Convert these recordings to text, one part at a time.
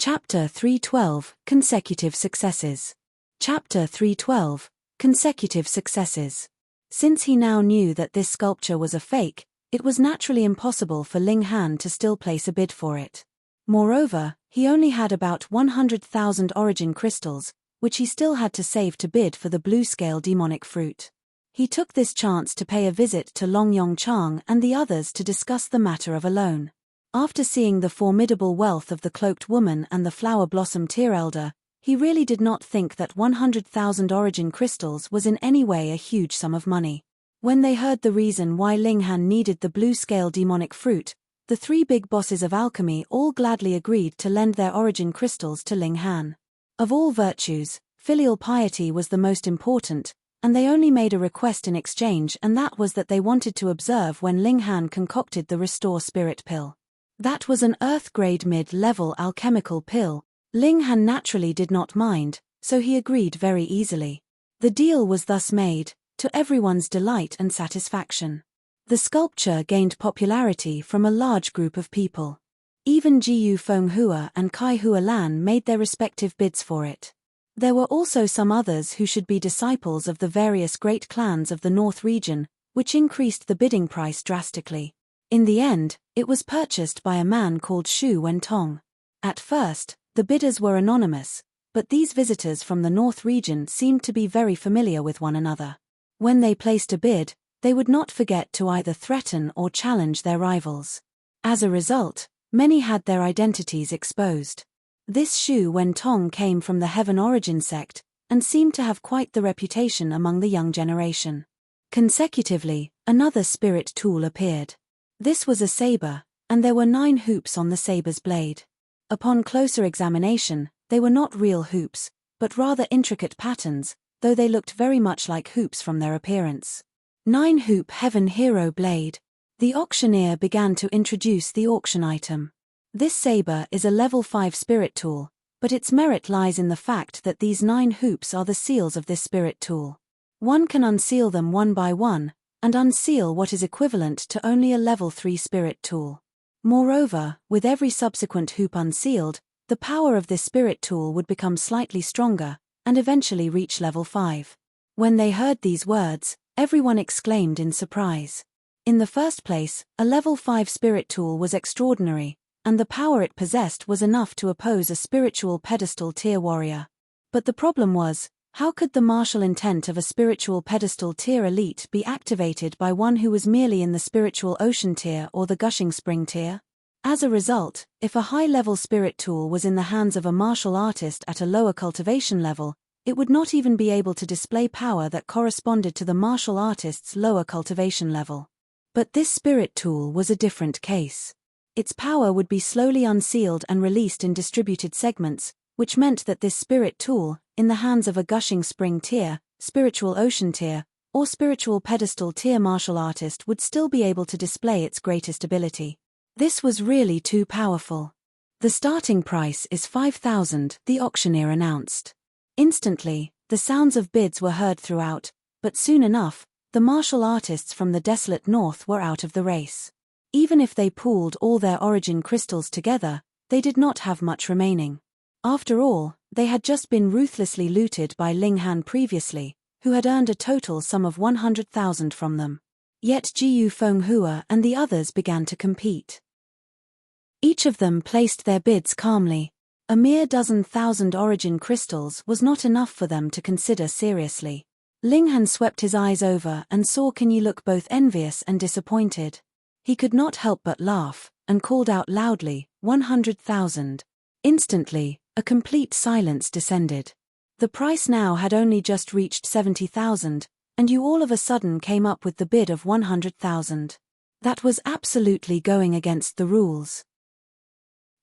Chapter 312, Consecutive Successes. Chapter 312, Consecutive Successes. Since he now knew that this sculpture was a fake, it was naturally impossible for Ling Han to still place a bid for it. Moreover, he only had about 100,000 origin crystals, which he still had to save to bid for the blue-scale demonic fruit. He took this chance to pay a visit to Long Yong Chang and the others to discuss the matter of a loan. After seeing the formidable wealth of the cloaked woman and the flower blossom tear elder, he really did not think that 100,000 origin crystals was in any way a huge sum of money. When they heard the reason why Ling Han needed the blue-scale demonic fruit, the three big bosses of alchemy all gladly agreed to lend their origin crystals to Ling Han. Of all virtues, filial piety was the most important, and they only made a request in exchange, and that was that they wanted to observe when Ling Han concocted the Restore Spirit pill. That was an Earth-grade mid-level alchemical pill. Ling Han naturally did not mind, so he agreed very easily. The deal was thus made, to everyone's delight and satisfaction. The sculpture gained popularity from a large group of people. Even Jiyu Fenghua and Kai Hualan made their respective bids for it. There were also some others who should be disciples of the various great clans of the North region, which increased the bidding price drastically. In the end, it was purchased by a man called Shu Wentong. At first, the bidders were anonymous, but these visitors from the North region seemed to be very familiar with one another. When they placed a bid, they would not forget to either threaten or challenge their rivals. As a result, many had their identities exposed. This Shu Wentong came from the Heaven Origin sect, and seemed to have quite the reputation among the young generation. Consecutively, another spirit tool appeared. This was a saber, and there were 9 hoops on the saber's blade. Upon closer examination, they were not real hoops, but rather intricate patterns, though they looked very much like hoops from their appearance. 9-hoop Heaven Hero Blade. The auctioneer began to introduce the auction item. This saber is a level 5 spirit tool, but its merit lies in the fact that these 9 hoops are the seals of this spirit tool. One can unseal them one by one, and unseal what is equivalent to only a level 3 spirit tool. Moreover, with every subsequent hoop unsealed, the power of this spirit tool would become slightly stronger, and eventually reach level 5. When they heard these words, everyone exclaimed in surprise. In the first place, a level 5 spirit tool was extraordinary, and the power it possessed was enough to oppose a spiritual pedestal tier warrior. But the problem was, how could the martial intent of a spiritual pedestal tier elite be activated by one who was merely in the spiritual ocean tier or the gushing spring tier? As a result, if a high-level spirit tool was in the hands of a martial artist at a lower cultivation level, it would not even be able to display power that corresponded to the martial artist's lower cultivation level. But this spirit tool was a different case. Its power would be slowly unsealed and released in distributed segments, which meant that this spirit tool, in the hands of a gushing spring tier, spiritual ocean tier, or spiritual pedestal tier martial artist would still be able to display its greatest ability. This was really too powerful. The starting price is 5,000, the auctioneer announced. Instantly, the sounds of bids were heard throughout, but soon enough, the martial artists from the desolate north were out of the race. Even if they pooled all their origin crystals together, they did not have much remaining. After all, they had just been ruthlessly looted by Ling Han previously, who had earned a total sum of 100,000 from them. Yet Jiyu Fenghua and the others began to compete. Each of them placed their bids calmly. A mere dozen thousand origin crystals was not enough for them to consider seriously. Ling Han swept his eyes over and saw Kenyi look both envious and disappointed. He could not help but laugh, and called out loudly, 100,000. Instantly, a complete silence descended. The price now had only just reached 70,000, and you all of a sudden came up with the bid of 100,000. That was absolutely going against the rules.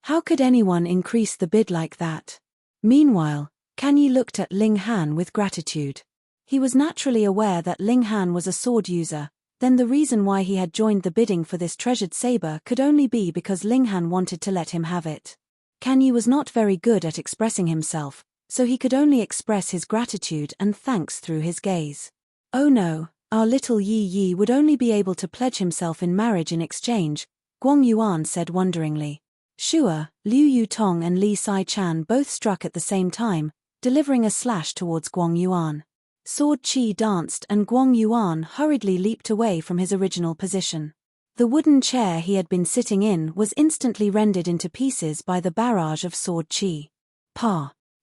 How could anyone increase the bid like that? Meanwhile, Kenyi looked at Ling Han with gratitude. He was naturally aware that Ling Han was a sword user, then the reason why he had joined the bidding for this treasured saber could only be because Ling Han wanted to let him have it. Kenyi was not very good at expressing himself, so he could only express his gratitude and thanks through his gaze. Oh no, our little Yi Yi would only be able to pledge himself in marriage in exchange, Guang Yuan said wonderingly. Shua, Liu Yutong and Li Sai-chan both struck at the same time, delivering a slash towards Guang Yuan. Sword Chi danced and Guang Yuan hurriedly leaped away from his original position. The wooden chair he had been sitting in was instantly rendered into pieces by the barrage of Sword Chi.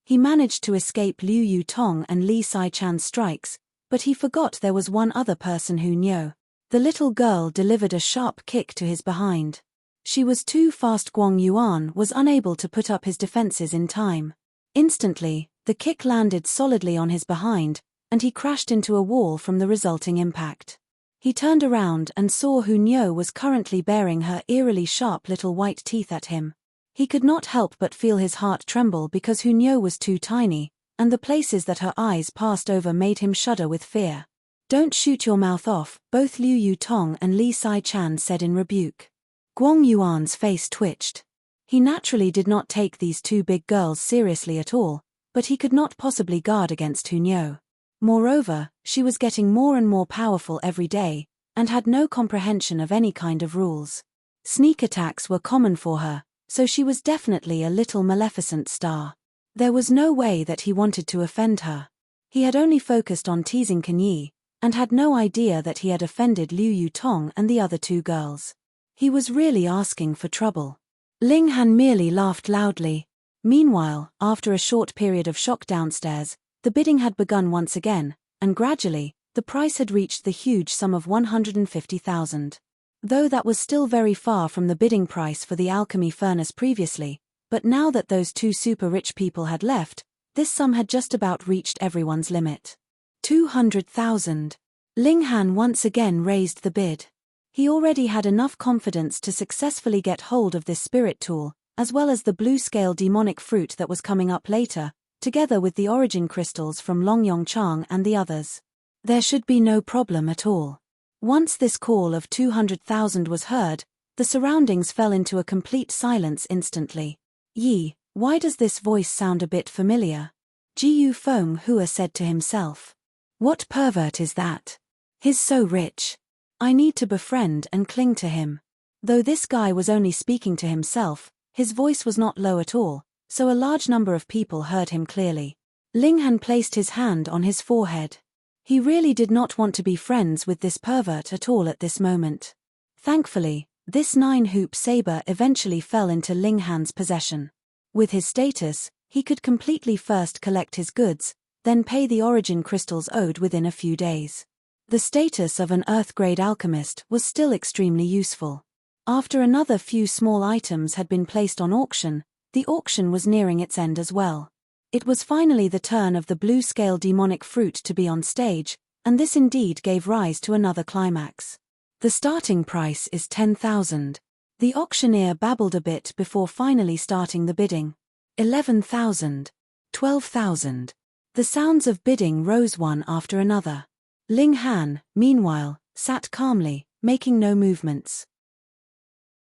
He managed to escape Liu Yutong and Li Sai-chan's strikes, but he forgot there was one other person who knew. The little girl delivered a sharp kick to his behind. She was too fast. Guang Yuan was unable to put up his defenses in time. Instantly, the kick landed solidly on his behind, and he crashed into a wall from the resulting impact. He turned around and saw Hu Nyo was currently baring her eerily sharp little white teeth at him. He could not help but feel his heart tremble because Hu Nyo was too tiny, and the places that her eyes passed over made him shudder with fear. "Don't shoot your mouth off," both Liu Yutong and Li Sai-chan said in rebuke. Guang Yuan's face twitched. He naturally did not take these two big girls seriously at all, but he could not possibly guard against Hu Nyo. Moreover, she was getting more and more powerful every day, and had no comprehension of any kind of rules. Sneak attacks were common for her, so she was definitely a little Maleficent star. There was no way that he wanted to offend her. He had only focused on teasing Kan Yi, and had no idea that he had offended Liu Yutong and the other two girls. He was really asking for trouble. Ling Han merely laughed loudly. Meanwhile, after a short period of shock downstairs, the bidding had begun once again, and gradually, the price had reached the huge sum of 150,000. Though that was still very far from the bidding price for the alchemy furnace previously, but now that those two super rich people had left, this sum had just about reached everyone's limit. 200,000. Ling Han once again raised the bid. He already had enough confidence to successfully get hold of this spirit tool, as well as the blue-scale demonic fruit that was coming up later, together with the origin crystals from Longyong Chang and the others. There should be no problem at all. Once this call of 200,000 was heard, the surroundings fell into a complete silence instantly. "Yi, why does this voice sound a bit familiar?" Jiu Feng Hua said to himself. "What pervert is that? He's so rich. I need to befriend and cling to him." Though this guy was only speaking to himself, his voice was not low at all, so a large number of people heard him clearly. Ling Han placed his hand on his forehead. He really did not want to be friends with this pervert at all at this moment. Thankfully, this 9-hoop saber eventually fell into Ling Han's possession. With his status, he could completely first collect his goods, then pay the origin crystals owed within a few days. The status of an Earth-grade alchemist was still extremely useful. After another few small items had been placed on auction, the auction was nearing its end as well. It was finally the turn of the blue-scale demonic fruit to be on stage, and this indeed gave rise to another climax. "The starting price is 10,000. The auctioneer babbled a bit before finally starting the bidding. 11,000. 12,000. The sounds of bidding rose one after another. Ling Han, meanwhile, sat calmly, making no movements.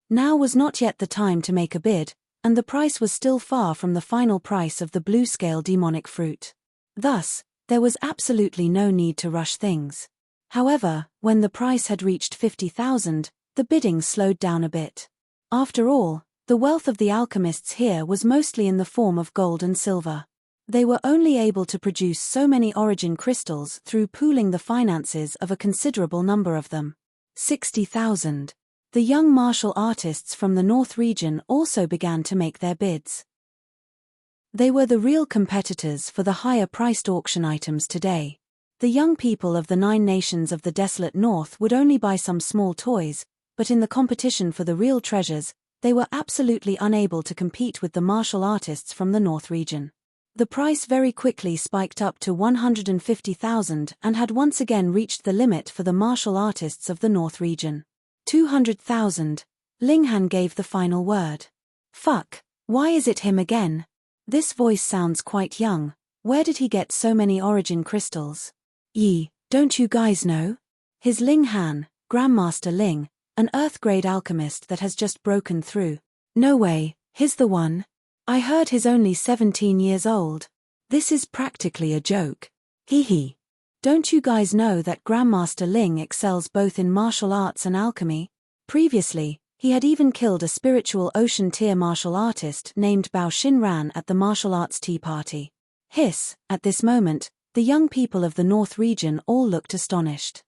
Now was not yet the time to make a bid, and the price was still far from the final price of the blue-scale demonic fruit. Thus, there was absolutely no need to rush things. However, when the price had reached 50,000, the bidding slowed down a bit. After all, the wealth of the alchemists here was mostly in the form of gold and silver. They were only able to produce so many origin crystals through pooling the finances of a considerable number of them. 60,000. The young martial artists from the North region also began to make their bids. They were the real competitors for the higher-priced auction items today. The young people of the 9 nations of the desolate North would only buy some small toys, but in the competition for the real treasures, they were absolutely unable to compete with the martial artists from the North region. The price very quickly spiked up to 150,000 and had once again reached the limit for the martial artists of the North region. 200,000. Ling Han gave the final word. "Fuck, why is it him again? This voice sounds quite young. Where did he get so many origin crystals? Yi, don't you guys know? His Ling Han, Grandmaster Ling, an Earth-grade alchemist that has just broken through. No way, he's the one. I heard he's only 17 years old. This is practically a joke. Hee hee. Don't you guys know that Grandmaster Ling excels both in martial arts and alchemy? Previously, He had even killed a spiritual ocean-tier martial artist named Bao Xinran at the martial arts tea party. Hiss, at this moment, the young people of the North region all looked astonished.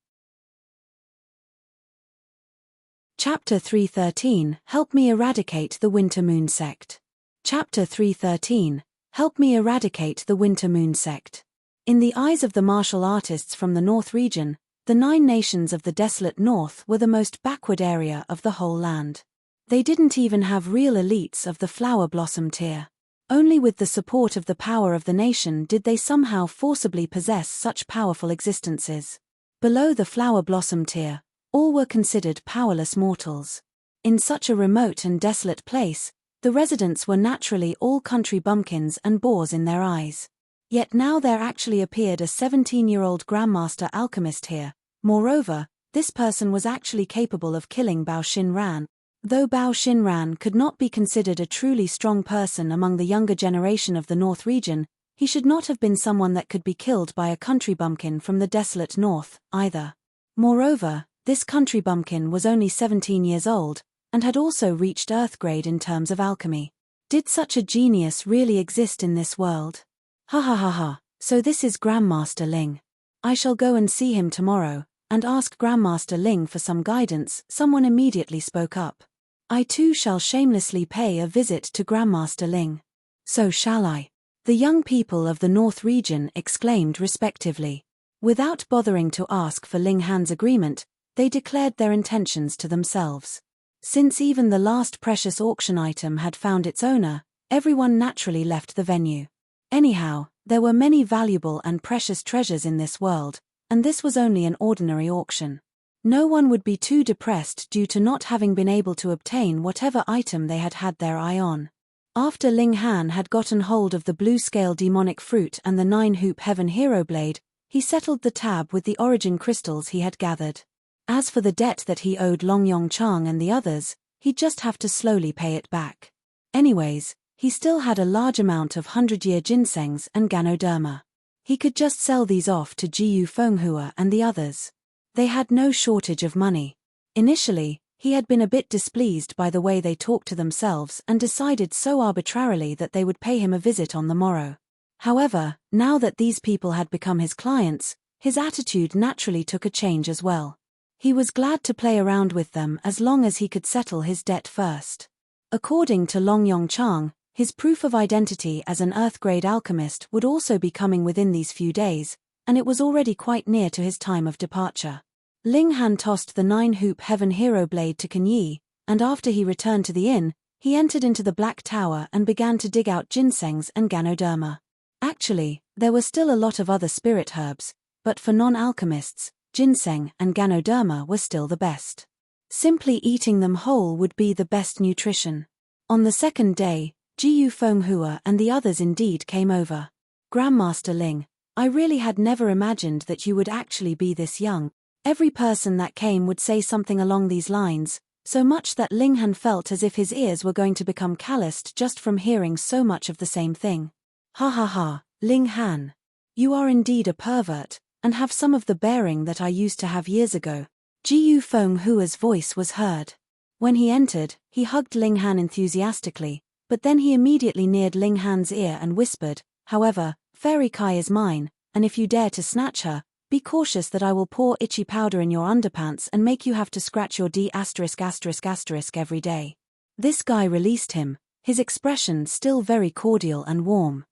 Chapter 313, Help Me Eradicate the Winter Moon Sect. Chapter 313, Help Me Eradicate the Winter Moon Sect. In the eyes of the martial artists from the North region, the 9 nations of the desolate North were the most backward area of the whole land. They didn't even have real elites of the flower blossom tier. Only with the support of the power of the nation did they somehow forcibly possess such powerful existences. Below the flower blossom tier, all were considered powerless mortals. In such a remote and desolate place, the residents were naturally all country bumpkins and bores in their eyes. Yet now there actually appeared a 17-year-old Grandmaster Alchemist here. Moreover, this person was actually capable of killing Bao Xinran. Though Bao Xinran could not be considered a truly strong person among the younger generation of the North region, he should not have been someone that could be killed by a country bumpkin from the desolate North, either. Moreover, this country bumpkin was only 17 years old, and had also reached Earth grade in terms of alchemy. Did such a genius really exist in this world? Ha ha ha ha, so this is Grandmaster Ling. I shall go and see him tomorrow, and ask Grandmaster Ling for some guidance. Someone immediately spoke up. I too shall shamelessly pay a visit to Grandmaster Ling. So shall I. The young people of the North region exclaimed respectively. Without bothering to ask for Ling Han's agreement, they declared their intentions to themselves. Since even the last precious auction item had found its owner, everyone naturally left the venue. Anyhow, there were many valuable and precious treasures in this world, and this was only an ordinary auction. No one would be too depressed due to not having been able to obtain whatever item they had had their eye on. After Ling Han had gotten hold of the blue scale demonic fruit and the 9-hoop heaven hero blade, he settled the tab with the origin crystals he had gathered. As for the debt that he owed Long Yong Chang and the others, he'd just have to slowly pay it back. Anyways, he still had a large amount of 100-year ginsengs and ganoderma. He could just sell these off to Jiyu Fenghua and the others. They had no shortage of money. Initially, he had been a bit displeased by the way they talked to themselves and decided so arbitrarily that they would pay him a visit on the morrow. However, now that these people had become his clients, his attitude naturally took a change as well. He was glad to play around with them as long as he could settle his debt first. According to Long Yong Chang, his proof of identity as an Earth-grade alchemist would also be coming within these few days, and it was already quite near to his time of departure. Ling Han tossed the 9-hoop heaven hero blade to Kan Yi, and after he returned to the inn, he entered into the Black Tower and began to dig out ginsengs and ganoderma. Actually, there were still a lot of other spirit herbs, but for non-alchemists, ginseng and ganoderma were still the best. Simply eating them whole would be the best nutrition. On the second day, Jiyu Fenghua and the others indeed came over. Grandmaster Ling, I really had never imagined that you would actually be this young. Every person that came would say something along these lines, so much that Ling Han felt as if his ears were going to become calloused just from hearing so much of the same thing. Ha ha ha, Ling Han. You are indeed a pervert, and have some of the bearing that I used to have years ago. Jiyu Fenghua's voice was heard. When he entered, he hugged Ling Han enthusiastically, but then he immediately neared Ling Han's ear and whispered, however, Fairy Kai is mine, and if you dare to snatch her, be cautious that I will pour itchy powder in your underpants and make you have to scratch your D*** every day. This guy released him, his expression still very cordial and warm.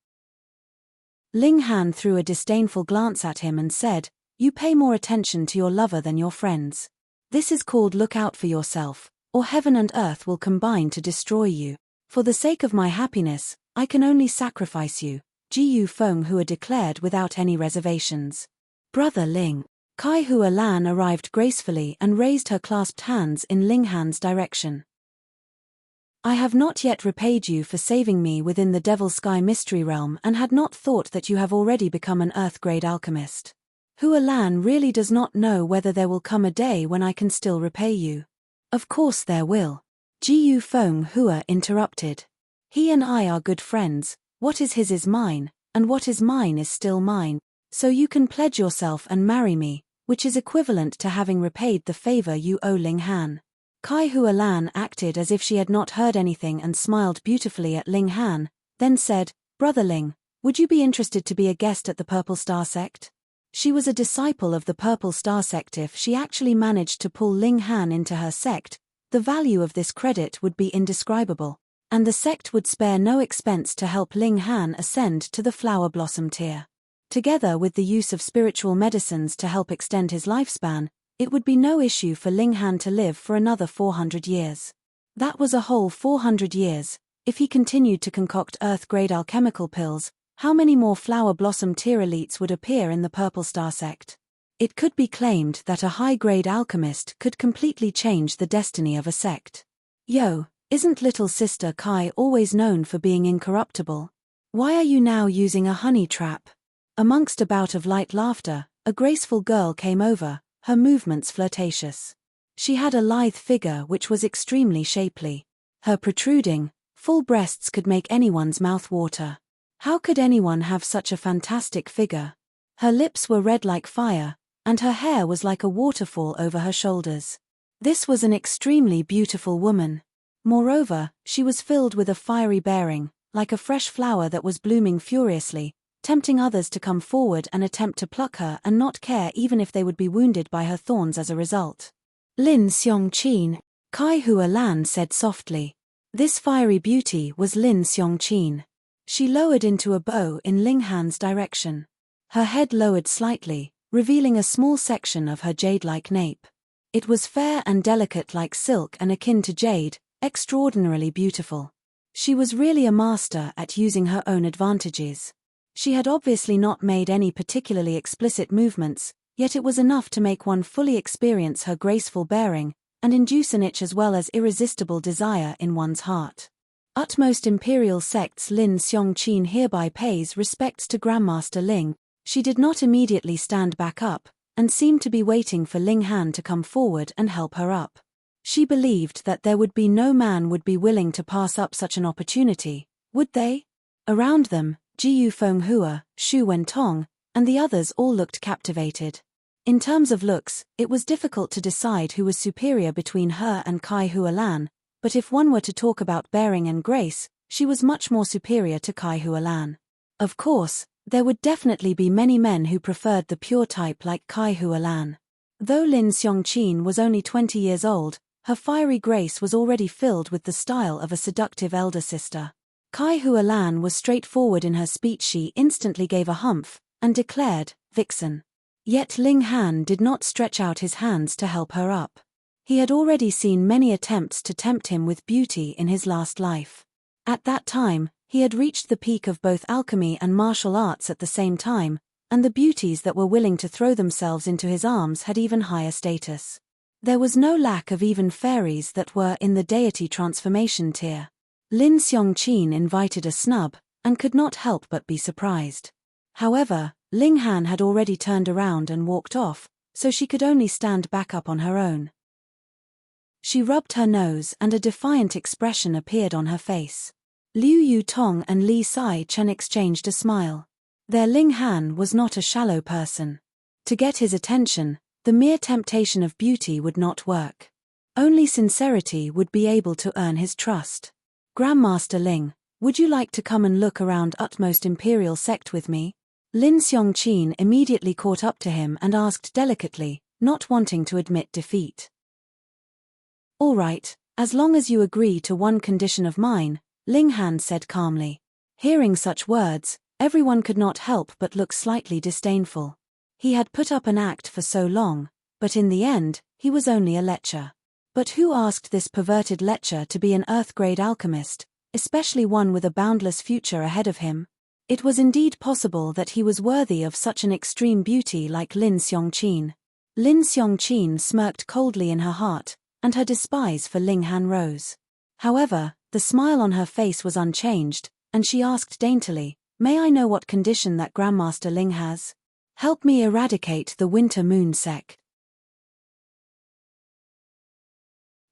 Ling Han threw a disdainful glance at him and said, You pay more attention to your lover than your friends. This is called look out for yourself, or heaven and earth will combine to destroy you. For the sake of my happiness, I can only sacrifice you, Jiyu Fenghua declared without any reservations. Brother Ling. Kai Hua Lan arrived gracefully and raised her clasped hands in Ling Han's direction. I have not yet repaid you for saving me within the Devil Sky Mystery Realm and had not thought that you have already become an Earth-grade alchemist. Hua Lan really does not know whether there will come a day when I can still repay you. Of course there will. Jiyu Fenghua interrupted. He and I are good friends, what is his is mine, and what is mine is still mine, so you can pledge yourself and marry me, which is equivalent to having repaid the favor you owe Ling Han. Kai Hualan acted as if she had not heard anything and smiled beautifully at Ling Han, then said, "Brother Ling, would you be interested to be a guest at the Purple Star sect?" She was a disciple of the Purple Star sect. If she actually managed to pull Ling Han into her sect, the value of this credit would be indescribable, and the sect would spare no expense to help Ling Han ascend to the flower blossom tier. Together with the use of spiritual medicines to help extend his lifespan, it would be no issue for Ling Han to live for another 400 years. That was a whole 400 years. If he continued to concoct Earth-grade alchemical pills, how many more flower blossom tier elites would appear in the Purple Star sect? It could be claimed that a high-grade alchemist could completely change the destiny of a sect. Yo, isn't little sister Kai always known for being incorruptible? Why are you now using a honey trap? Amongst a bout of light laughter, a graceful girl came over, her movements flirtatious. She had a lithe figure which was extremely shapely. Her protruding, full breasts could make anyone's mouth water. How could anyone have such a fantastic figure? Her lips were red like fire, and her hair was like a waterfall over her shoulders. This was an extremely beautiful woman. Moreover, she was filled with a fiery bearing, like a fresh flower that was blooming furiously, tempting others to come forward and attempt to pluck her and not care even if they would be wounded by her thorns as a result. Lin Xiongqin, Kai Hualan said softly. This fiery beauty was Lin Xiongqin. She lowered into a bow in Ling Han's direction. Her head lowered slightly, revealing a small section of her jade-like nape. It was fair and delicate like silk and akin to jade, extraordinarily beautiful. She was really a master at using her own advantages. She had obviously not made any particularly explicit movements, yet it was enough to make one fully experience her graceful bearing, and induce an itch as well as irresistible desire in one's heart. Utmost Imperial Sect's Lin Xiongqin hereby pays respects to Grandmaster Ling. She did not immediately stand back up, and seemed to be waiting for Ling Han to come forward and help her up. She believed that there would be no man would be willing to pass up such an opportunity, would they? Around them, Jiu Fenghua, Shu Wentong, and the others all looked captivated. In terms of looks, it was difficult to decide who was superior between her and Kai Hualan, but if one were to talk about bearing and grace, she was much more superior to Kai Hualan. Of course, there would definitely be many men who preferred the pure type like Kai Hualan. Though Lin Xiongqin was only 20 years old, her fiery grace was already filled with the style of a seductive elder sister. Kai Hualan was straightforward in her speech. She instantly gave a humph, and declared, "Vixen." Yet Ling Han did not stretch out his hands to help her up. He had already seen many attempts to tempt him with beauty in his last life. At that time, he had reached the peak of both alchemy and martial arts at the same time, and the beauties that were willing to throw themselves into his arms had even higher status. There was no lack of even fairies that were in the deity transformation tier. Lin Xiongqin invited a snub, and could not help but be surprised. However, Ling Han had already turned around and walked off, so she could only stand back up on her own. She rubbed her nose and a defiant expression appeared on her face. Liu Yutong and Li Sai Chen exchanged a smile. Their Ling Han was not a shallow person. To get his attention, the mere temptation of beauty would not work. Only sincerity would be able to earn his trust. "Grandmaster Ling, would you like to come and look around Utmost Imperial Sect with me?" Lin Xiongqin immediately caught up to him and asked delicately, not wanting to admit defeat. "All right, as long as you agree to one condition of mine," Ling Han said calmly. Hearing such words, everyone could not help but look slightly disdainful. He had put up an act for so long, but in the end, he was only a lecher. But who asked this perverted lecher to be an Earth-grade alchemist, especially one with a boundless future ahead of him? It was indeed possible that he was worthy of such an extreme beauty like Lin Xiongqin. Lin Xiongqin smirked coldly in her heart, and her despise for Ling Han rose. However, the smile on her face was unchanged, and she asked daintily, "May I know what condition that Grandmaster Ling has? Help me eradicate the Winter Moon sect."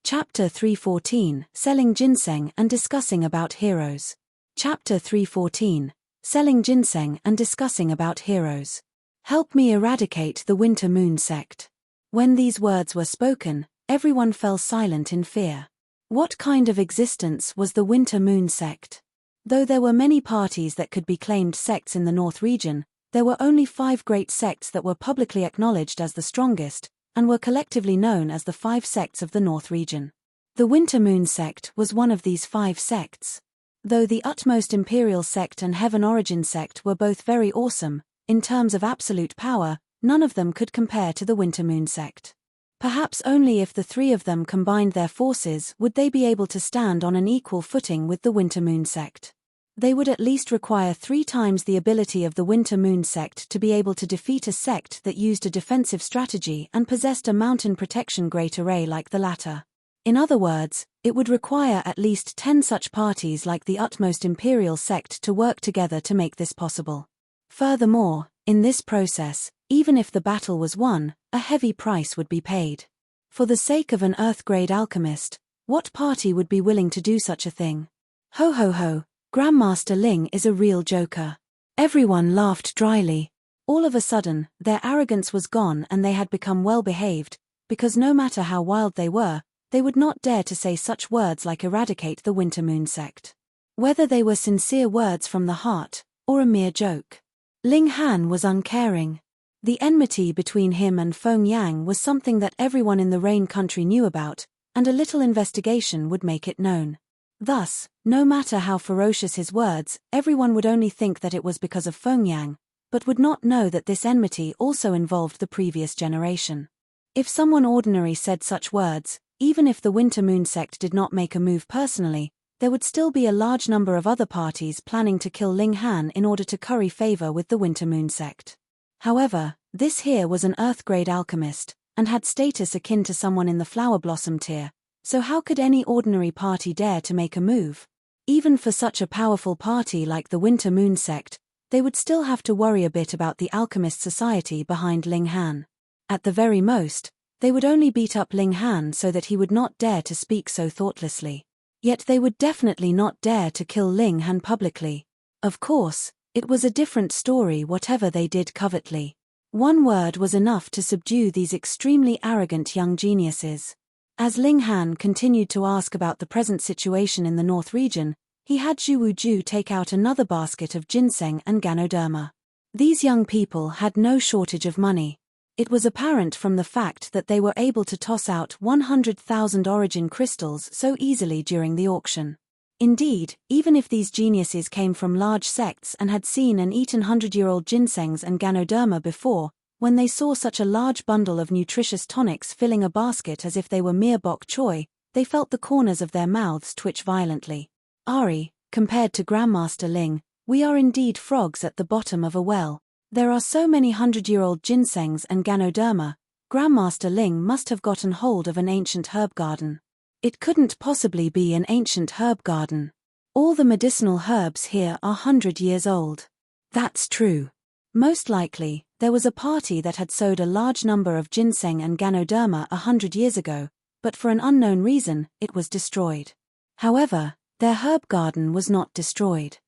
Chapter 314, Selling Ginseng and Discussing about Heroes. Chapter 314, Selling Ginseng and Discussing about Heroes. Help me eradicate the Winter Moon sect. When these words were spoken, everyone fell silent in fear. What kind of existence was the Winter Moon sect? Though there were many parties that could be claimed sects in the North region, there were only 5 great sects that were publicly acknowledged as the strongest, and were collectively known as the 5 sects of the North region. The Winter Moon sect was one of these 5 sects. Though the Utmost Imperial sect and Heaven Origin sect were both very awesome, in terms of absolute power, none of them could compare to the Winter Moon sect. Perhaps only if the 3 of them combined their forces would they be able to stand on an equal footing with the Winter Moon sect. They would at least require 3 times the ability of the Winter Moon sect to be able to defeat a sect that used a defensive strategy and possessed a mountain protection great array like the latter. In other words, it would require at least 10 such parties like the Utmost Imperial sect to work together to make this possible. Furthermore, in this process, even if the battle was won, a heavy price would be paid. For the sake of an Earth-grade alchemist, what party would be willing to do such a thing? Ho ho ho, Grandmaster Ling is a real joker. Everyone laughed dryly. All of a sudden, their arrogance was gone and they had become well-behaved, because no matter how wild they would not dare to say such words like eradicate the Winter Moon sect. Whether they were sincere words from the heart, or a mere joke. Ling Han was uncaring. The enmity between him and Feng Yang was something that everyone in the Rain country knew about, and a little investigation would make it known. Thus, no matter how ferocious his words, everyone would only think that it was because of Feng Yang, but would not know that this enmity also involved the previous generation. If someone ordinary said such words, even if the Winter Moon sect did not make a move personally, there would still be a large number of other parties planning to kill Ling Han in order to curry favor with the Winter Moon sect. However, this here was an Earth-grade alchemist, and had status akin to someone in the Flower Blossom tier, so how could any ordinary party dare to make a move? Even for such a powerful party like the Winter Moon sect, they would still have to worry a bit about the alchemist society behind Ling Han. At the very most, they would only beat up Ling Han so that he would not dare to speak so thoughtlessly. Yet they would definitely not dare to kill Ling Han publicly. Of course, it was a different story whatever they did covertly. One word was enough to subdue these extremely arrogant young geniuses. As Ling Han continued to ask about the present situation in the North region, he had Zhu Wuju take out another basket of ginseng and ganoderma. These young people had no shortage of money. It was apparent from the fact that they were able to toss out 100,000 origin crystals so easily during the auction. Indeed, even if these geniuses came from large sects and had seen and eaten 100-year-old ginsengs and ganoderma before, when they saw such a large bundle of nutritious tonics filling a basket as if they were mere bok choy, they felt the corners of their mouths twitch violently. Ari, compared to Grandmaster Ling, we are indeed frogs at the bottom of a well. There are so many 100-year-old ginsengs and ganoderma, Grandmaster Ling must have gotten hold of an ancient herb garden. It couldn't possibly be an ancient herb garden. All the medicinal herbs here are 100 years old. That's true. Most likely, there was a party that had sowed a large number of ginseng and ganoderma 100 years ago, but for an unknown reason, it was destroyed. However, their herb garden was not destroyed.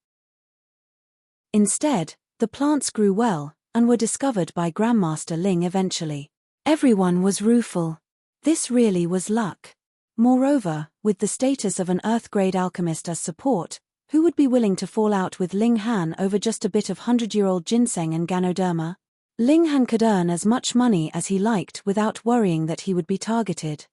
Instead, the plants grew well, and were discovered by Grandmaster Ling eventually. Everyone was rueful. This really was luck. Moreover, with the status of an Earth-grade alchemist as support, who would be willing to fall out with Ling Han over just a bit of 100-year-old ginseng and ganoderma? Ling Han could earn as much money as he liked without worrying that he would be targeted.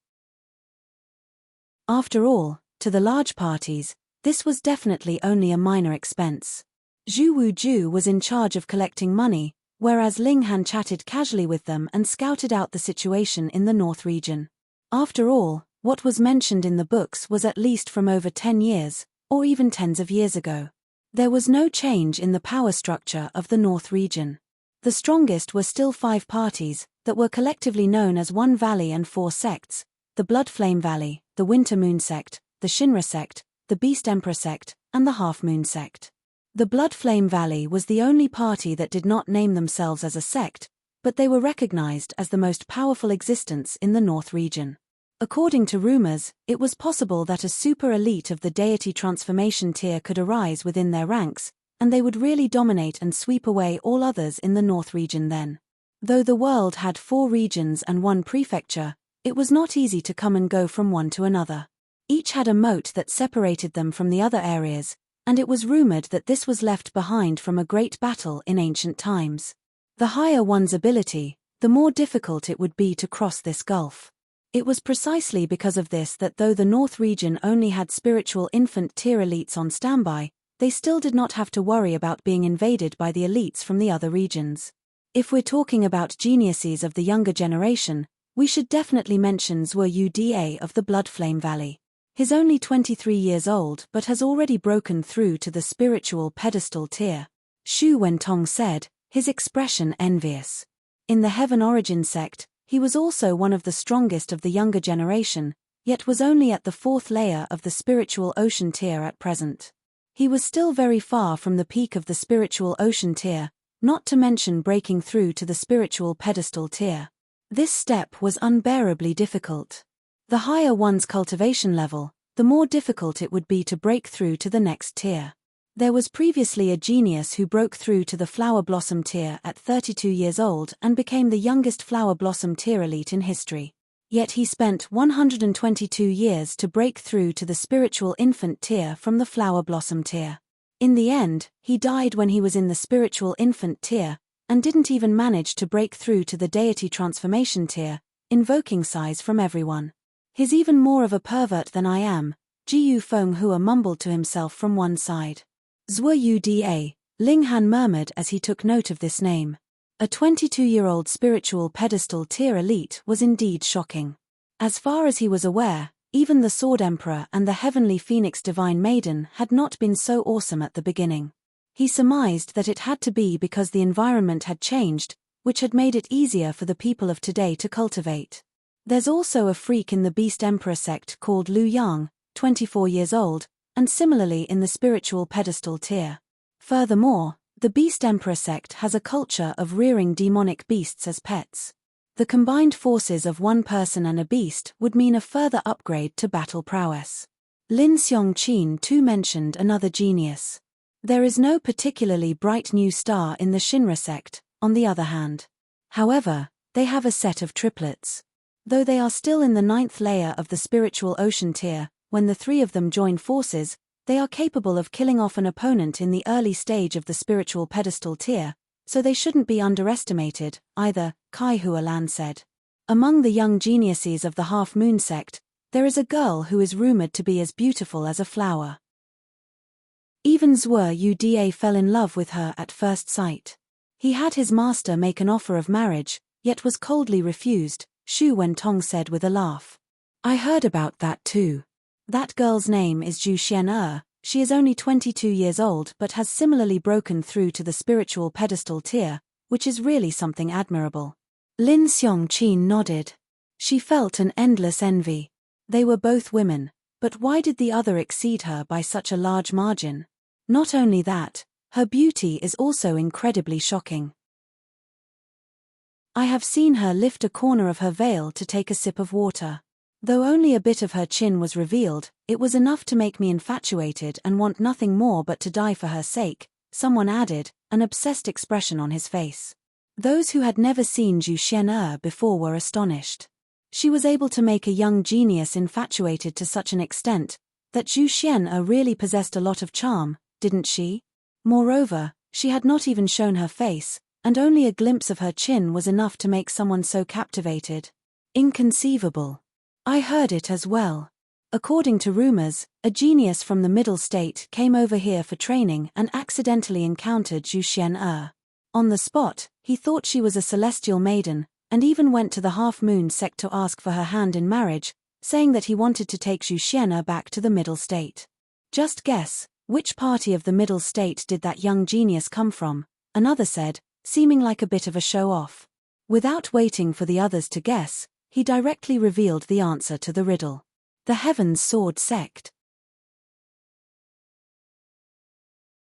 After all, to the large parties, this was definitely only a minor expense. Zhu Wuju was in charge of collecting money, whereas Ling Han chatted casually with them and scouted out the situation in the North region. After all, what was mentioned in the books was at least from over 10 years, or even tens of years ago. There was no change in the power structure of the North region. The strongest were still 5 parties, that were collectively known as One Valley and 4 sects, the Blood Flame Valley, the Winter Moon sect, the Shinra sect, the Beast Emperor sect, and the Half Moon sect. The Blood Flame Valley was the only party that did not name themselves as a sect, but they were recognized as the most powerful existence in the North region. According to rumors, it was possible that a super elite of the deity transformation tier could arise within their ranks, and they would really dominate and sweep away all others in the North region then. Though the world had 4 regions and 1 prefecture, It was not easy to come and go from one to another. Each had a moat that separated them from the other areas, and it was rumored that this was left behind from a great battle in ancient times. The higher one's ability, the more difficult it would be to cross this gulf. It was precisely because of this that though the North region only had spiritual infant tier elites on standby, they still did not have to worry about being invaded by the elites from the other regions. If we're talking about geniuses of the younger generation, we should definitely mention Zhuo Yuda of the Bloodflame Valley. He's only 23 years old but has already broken through to the spiritual pedestal tier. Xu Wentong said, his expression envious. In the Heaven Origin sect, he was also one of the strongest of the younger generation, yet was only at the 4th layer of the spiritual ocean tier at present. He was still very far from the peak of the spiritual ocean tier, not to mention breaking through to the spiritual pedestal tier. This step was unbearably difficult. The higher one's cultivation level, the more difficult it would be to break through to the next tier. There was previously a genius who broke through to the flower blossom tier at 32 years old and became the youngest flower blossom tier elite in history. Yet he spent 122 years to break through to the spiritual infant tier from the flower blossom tier. In the end, he died when he was in the spiritual infant tier, and didn't even manage to break through to the deity transformation tier, invoking sighs from everyone. He's even more of a pervert than I am, Jiu Fenghua mumbled to himself from one side. Zhuo Yuda, Ling Han murmured as he took note of this name. A 22-year-old spiritual pedestal tier elite was indeed shocking. As far as he was aware, even the Sword Emperor and the Heavenly Phoenix Divine Maiden had not been so awesome at the beginning. He surmised that it had to be because the environment had changed, which had made it easier for the people of today to cultivate. There's also a freak in the Beast Emperor sect called Lu Yang, 24 years old, and similarly in the spiritual pedestal tier. Furthermore, the Beast Emperor sect has a culture of rearing demonic beasts as pets. The combined forces of one person and a beast would mean a further upgrade to battle prowess. Lin Xiongqin too mentioned another genius. There is no particularly bright new star in the Shinra sect, on the other hand. However, they have a set of triplets. Though they are still in the 9th layer of the spiritual ocean tier, when the 3 of them join forces, they are capable of killing off an opponent in the early stage of the spiritual pedestal tier, so they shouldn't be underestimated, either, Kai Hualan said. Among the young geniuses of the Half Moon sect, there is a girl who is rumored to be as beautiful as a flower. Even Zhuo Yuda fell in love with her at first sight. He had his master make an offer of marriage, yet was coldly refused, Xu Wentong said with a laugh. I heard about that too. That girl's name is Zhu Xian. She is only 22 years old but has similarly broken through to the spiritual pedestal tier, which is really something admirable. Lin Xiongqin nodded. She felt an endless envy. They were both women, but why did the other exceed her by such a large margin? Not only that, her beauty is also incredibly shocking. I have seen her lift a corner of her veil to take a sip of water. Though only a bit of her chin was revealed, it was enough to make me infatuated and want nothing more but to die for her sake, someone added, an obsessed expression on his face. Those who had never seen Zhu Xian before were astonished. She was able to make a young genius infatuated to such an extent that Zhu Xian really possessed a lot of charm, didn't she? Moreover, she had not even shown her face, and only a glimpse of her chin was enough to make someone so captivated. Inconceivable. I heard it as well. According to rumors, a genius from the Middle State came over here for training and accidentally encountered Zhu Xian. On the spot, he thought she was a celestial maiden, and even went to the Half Moon sect to ask for her hand in marriage, saying that he wanted to take Zhu Xian back to the Middle State. Just guess, which party of the Middle State did that young genius come from? Another said, seeming like a bit of a show-off. Without waiting for the others to guess, he directly revealed the answer to the riddle. The Heaven's Sword Sect.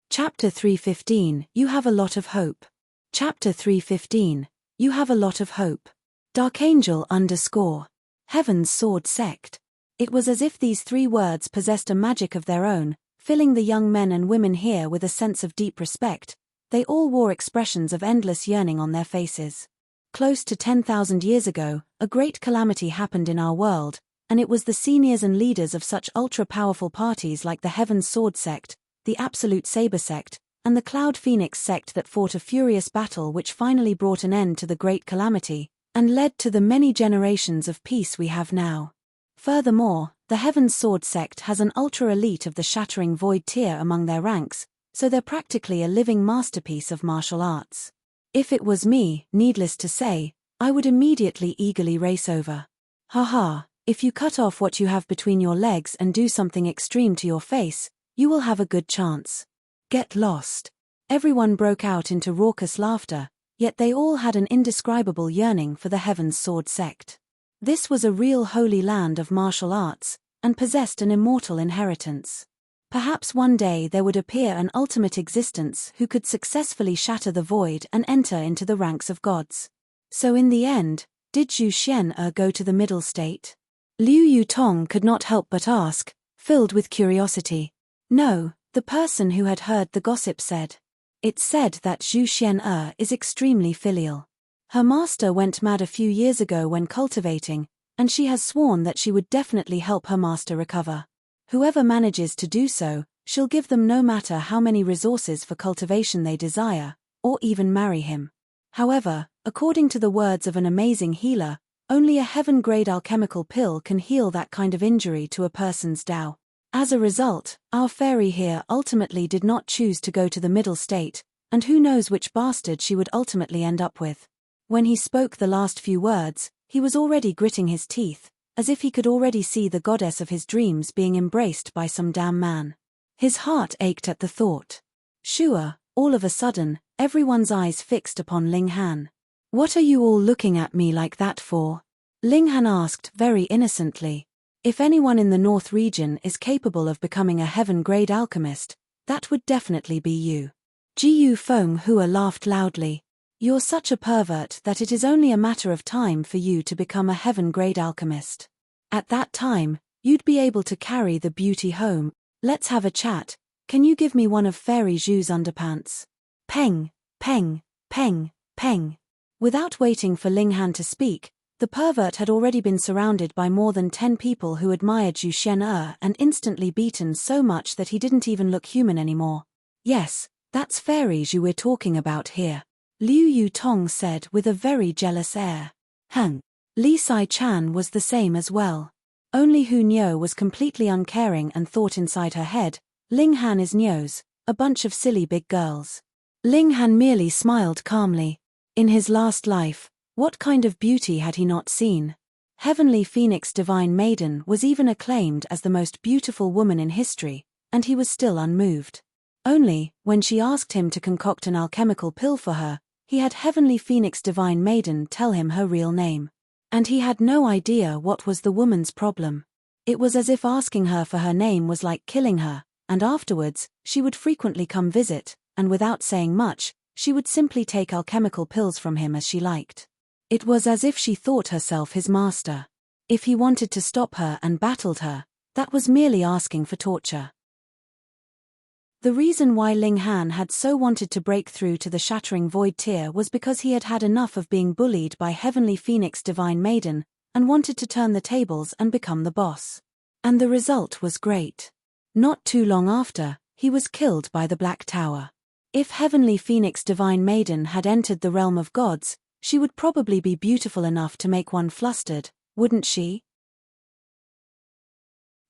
Chapter 315, You Have a Lot of Hope. Chapter 315, You Have a Lot of Hope. Darkangel _ Heaven's Sword Sect. It was as if these 3 words possessed a magic of their own, filling the young men and women here with a sense of deep respect. They all wore expressions of endless yearning on their faces. Close to 10,000 years ago, a great calamity happened in our world, and it was the seniors and leaders of such ultra-powerful parties like the Heaven's Sword sect, the Absolute Saber sect, and the Cloud Phoenix sect that fought a furious battle which finally brought an end to the great calamity, and led to the many generations of peace we have now. Furthermore, the Heaven's Sword sect has an ultra-elite of the Shattering Void tier among their ranks, so they're practically a living masterpiece of martial arts. If it was me, needless to say, I would immediately eagerly race over. Haha, if you cut off what you have between your legs and do something extreme to your face, you will have a good chance. Get lost. Everyone broke out into raucous laughter, yet they all had an indescribable yearning for the Heaven's Sword sect. This was a real holy land of martial arts, and possessed an immortal inheritance. Perhaps one day there would appear an ultimate existence who could successfully shatter the void and enter into the ranks of gods. So in the end, did Zhu Xian go to the middle state? Liu Yutong could not help but ask, filled with curiosity. No, the person who had heard the gossip said. It's said that Zhu Xian is extremely filial. Her master went mad a few years ago when cultivating, and she has sworn that she would definitely help her master recover. Whoever manages to do so, she'll give them no matter how many resources for cultivation they desire, or even marry him. However, according to the words of an amazing healer, only a heaven-grade alchemical pill can heal that kind of injury to a person's Tao. As a result, our fairy here ultimately did not choose to go to the middle state, and who knows which bastard she would ultimately end up with. When he spoke the last few words, he was already gritting his teeth, as if he could already see the goddess of his dreams being embraced by some damn man. His heart ached at the thought. Sure, all of a sudden, everyone's eyes fixed upon Ling Han. What are you all looking at me like that for? Ling Han asked very innocently. If anyone in the North region is capable of becoming a heaven-grade alchemist, that would definitely be you. Ji Feng Hua laughed loudly. You're such a pervert that it is only a matter of time for you to become a heaven-grade alchemist. At that time, you'd be able to carry the beauty home. Let's have a chat. Can you give me one of Fairy Zhu's underpants? Peng, peng, peng, peng. Without waiting for Ling Han to speak, the pervert had already been surrounded by more than 10 people who admired Zhu Xian and instantly beaten so much that he didn't even look human anymore. Yes, that's Fairy Zhu we're talking about here. Liu Yutong said with a very jealous air. Li Sai-chan was the same as well. Only Hu Niu was completely uncaring and thought inside her head, Ling Han is Niu's, a bunch of silly big girls. Ling Han merely smiled calmly. In his last life, what kind of beauty had he not seen? Heavenly Phoenix Divine Maiden was even acclaimed as the most beautiful woman in history, and he was still unmoved. Only, when she asked him to concoct an alchemical pill for her, he had Heavenly Phoenix Divine Maiden tell him her real name. And he had no idea what was the woman's problem. It was as if asking her for her name was like killing her, and afterwards, she would frequently come visit, and without saying much, she would simply take alchemical pills from him as she liked. It was as if she thought herself his master. If he wanted to stop her and battled her, that was merely asking for torture. The reason why Ling Han had so wanted to break through to the Shattering Void tier was because he had had enough of being bullied by Heavenly Phoenix Divine Maiden, and wanted to turn the tables and become the boss. And the result was great. Not too long after, he was killed by the Black Tower. If Heavenly Phoenix Divine Maiden had entered the realm of gods, she would probably be beautiful enough to make one flustered, wouldn't she?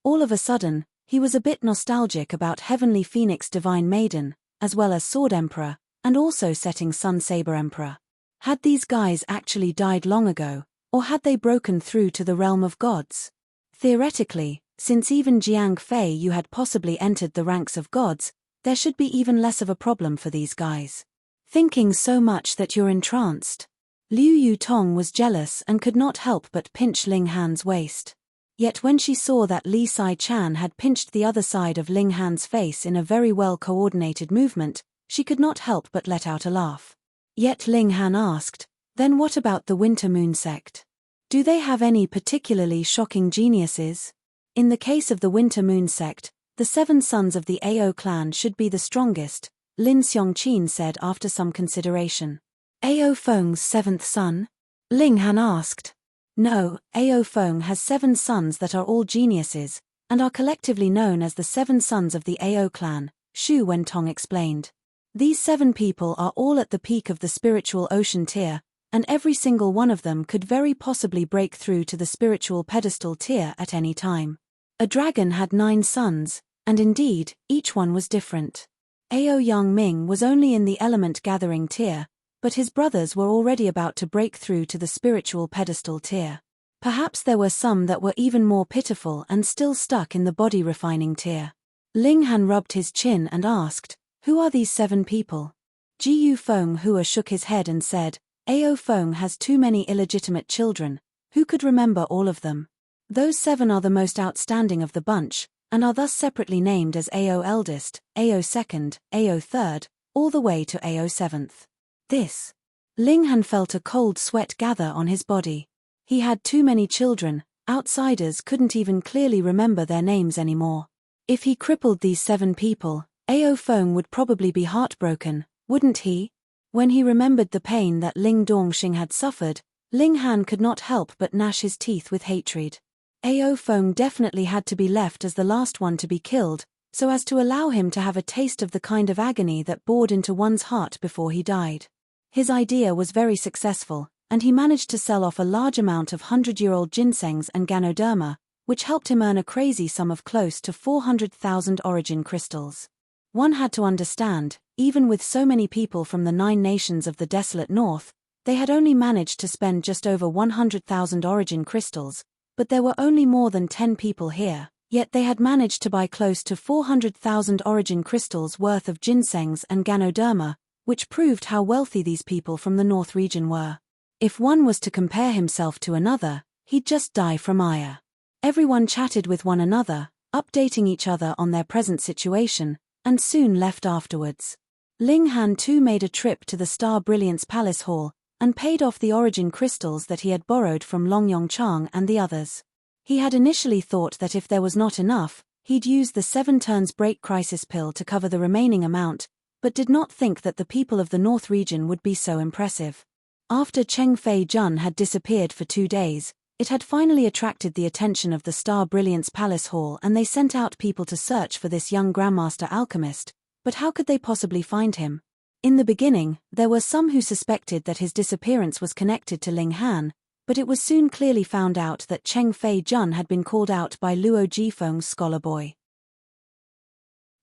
All of a sudden, he was a bit nostalgic about Heavenly Phoenix Divine Maiden, as well as Sword Emperor, and also Setting Sun Saber Emperor. Had these guys actually died long ago, or had they broken through to the realm of gods? Theoretically, since even Jiang Fei Yu had possibly entered the ranks of gods, there should be even less of a problem for these guys. Thinking so much that you're entranced. Liu Yutong was jealous and could not help but pinch Ling Han's waist. Yet when she saw that Li Sai-chan had pinched the other side of Ling Han's face in a very well-coordinated movement, she could not help but let out a laugh. Yet Ling Han asked, then what about the Winter Moon sect? Do they have any particularly shocking geniuses? In the case of the Winter Moon sect, the 7 sons of the Ao clan should be the strongest, Lin Xiongqin said after some consideration. Ao Feng's 7th son? Ling Han asked. No, Ao Feng has 7 sons that are all geniuses, and are collectively known as the 7 sons of the Ao clan, Shu Wentong explained. These 7 people are all at the peak of the spiritual ocean tier, and every single one of them could very possibly break through to the spiritual pedestal tier at any time. A dragon had 9 sons, and indeed, each one was different. Ao Yang Ming was only in the element gathering tier, but his brothers were already about to break through to the spiritual pedestal tier. Perhaps there were some that were even more pitiful and still stuck in the body refining tier. Ling Han rubbed his chin and asked, "Who are these 7 people?" Jiyu Feng Hua shook his head and said, "Ao Feng has too many illegitimate children. Who could remember all of them? Those 7 are the most outstanding of the bunch, and are thus separately named as Ao eldest, Ao second, Ao third, all the way to Ao seventh. This. Ling Han felt a cold sweat gather on his body. He had too many children, outsiders couldn't even clearly remember their names anymore. If he crippled these 7 people, Ao Feng would probably be heartbroken, wouldn't he? When he remembered the pain that Ling Dongxing had suffered, Ling Han could not help but gnash his teeth with hatred. Ao Feng definitely had to be left as the last one to be killed, so as to allow him to have a taste of the kind of agony that bored into one's heart before he died. His idea was very successful, and he managed to sell off a large amount of 100-year-old ginsengs and ganoderma, which helped him earn a crazy sum of close to 400,000 origin crystals. One had to understand, even with so many people from the 9 nations of the desolate north, they had only managed to spend just over 100,000 origin crystals, but there were only more than 10 people here, yet they had managed to buy close to 400,000 origin crystals worth of ginsengs and ganoderma, which proved how wealthy these people from the north region were. If one was to compare himself to another, he'd just die from ire. Everyone chatted with one another, updating each other on their present situation, and soon left afterwards. Ling Han too made a trip to the Star Brilliance Palace Hall, and paid off the origin crystals that he had borrowed from Long Yongchang and the others. He had initially thought that if there was not enough, he'd use the 7 turns break crisis pill to cover the remaining amount, but did not think that the people of the North region would be so impressive. After Cheng Fei Jun had disappeared for 2 days, it had finally attracted the attention of the Star Brilliance Palace Hall, and they sent out people to search for this young Grandmaster Alchemist, but how could they possibly find him? In the beginning, there were some who suspected that his disappearance was connected to Ling Han, but it was soon clearly found out that Cheng Fei Jun had been called out by Luo Jifeng's scholar boy.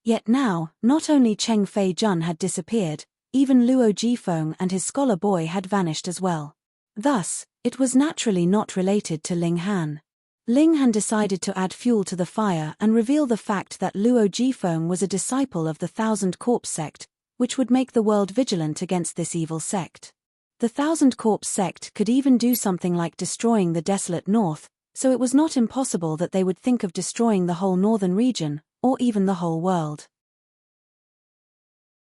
Yet now, not only Cheng Fei Jun had disappeared, even Luo Jifeng and his scholar boy had vanished as well. Thus, it was naturally not related to Ling Han. Ling Han decided to add fuel to the fire and reveal the fact that Luo Jifeng was a disciple of the Thousand Corpse sect, which would make the world vigilant against this evil sect. The Thousand Corpse sect could even do something like destroying the desolate north, so it was not impossible that they would think of destroying the whole northern region, or even the whole world.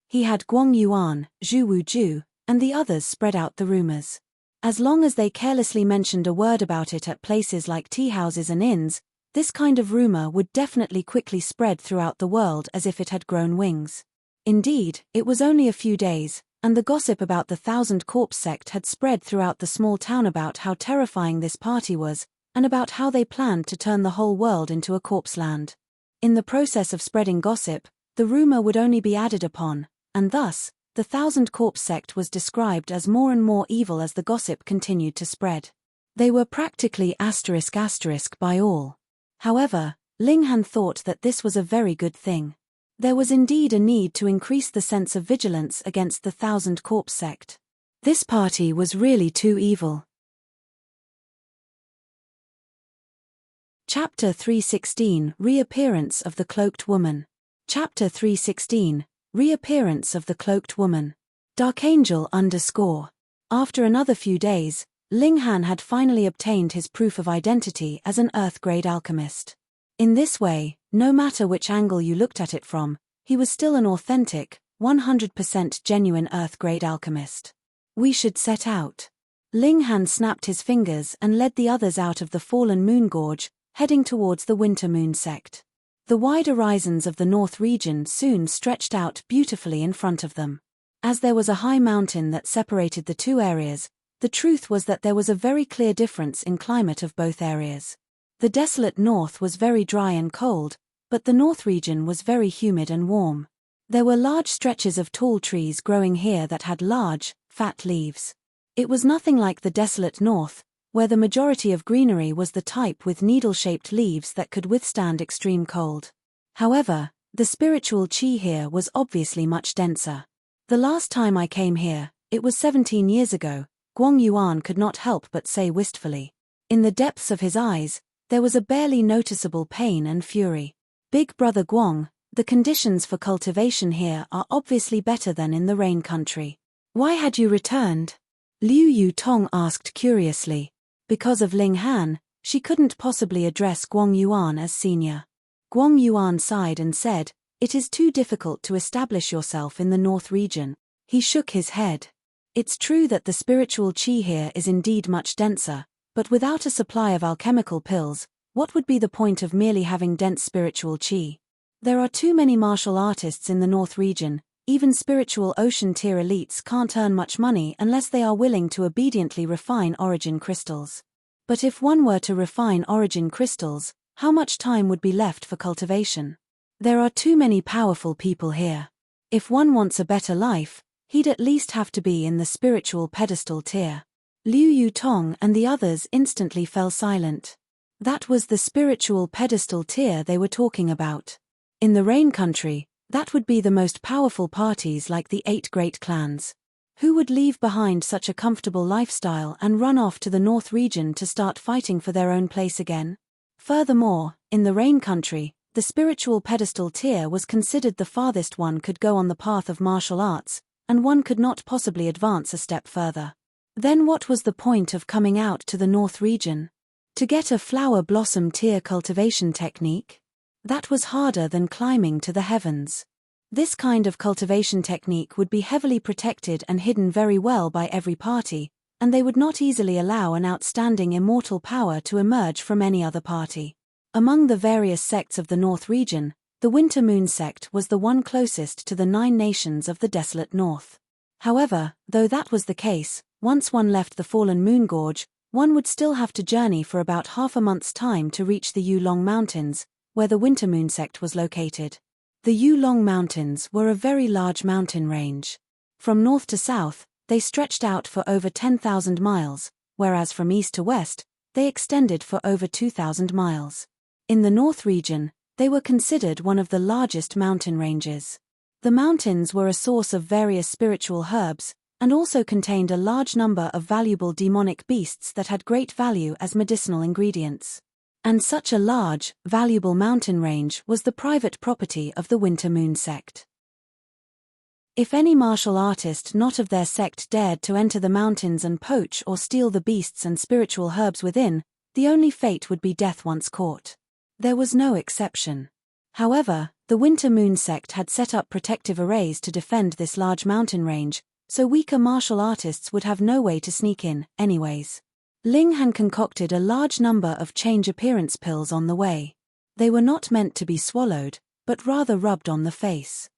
He had Guang Yuan, Zhu Wuju, and the others spread out the rumors. As long as they carelessly mentioned a word about it at places like tea houses and inns, this kind of rumor would definitely quickly spread throughout the world as if it had grown wings. Indeed, it was only a few days, and the gossip about the Thousand Corpse sect had spread throughout the small town about how terrifying this party was, and about how they planned to turn the whole world into a corpse land. In the process of spreading gossip, the rumor would only be added upon, and thus, the Thousand Corpse sect was described as more and more evil as the gossip continued to spread. They were practically *** by all. However, Ling Han thought that this was a very good thing. There was indeed a need to increase the sense of vigilance against the Thousand Corpse sect. This party was really too evil. Chapter 316 Reappearance of the Cloaked Woman. Chapter 316 Reappearance of the Cloaked Woman. Darkangel _ After another few days, Ling Han had finally obtained his proof of identity as an Earth-grade alchemist. In this way, no matter which angle you looked at it from, he was still an authentic, 100% genuine Earth-grade alchemist. We should set out. Ling Han snapped his fingers and led the others out of the fallen moon gorge, heading towards the Winter Moon sect. The wide horizons of the North region soon stretched out beautifully in front of them. As there was a high mountain that separated the two areas, The truth was that there was a very clear difference in climate of both areas. The desolate north was very dry and cold, but the north region was very humid and warm. There were large stretches of tall trees growing here that had large, fat leaves. It was nothing like the desolate north, where the majority of greenery was the type with needle-shaped leaves that could withstand extreme cold. However, the spiritual chi here was obviously much denser. The last time I came here, it was 17 years ago, Guang Yuan could not help but say wistfully. In the depths of his eyes, there was a barely noticeable pain and fury. Big brother Guang, the conditions for cultivation here are obviously better than in the rain country. Why had you returned? Liu Yutong asked curiously. Because of Ling Han, she couldn't possibly address Guang Yuan as senior. Guang Yuan sighed and said, "It is too difficult to establish yourself in the north region." He shook his head. It's true that the spiritual chi here is indeed much denser, but without a supply of alchemical pills, what would be the point of merely having dense spiritual chi? There are too many martial artists in the north region. Even spiritual ocean tier elites can't earn much money unless they are willing to obediently refine origin crystals. But if one were to refine origin crystals, how much time would be left for cultivation? There are too many powerful people here. If one wants a better life, he'd at least have to be in the spiritual pedestal tier. Liu Yutong and the others instantly fell silent. That was the spiritual pedestal tier they were talking about. In the rain country, that would be the most powerful parties like the 8 great clans. Who would leave behind such a comfortable lifestyle and run off to the north region to start fighting for their own place again? Furthermore, in the rain country, the spiritual pedestal tier was considered the farthest one could go on the path of martial arts, and one could not possibly advance a step further. Then what was the point of coming out to the north region? To get a flower blossom tier cultivation technique? That was harder than climbing to the heavens. This kind of cultivation technique would be heavily protected and hidden very well by every party, and they would not easily allow an outstanding immortal power to emerge from any other party. Among the various sects of the North region, the Winter Moon sect was the one closest to the 9 nations of the desolate North. However, though that was the case, once one left the Fallen Moon Gorge, one would still have to journey for about half a month's time to reach the Yulong Mountains, where the Winter Moon sect was located. The Yulong Mountains were a very large mountain range. From north to south, they stretched out for over 10,000 miles, whereas from east to west, they extended for over 2,000 miles. In the north region, they were considered one of the largest mountain ranges. The mountains were a source of various spiritual herbs, and also contained a large number of valuable demonic beasts that had great value as medicinal ingredients. And such a large, valuable mountain range was the private property of the Winter Moon sect. If any martial artist not of their sect dared to enter the mountains and poach or steal the beasts and spiritual herbs within, the only fate would be death once caught. There was no exception. However, the Winter Moon sect had set up protective arrays to defend this large mountain range, so weaker martial artists would have no way to sneak in, anyways. Ling Han concocted a large number of change appearance pills on the way. They were not meant to be swallowed, but rather rubbed on the face.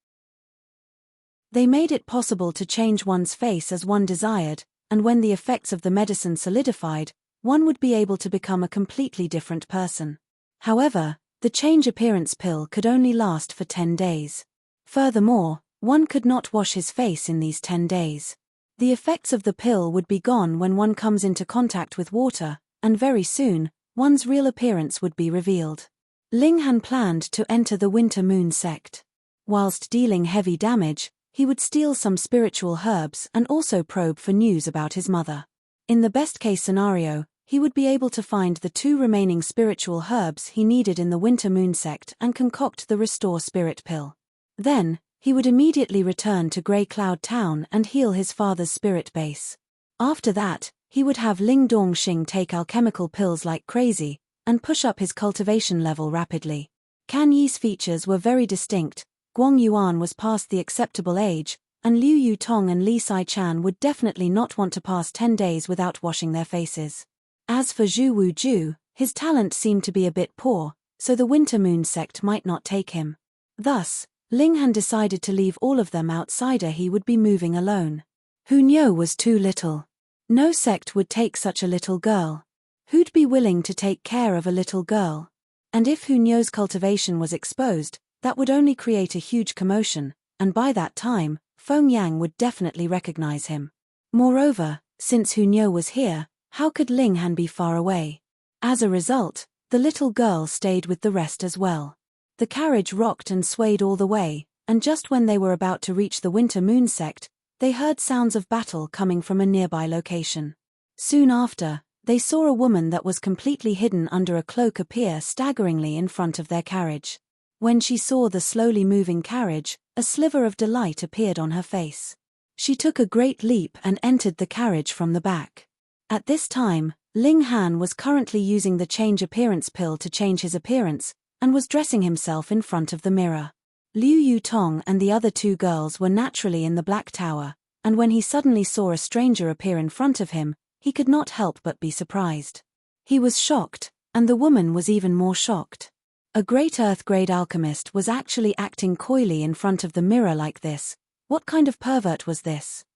They made it possible to change one's face as one desired, and when the effects of the medicine solidified, one would be able to become a completely different person. However, the change appearance pill could only last for 10 days. Furthermore, one could not wash his face in these 10 days. The effects of the pill would be gone when one comes into contact with water, and very soon, one's real appearance would be revealed. Ling Han planned to enter the Winter Moon sect. Whilst dealing heavy damage, he would steal some spiritual herbs and also probe for news about his mother. In the best-case scenario, he would be able to find the 2 remaining spiritual herbs he needed in the Winter Moon sect and concoct the Restore Spirit pill. Then, he would immediately return to Grey Cloud Town and heal his father's spirit base. After that, he would have Ling Dongxing take alchemical pills like crazy, and push up his cultivation level rapidly. Kan Yi's features were very distinct, Guang Yuan was past the acceptable age, and Liu Yutong and Li Sai-chan would definitely not want to pass 10 days without washing their faces. As for Zhu Wuju, his talent seemed to be a bit poor, so the Winter Moon sect might not take him. Thus, Ling Han decided to leave all of them outsider he would be moving alone. Hunyo was too little. No sect would take such a little girl. Who'd be willing to take care of a little girl? And if Hu Nyo's cultivation was exposed, that would only create a huge commotion, and by that time, Feng Yang would definitely recognize him. Moreover, since Hu Nyo was here, how could Ling Han be far away? As a result, the little girl stayed with the rest as well. The carriage rocked and swayed all the way, and just when they were about to reach the Winter Moon sect, they heard sounds of battle coming from a nearby location. Soon after, they saw a woman that was completely hidden under a cloak appear staggeringly in front of their carriage. When she saw the slowly moving carriage, a sliver of delight appeared on her face. She took a great leap and entered the carriage from the back. At this time, Ling Han was currently using the change appearance pill to change his appearance, and was dressing himself in front of the mirror. Liu Yutong and the other two girls were naturally in the Black Tower, and when he suddenly saw a stranger appear in front of him, he could not help but be surprised. He was shocked, and the woman was even more shocked. A great Earth-grade alchemist was actually acting coyly in front of the mirror like this. What kind of pervert was this?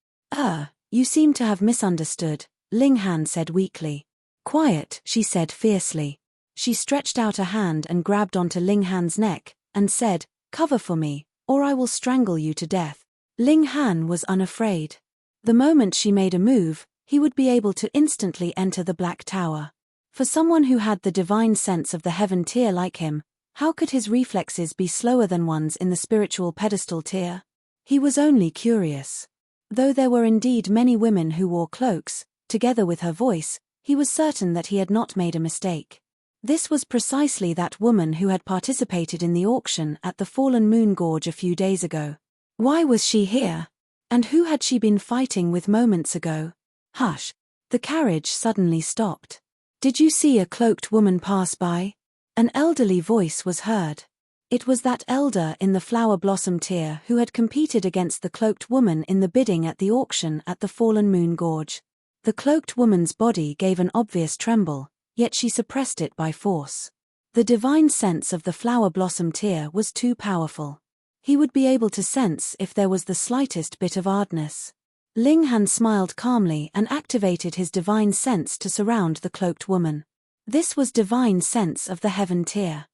You seem to have misunderstood, Ling Han said weakly. Quiet, she said fiercely. She stretched out a hand and grabbed onto Ling Han's neck, and said, "Cover for me, or I will strangle you to death." Ling Han was unafraid. The moment she made a move, he would be able to instantly enter the Black Tower. For someone who had the divine sense of the heaven tier like him, how could his reflexes be slower than one's in the spiritual pedestal tier? He was only curious. Though there were indeed many women who wore cloaks, together with her voice, he was certain that he had not made a mistake. This was precisely that woman who had participated in the auction at the Fallen Moon Gorge a few days ago. Why was she here? And who had she been fighting with moments ago? Hush! The carriage suddenly stopped. Did you see a cloaked woman pass by? An elderly voice was heard. It was that elder in the flower blossom tier who had competed against the cloaked woman in the bidding at the auction at the Fallen Moon Gorge. The cloaked woman's body gave an obvious tremble, yet she suppressed it by force. The divine sense of the flower blossom tier was too powerful. He would be able to sense if there was the slightest bit of hardness. Ling Han smiled calmly and activated his divine sense to surround the cloaked woman. This was divine sense of the heaven tier.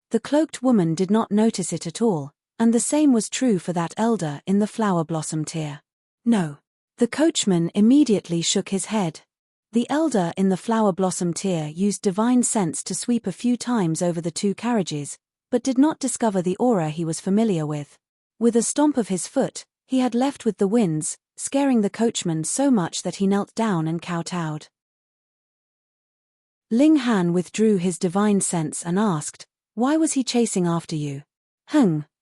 The cloaked woman did not notice it at all, and the same was true for that elder in the flower blossom tier. No. The coachman immediately shook his head. The elder in the flower blossom tier used divine sense to sweep a few times over the two carriages, but did not discover the aura he was familiar with. With a stomp of his foot, he had left with the winds, scaring the coachman so much that he knelt down and kowtowed. Ling Han withdrew his divine sense and asked, "Why was he chasing after you?"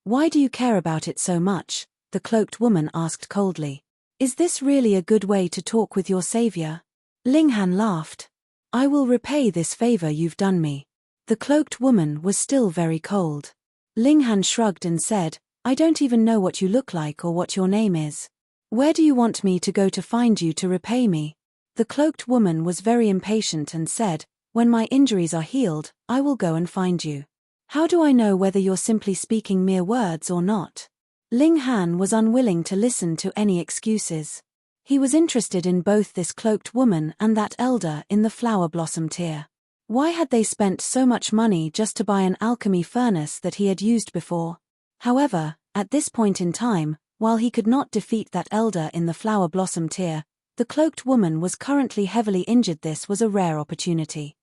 Why do you care about it so much?" the cloaked woman asked coldly. "Is this really a good way to talk with your savior?" Ling Han laughed. "I will repay this favor you've done me." The cloaked woman was still very cold. Ling Han shrugged and said, "I don't even know what you look like or what your name is. Where do you want me to go to find you to repay me?" The cloaked woman was very impatient and said, "When my injuries are healed, I will go and find you. How do I know whether you're simply speaking mere words or not?" Ling Han was unwilling to listen to any excuses. He was interested in both this cloaked woman and that elder in the flower blossom tier. Why had they spent so much money just to buy an alchemy furnace that he had used before? However, at this point in time, while he could not defeat that elder in the flower blossom tier, the cloaked woman was currently heavily injured. This was a rare opportunity.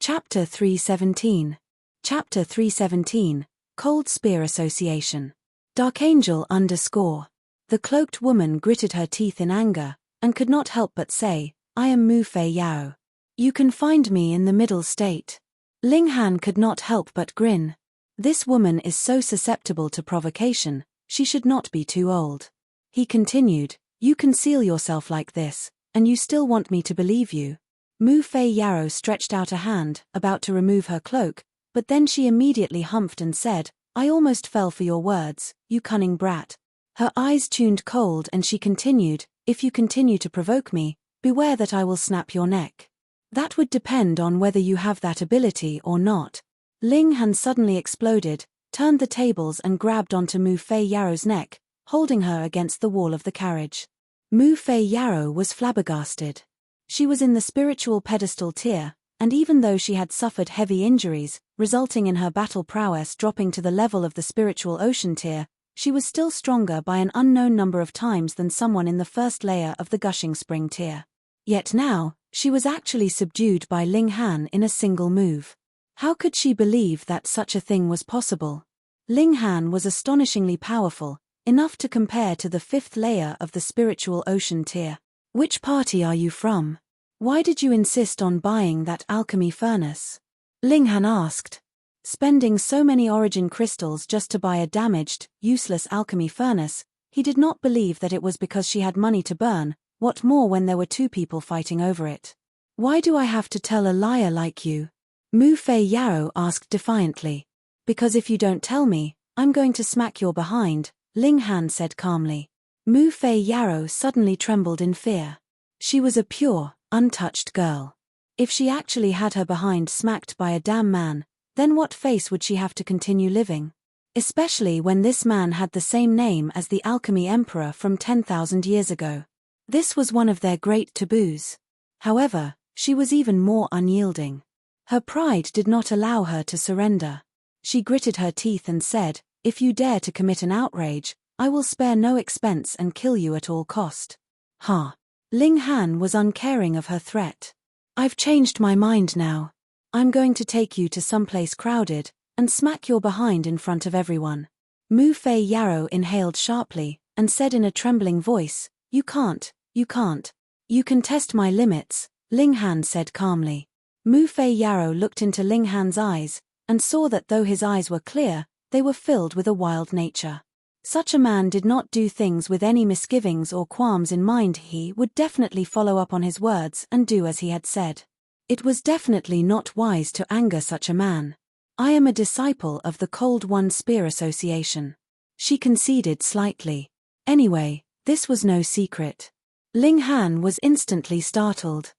Chapter 317. Chapter 317, Cold Spear Association. Darkangel _ The cloaked woman gritted her teeth in anger, and could not help but say, "I am Mu Fei Yao. You can find me in the middle state." Ling Han could not help but grin. This woman is so susceptible to provocation, she should not be too old. He continued, "You conceal yourself like this, and you still want me to believe you?" Mu Fei Yao stretched out a hand, about to remove her cloak, but then she immediately humphed and said, "I almost fell for your words, you cunning brat." Her eyes tuned cold and she continued, "If you continue to provoke me, beware that I will snap your neck." "That would depend on whether you have that ability or not." Ling Han suddenly exploded, turned the tables and grabbed onto Mu Fei Yao's neck, holding her against the wall of the carriage. Mu Fei Yarrow was flabbergasted. She was in the spiritual pedestal tier, and even though she had suffered heavy injuries, resulting in her battle prowess dropping to the level of the spiritual ocean tier, she was still stronger by an unknown number of times than someone in the first layer of the gushing spring tier. Yet now, she was actually subdued by Ling Han in a single move. How could she believe that such a thing was possible? Ling Han was astonishingly powerful, enough to compare to the fifth layer of the spiritual ocean tier. Which party are you from? Why did you insist on buying that alchemy furnace? Ling Han asked. Spending so many origin crystals just to buy a damaged, useless alchemy furnace, he did not believe that it was because she had money to burn, what more when there were two people fighting over it. Why do I have to tell a liar like you? Mu Fei Yarrow asked defiantly. Because if you don't tell me, I'm going to smack your behind, Ling Han said calmly. Mu Fei Yarrow suddenly trembled in fear. She was a pure, untouched girl. If she actually had her behind smacked by a damn man, then what face would she have to continue living? Especially when this man had the same name as the Alchemy Emperor from 10,000 years ago. This was one of their great taboos. However, she was even more unyielding. Her pride did not allow her to surrender. She gritted her teeth and said, "If you dare to commit an outrage, I will spare no expense and kill you at all cost." Ha! Ling Han was uncaring of her threat. "I've changed my mind now. I'm going to take you to someplace crowded, and smack your behind in front of everyone." Mu Fei Yarrow inhaled sharply, and said in a trembling voice, You can't. You can test my limits," Ling Han said calmly. Mu Fei Yarrow looked into Ling Han's eyes, and saw that though his eyes were clear, they were filled with a wild nature. Such a man did not do things with any misgivings or qualms in mind. He would definitely follow up on his words and do as he had said. It was definitely not wise to anger such a man. "I am a disciple of the Cold One Spear Association." She conceded slightly. Anyway, this was no secret. Ling Han was instantly startled.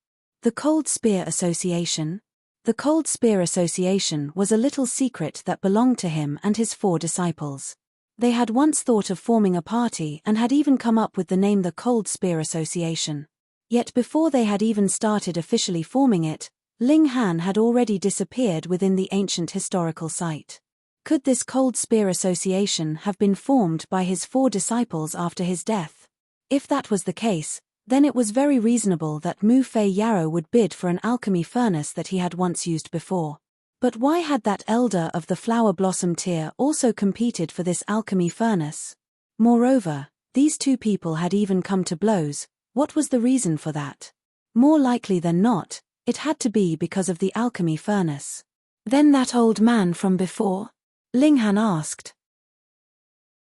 The Cold Spear Association? The Cold Spear Association was a little secret that belonged to him and his 4 disciples. They had once thought of forming a party and had even come up with the name the Cold Spear Association. Yet before they had even started officially forming it, Ling Han had already disappeared within the ancient historical site. Could this Cold Spear Association have been formed by his 4 disciples after his death? If that was the case, then it was very reasonable that Mu Fei Yarrow would bid for an alchemy furnace that he had once used before. But why had that elder of the flower blossom tier also competed for this alchemy furnace? Moreover, these 2 people had even come to blows. What was the reason for that? More likely than not, it had to be because of the alchemy furnace. Then that old man from before? Ling Han asked.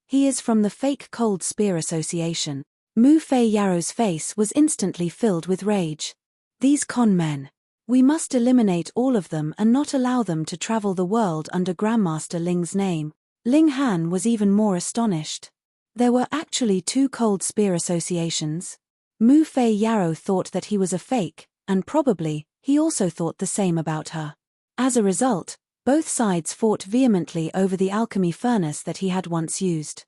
He is from the fake Cold Spear Association. Mu Fei Yarrow's face was instantly filled with rage. These con men. We must eliminate all of them and not allow them to travel the world under Grandmaster Ling's name. Ling Han was even more astonished. There were actually 2 Cold Spear Associations. Mu Fei Yarrow thought that he was a fake, and probably, he also thought the same about her. As a result, both sides fought vehemently over the alchemy furnace that he had once used.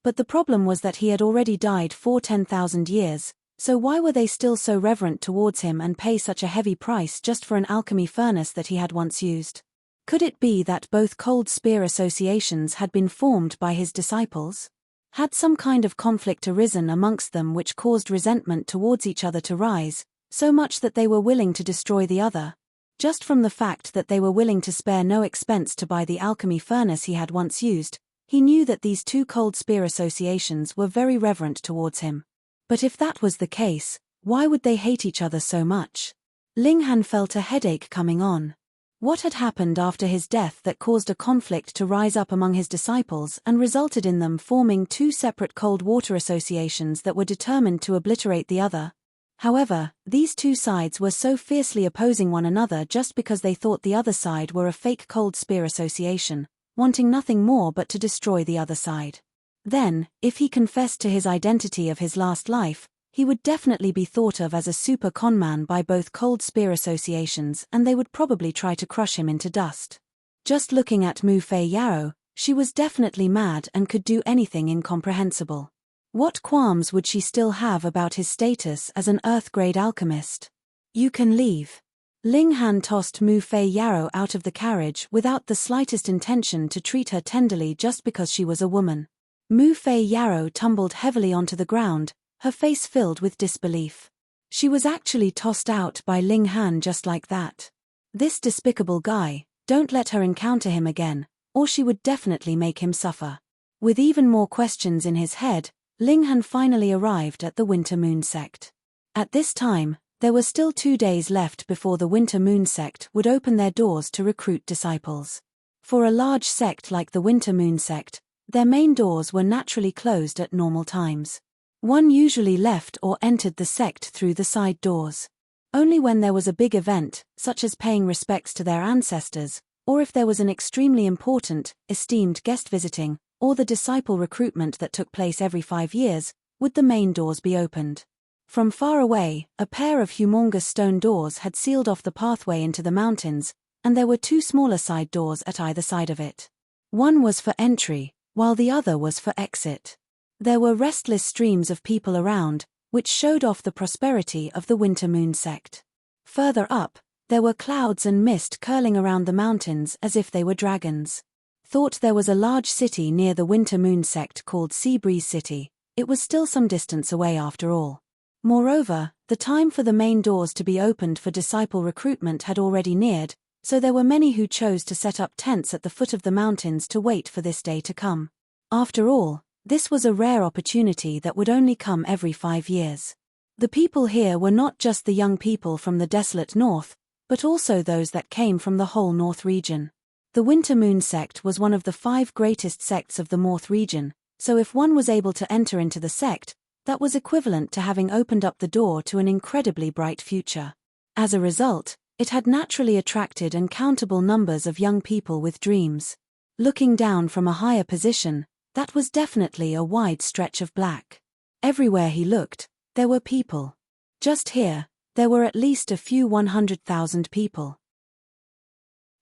But the problem was that he had already died for 10,000 years, so why were they still so reverent towards him and pay such a heavy price just for an alchemy furnace that he had once used? Could it be that both Cold Spear Associations had been formed by his disciples? Had some kind of conflict arisen amongst them which caused resentment towards each other to rise, so much that they were willing to destroy the other? Just from the fact that they were willing to spare no expense to buy the alchemy furnace he had once used, he knew that these 2 Cold Spear Associations were very reverent towards him. But if that was the case, why would they hate each other so much? Ling Han felt a headache coming on. What had happened after his death that caused a conflict to rise up among his disciples and resulted in them forming 2 separate cold water associations that were determined to obliterate the other? However, these 2 sides were so fiercely opposing one another just because they thought the other side were a fake Cold Spear Association, wanting nothing more but to destroy the other side. Then, if he confessed to his identity of his last life, he would definitely be thought of as a super conman by both Cold Spear Associations and they would probably try to crush him into dust. Just looking at Mu Fei Yarrow, She was definitely mad and could do anything incomprehensible. What qualms would she still have about his status as an Earth-grade alchemist? You can leave. Ling Han tossed Mu Fei Yarrow out of the carriage without the slightest intention to treat her tenderly just because she was a woman. Mu Fei Yarrow tumbled heavily onto the ground, her face filled with disbelief. She was actually tossed out by Ling Han just like that. This despicable guy, don't let her encounter him again, or she would definitely make him suffer. With even more questions in his head, Ling Han finally arrived at the Winter Moon sect. At this time, there were still 2 days left before the Winter Moon sect would open their doors to recruit disciples. For a large sect like the Winter Moon sect, their main doors were naturally closed at normal times. One usually left or entered the sect through the side doors. Only when there was a big event, such as paying respects to their ancestors, or if there was an extremely important, esteemed guest visiting, or the disciple recruitment that took place every 5 years, would the main doors be opened. From far away, a pair of humongous stone doors had sealed off the pathway into the mountains, and there were 2 smaller side doors at either side of it. One was for entry, while the other was for exit. There were restless streams of people around, which showed off the prosperity of the Winter Moon sect. Further up, there were clouds and mist curling around the mountains as if they were dragons. Thought there was a large city near the Winter Moon sect called Sea Breeze City. It was still some distance away after all. Moreover, the time for the main doors to be opened for disciple recruitment had already neared, so there were many who chose to set up tents at the foot of the mountains to wait for this day to come. After all, this was a rare opportunity that would only come every 5 years. The people here were not just the young people from the desolate north, but also those that came from the whole north region. The Winter Moon sect was one of the 5 greatest sects of the north region, so if one was able to enter into the sect, that was equivalent to having opened up the door to an incredibly bright future. As a result, it had naturally attracted uncountable numbers of young people with dreams. Looking down from a higher position, that was definitely a wide stretch of black. Everywhere he looked, there were people. Just here, there were at least a few 100,000 people.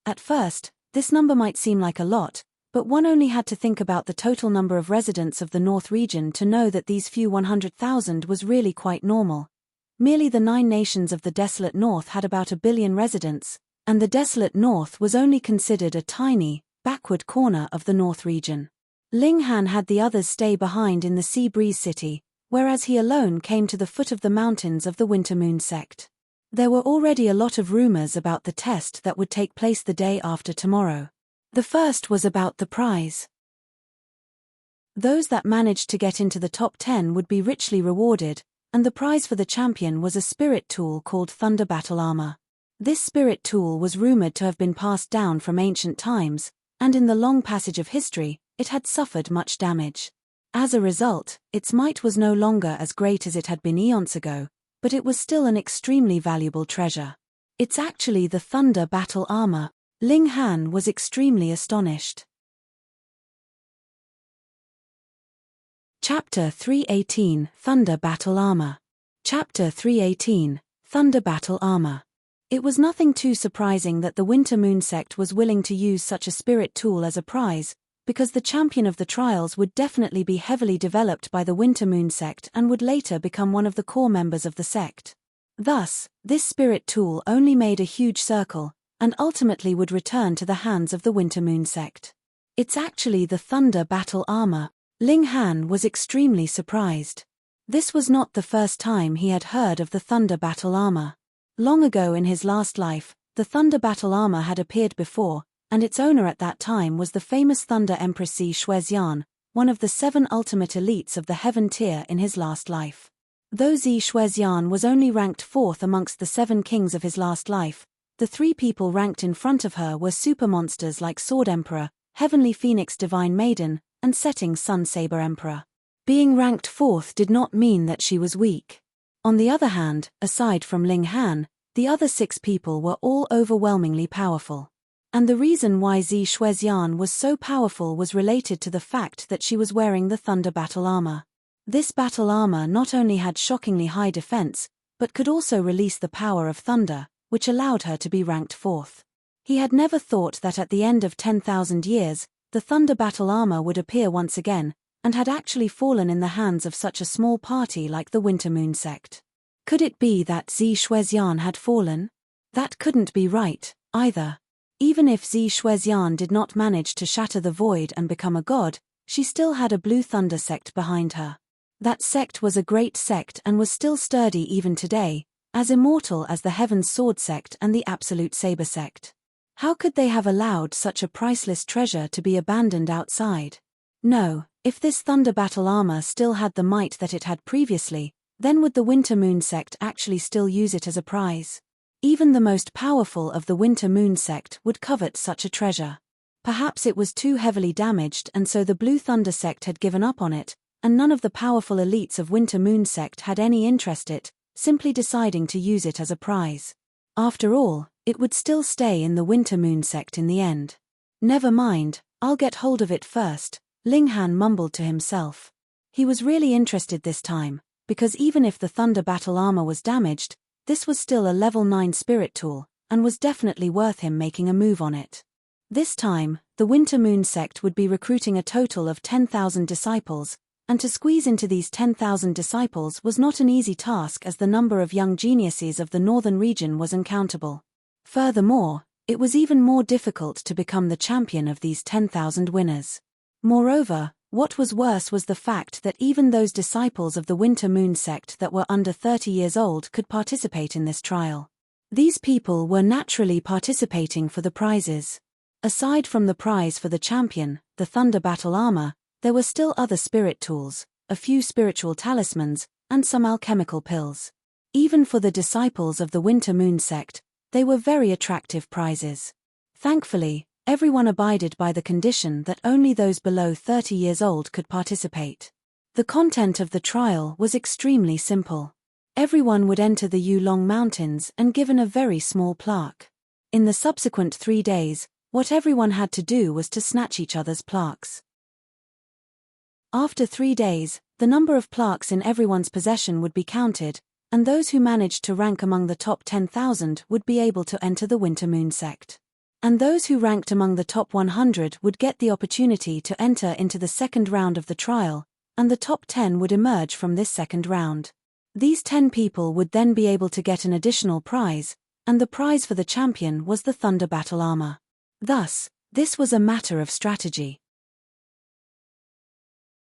At first, this number might seem like a lot, but one only had to think about the total number of residents of the North region to know that these few 100,000 was really quite normal. Merely the 9 nations of the desolate North had about 1 billion residents, and the desolate North was only considered a tiny, backward corner of the North region. Ling Han had the others stay behind in the Sea Breeze City, whereas he alone came to the foot of the mountains of the Winter Moon sect. There were already a lot of rumors about the test that would take place the day after tomorrow. The first was about the prize. Those that managed to get into the top 10 would be richly rewarded, and the prize for the champion was a spirit tool called Thunder Battle Armor. This spirit tool was rumored to have been passed down from ancient times, and in the long passage of history, it had suffered much damage. As a result, its might was no longer as great as it had been eons ago, but it was still an extremely valuable treasure. It's actually the Thunder Battle Armor. Ling Han was extremely astonished. Chapter 318 Thunder Battle Armor. Chapter 318 Thunder Battle Armor. It was nothing too surprising that the Winter Moon sect was willing to use such a spirit tool as a prize, because the champion of the trials would definitely be heavily developed by the Winter Moon sect and would later become one of the core members of the sect. Thus, this spirit tool only made a huge circle, and ultimately would return to the hands of the Winter Moon sect. It's actually the Thunder Battle Armor. Ling Han was extremely surprised. This was not the first time he had heard of the Thunder Battle Armor. Long ago in his last life, the Thunder Battle Armor had appeared before, and its owner at that time was the famous Thunder Empress Zi Shuexian, one of the 7 ultimate elites of the Heaven tier in his last life. Though Zi Shuexian was only ranked 4th amongst the 7 kings of his last life, the 3 people ranked in front of her were super monsters like Sword Emperor, Heavenly Phoenix Divine Maiden, and Setting Sun Saber Emperor. Being ranked 4th did not mean that she was weak. On the other hand, aside from Ling Han, the other 6 people were all overwhelmingly powerful. And the reason why Zi Shuexian was so powerful was related to the fact that she was wearing the Thunder Battle Armor. This battle armor not only had shockingly high defense, but could also release the power of thunder, which allowed her to be ranked 4th. He had never thought that at the end of 10,000 years, the the thunder battle armor would appear once again, and had actually fallen in the hands of such a small party like the Winter Moon sect. Could it be that Zi Shuexian had fallen? That couldn't be right, either. Even if Zi Shuexian did not manage to shatter the void and become a god, she still had a Blue Thunder sect behind her. That sect was a great sect and was still sturdy even today, as immortal as the Heaven's Sword sect and the Absolute Saber sect. How could they have allowed such a priceless treasure to be abandoned outside? No, if this thunder battle armor still had the might that it had previously, then would the Winter Moon sect actually still use it as a prize? Even the most powerful of the Winter Moon sect would covet such a treasure. Perhaps it was too heavily damaged and so the Blue Thunder sect had given up on it, and none of the powerful elites of Winter Moon sect had any interest in it, simply deciding to use it as a prize. After all, it would still stay in the Winter Moon sect in the end. Never mind, I'll get hold of it first, Ling Han mumbled to himself. He was really interested this time, because even if the thunder battle armor was damaged, this was still a level 9 spirit tool, and was definitely worth him making a move on it. This time, the Winter Moon sect would be recruiting a total of 10,000 disciples, and to squeeze into these 10,000 disciples was not an easy task as the number of young geniuses of the northern region was uncountable. Furthermore, it was even more difficult to become the champion of these 10,000 winners. Moreover, what was worse was the fact that even those disciples of the Winter Moon sect that were under 30 years old could participate in this trial. These people were naturally participating for the prizes. Aside from the prize for the champion, the thunder battle armor, there were still other spirit tools, a few spiritual talismans, and some alchemical pills. Even for the disciples of the Winter Moon sect, they were very attractive prizes. Thankfully, everyone abided by the condition that only those below 30 years old could participate. The content of the trial was extremely simple. Everyone would enter the Yulong Mountains and given a very small plaque. In the subsequent 3 days, what everyone had to do was to snatch each other's plaques. After 3 days, the number of plaques in everyone's possession would be counted, and those who managed to rank among the top 10,000 would be able to enter the Winter Moon sect. And those who ranked among the top 100 would get the opportunity to enter into the second round of the trial, and the top 10 would emerge from this second round. These 10 people would then be able to get an additional prize, and the prize for the champion was the thunder battle armor. Thus, this was a matter of strategy.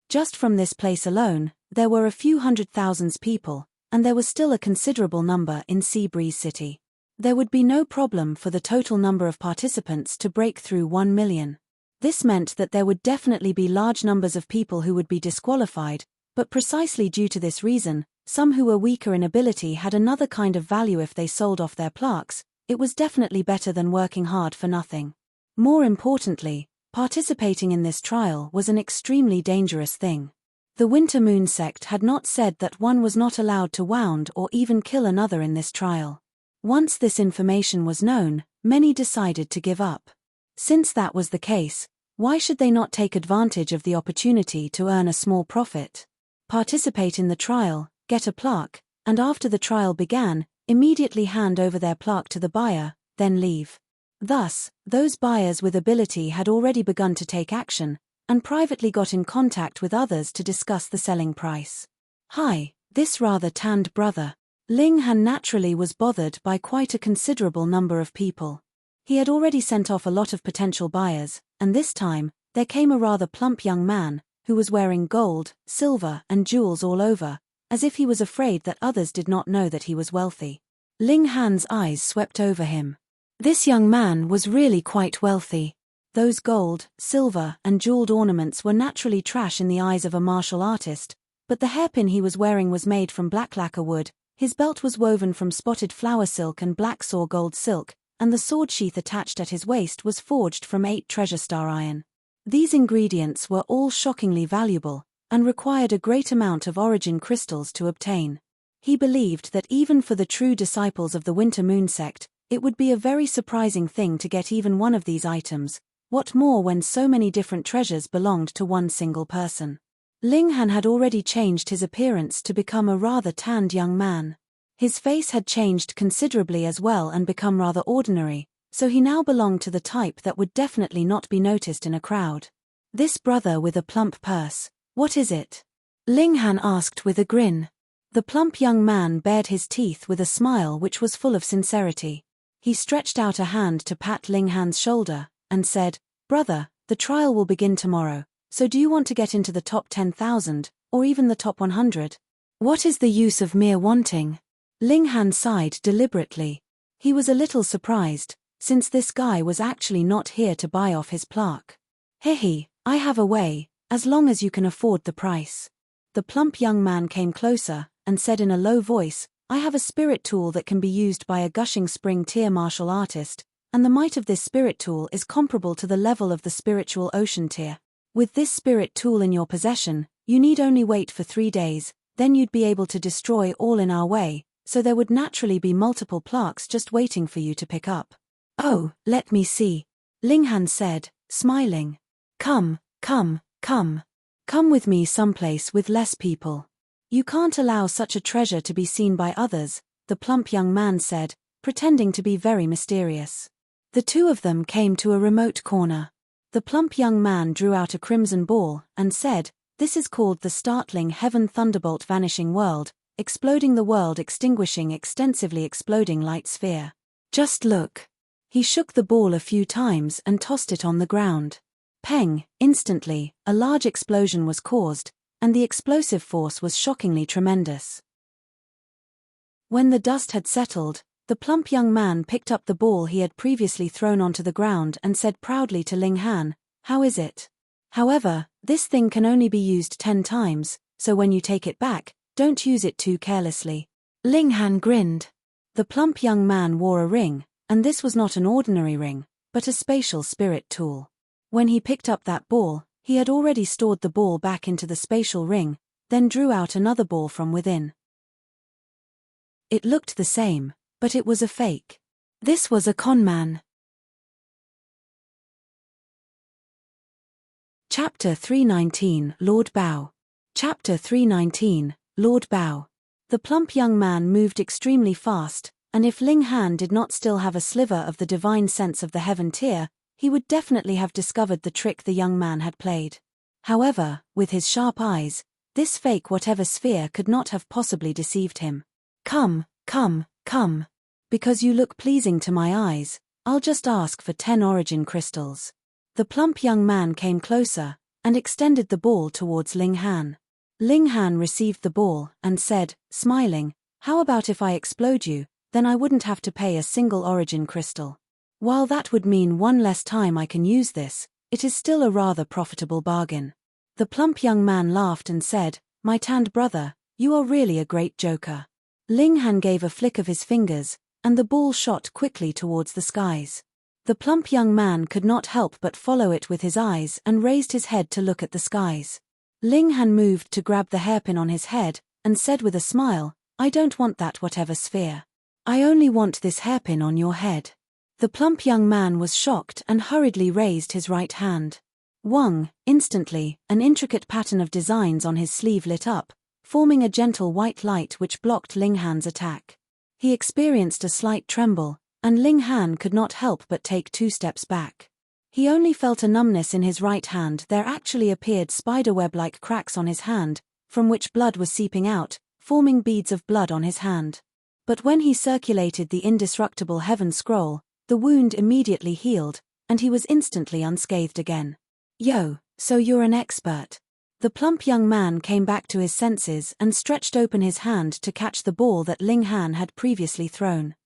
Just from this place alone, there were a few 100,000 people, and there was still a considerable number in Sea Breeze City. There would be no problem for the total number of participants to break through 1 million. This meant that there would definitely be large numbers of people who would be disqualified, but precisely due to this reason, some who were weaker in ability had another kind of value if they sold off their plaques. It was definitely better than working hard for nothing. More importantly, participating in this trial was an extremely dangerous thing. The Winter Moon sect had not said that one was not allowed to wound or even kill another in this trial. Once this information was known, many decided to give up. Since that was the case, why should they not take advantage of the opportunity to earn a small profit? Participate in the trial, get a plaque, and after the trial began, immediately hand over their plaque to the buyer, then leave. Thus, those buyers with ability had already begun to take action, and privately got in contact with others to discuss the selling price. Hi, this rather tanned brother. Ling Han naturally was bothered by quite a considerable number of people. He had already sent off a lot of potential buyers, and this time, there came a rather plump young man, who was wearing gold, silver, and jewels all over, as if he was afraid that others did not know that he was wealthy. Ling Han's eyes swept over him. This young man was really quite wealthy. Those gold, silver, and jeweled ornaments were naturally trash in the eyes of a martial artist, but the hairpin he was wearing was made from black lacquer wood, his belt was woven from spotted flower silk and black saw gold silk, and the sword sheath attached at his waist was forged from 8 treasure star iron. These ingredients were all shockingly valuable, and required a great amount of origin crystals to obtain. He believed that even for the true disciples of the Winter Moon sect, it would be a very surprising thing to get even one of these items, what more when so many different treasures belonged to one single person. Ling Han had already changed his appearance to become a rather tanned young man. His face had changed considerably as well and become rather ordinary, so he now belonged to the type that would definitely not be noticed in a crowd. This brother with a plump purse, what is it? Ling Han asked with a grin. The plump young man bared his teeth with a smile which was full of sincerity. He stretched out a hand to pat Ling Han's shoulder, and said, "Brother, the trial will begin tomorrow, so do you want to get into the top 10,000, or even the top 100? What is the use of mere wanting?" Ling Han sighed deliberately. He was a little surprised, since this guy was actually not here to buy off his plaque. "Hehe, I have a way, as long as you can afford the price." The plump young man came closer, and said in a low voice, "I have a spirit tool that can be used by a gushing spring tier martial artist, and the might of this spirit tool is comparable to the level of the spiritual ocean tier. With this spirit tool in your possession, you need only wait for 3 days, then you'd be able to destroy all in our way, so there would naturally be multiple plaques just waiting for you to pick up." "Oh, let me see," Ling Han said, smiling. Come with me someplace with less people. You can't allow such a treasure to be seen by others," the plump young man said, pretending to be very mysterious. The two of them came to a remote corner. The plump young man drew out a crimson ball, and said, "This is called the startling Heaven Thunderbolt Vanishing World, exploding the world extinguishing extensively exploding light sphere. Just look." He shook the ball a few times and tossed it on the ground. Peng, instantly, a large explosion was caused, and the explosive force was shockingly tremendous. When the dust had settled, the plump young man picked up the ball he had previously thrown onto the ground and said proudly to Ling Han, "How is it? However, this thing can only be used 10 times, so when you take it back, don't use it too carelessly." Ling Han grinned. The plump young man wore a ring, and this was not an ordinary ring, but a spatial spirit tool. When he picked up that ball, he had already stored the ball back into the spatial ring, then drew out another ball from within. It looked the same, but it was a fake. This was a conman. Chapter 319, Lord Bao. Chapter 319, Lord Bao. The plump young man moved extremely fast, and if Ling Han did not still have a sliver of the divine sense of the heaven tier, he would definitely have discovered the trick the young man had played. However, with his sharp eyes, this fake whatever sphere could not have possibly deceived him. Come. Because you look pleasing to my eyes, I'll just ask for 10 origin crystals." The plump young man came closer, and extended the ball towards Ling Han. Ling Han received the ball, and said, smiling, "How about if I explode you, then I wouldn't have to pay a single origin crystal. While that would mean 1 less time I can use this, it is still a rather profitable bargain." The plump young man laughed and said, "My tanned brother, you are really a great joker." Ling Han gave a flick of his fingers, and the ball shot quickly towards the skies. The plump young man could not help but follow it with his eyes and raised his head to look at the skies. Ling Han moved to grab the hairpin on his head, and said with a smile, "I don't want that whatever sphere. I only want this hairpin on your head." The plump young man was shocked and hurriedly raised his right hand. Wang, instantly, an intricate pattern of designs on his sleeve lit up, forming a gentle white light which blocked Ling Han's attack. He experienced a slight tremble, and Ling Han could not help but take 2 steps back. He only felt a numbness in his right hand. There actually appeared spiderweb-like cracks on his hand, from which blood was seeping out, forming beads of blood on his hand. But when he circulated the indestructible heaven scroll, the wound immediately healed, and he was instantly unscathed again. "Yo, so you're an expert." The plump young man came back to his senses and stretched open his hand to catch the ball that Ling Han had previously thrown.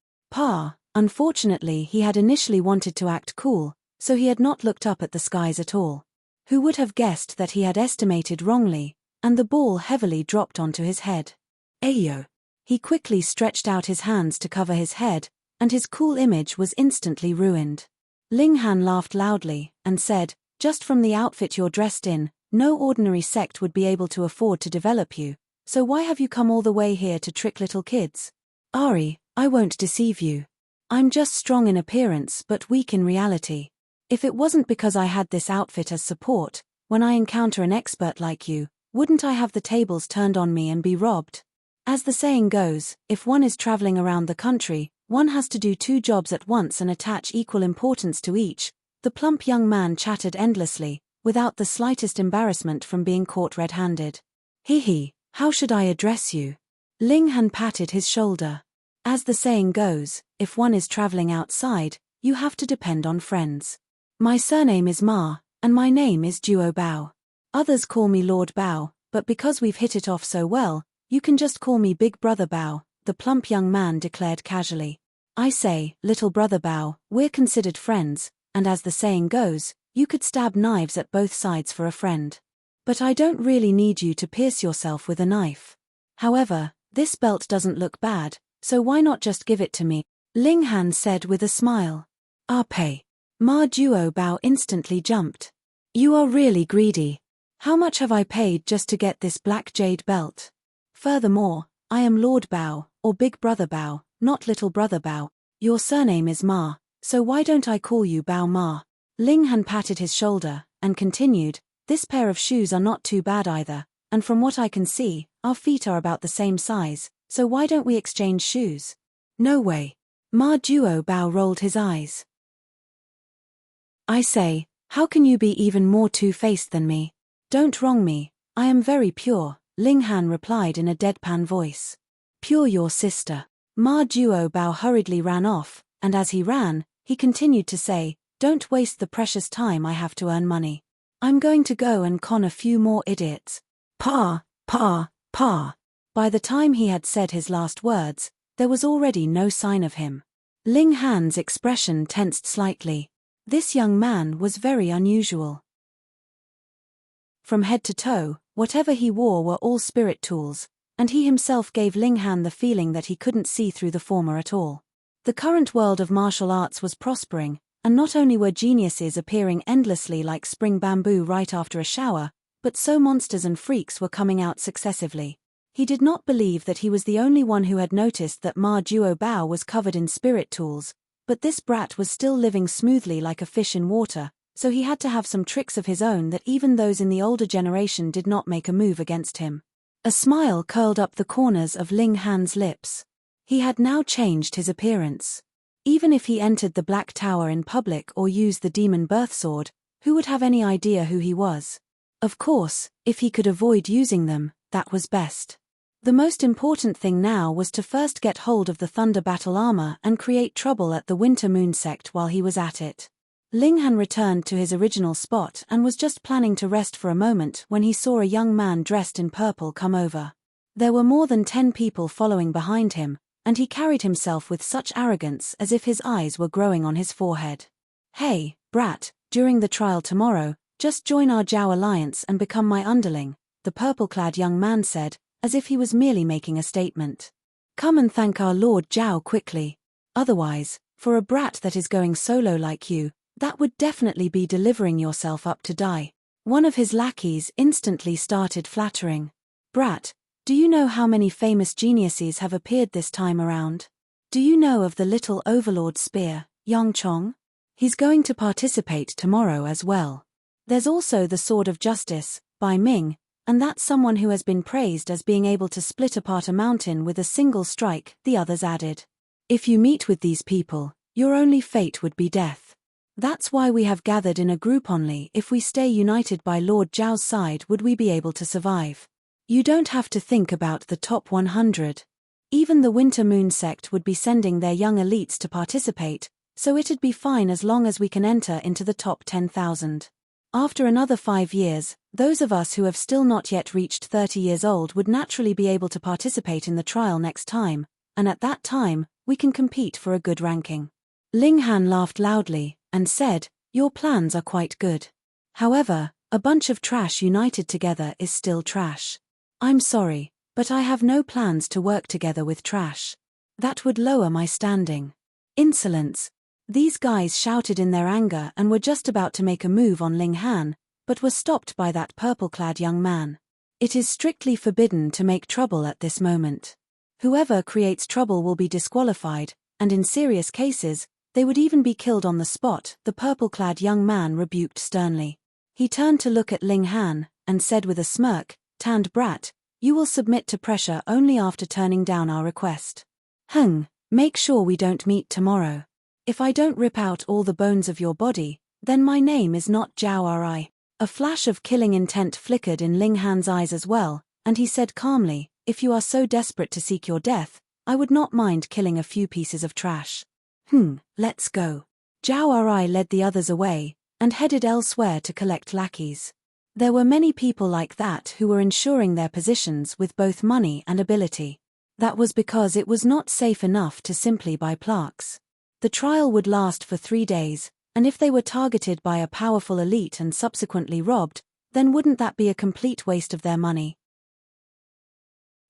Unfortunately he had initially wanted to act cool, so he had not looked up at the skies at all. Who would have guessed that he had estimated wrongly, and the ball heavily dropped onto his head. Ayo! He quickly stretched out his hands to cover his head, and his cool image was instantly ruined. Ling Han laughed loudly, and said, "Just from the outfit you're dressed in, no ordinary sect would be able to afford to develop you, so why have you come all the way here to trick little kids? Ari, I won't deceive you. I'm just strong in appearance but weak in reality. If it wasn't because I had this outfit as support, when I encounter an expert like you, wouldn't I have the tables turned on me and be robbed? As the saying goes, if one is traveling around the country, one has to do 2 jobs at once and attach equal importance to each." The plump young man chattered endlessly, without the slightest embarrassment from being caught red-handed. He, how should I address you? Ling Han patted his shoulder. As the saying goes, if one is traveling outside, you have to depend on friends. My surname is Ma, and my name is Duo Bao. Others call me Lord Bao, but because we've hit it off so well, you can just call me Big Brother Bao, the plump young man declared casually. I say, Little Brother Bao, we're considered friends, and as the saying goes, you could stab knives at both sides for a friend. But I don't really need you to pierce yourself with a knife. However, this belt doesn't look bad, so why not just give it to me? Ling Han said with a smile. I'll pay. Ma Duo Bao instantly jumped. You are really greedy. How much have I paid just to get this black jade belt? Furthermore, I am Lord Bao, or Big Brother Bao, not Little Brother Bao. Your surname is Ma, so why don't I call you Bao Ma? Ling Han patted his shoulder, and continued, this pair of shoes are not too bad either, and from what I can see, our feet are about the same size, so why don't we exchange shoes? No way. Ma Duo Bao rolled his eyes. I say, how can you be even more two-faced than me? Don't wrong me, I am very pure, Ling Han replied in a deadpan voice. Pure your sister. Ma Duo Bao hurriedly ran off, and as he ran, he continued to say, don't waste the precious time I have to earn money. I'm going to go and con a few more idiots. Pa. By the time he had said his last words, there was already no sign of him. Ling Han's expression tensed slightly. This young man was very unusual. From head to toe, whatever he wore were all spirit tools, and he himself gave Ling Han the feeling that he couldn't see through the former at all. The current world of martial arts was prospering, and not only were geniuses appearing endlessly like spring bamboo right after a shower, but so monsters and freaks were coming out successively. He did not believe that he was the only one who had noticed that Ma Duo Bao was covered in spirit tools, but this brat was still living smoothly like a fish in water, so he had to have some tricks of his own that even those in the older generation did not make a move against him. A smile curled up the corners of Ling Han's lips. He had now changed his appearance. Even if he entered the Black Tower in public or used the demon birth sword, who would have any idea who he was? Of course, if he could avoid using them, that was best. The most important thing now was to first get hold of the Thunder Battle armor and create trouble at the Winter Moon sect while he was at it. Ling Han returned to his original spot and was just planning to rest for a moment when he saw a young man dressed in purple come over. There were more than 10 people following behind him, and he carried himself with such arrogance as if his eyes were growing on his forehead. Hey, brat, during the trial tomorrow, just join our Zhao alliance and become my underling, the purple-clad young man said, as if he was merely making a statement. Come and thank our Lord Zhao quickly. Otherwise, for a brat that is going solo like you, that would definitely be delivering yourself up to die. One of his lackeys instantly started flattering. Brat, do you know how many famous geniuses have appeared this time around? Do you know of the little overlord spear, Yang Chong? He's going to participate tomorrow as well. There's also the Sword of Justice, Bai Ming, and that's someone who has been praised as being able to split apart a mountain with a single strike, the others added. If you meet with these people, your only fate would be death. That's why we have gathered in a group. Only if we stay united by Lord Zhao's side would we be able to survive. You don't have to think about the top 100. Even the Winter Moon sect would be sending their young elites to participate, so it'd be fine as long as we can enter into the top 10,000. After another 5 years, those of us who have still not yet reached 30 years old would naturally be able to participate in the trial next time, and at that time, we can compete for a good ranking. Ling Han laughed loudly, and said, your plans are quite good. However, a bunch of trash united together is still trash. I'm sorry, but I have no plans to work together with trash. That would lower my standing. Insolence. These guys shouted in their anger and were just about to make a move on Ling Han, but were stopped by that purple-clad young man. It is strictly forbidden to make trouble at this moment. Whoever creates trouble will be disqualified, and in serious cases, they would even be killed on the spot, the purple-clad young man rebuked sternly. He turned to look at Ling Han, and said with a smirk, tanned brat, you will submit to pressure only after turning down our request. Make sure we don't meet tomorrow. If I don't rip out all the bones of your body, then my name is not Zhao Ri. A flash of killing intent flickered in Ling Han's eyes as well, and he said calmly, "If you are so desperate to seek your death, I would not mind killing a few pieces of trash." Let's go. Zhao Rai led the others away, and headed elsewhere to collect lackeys. There were many people like that who were ensuring their positions with both money and ability. That was because it was not safe enough to simply buy plaques. The trial would last for 3 days, and if they were targeted by a powerful elite and subsequently robbed, then wouldn't that be a complete waste of their money?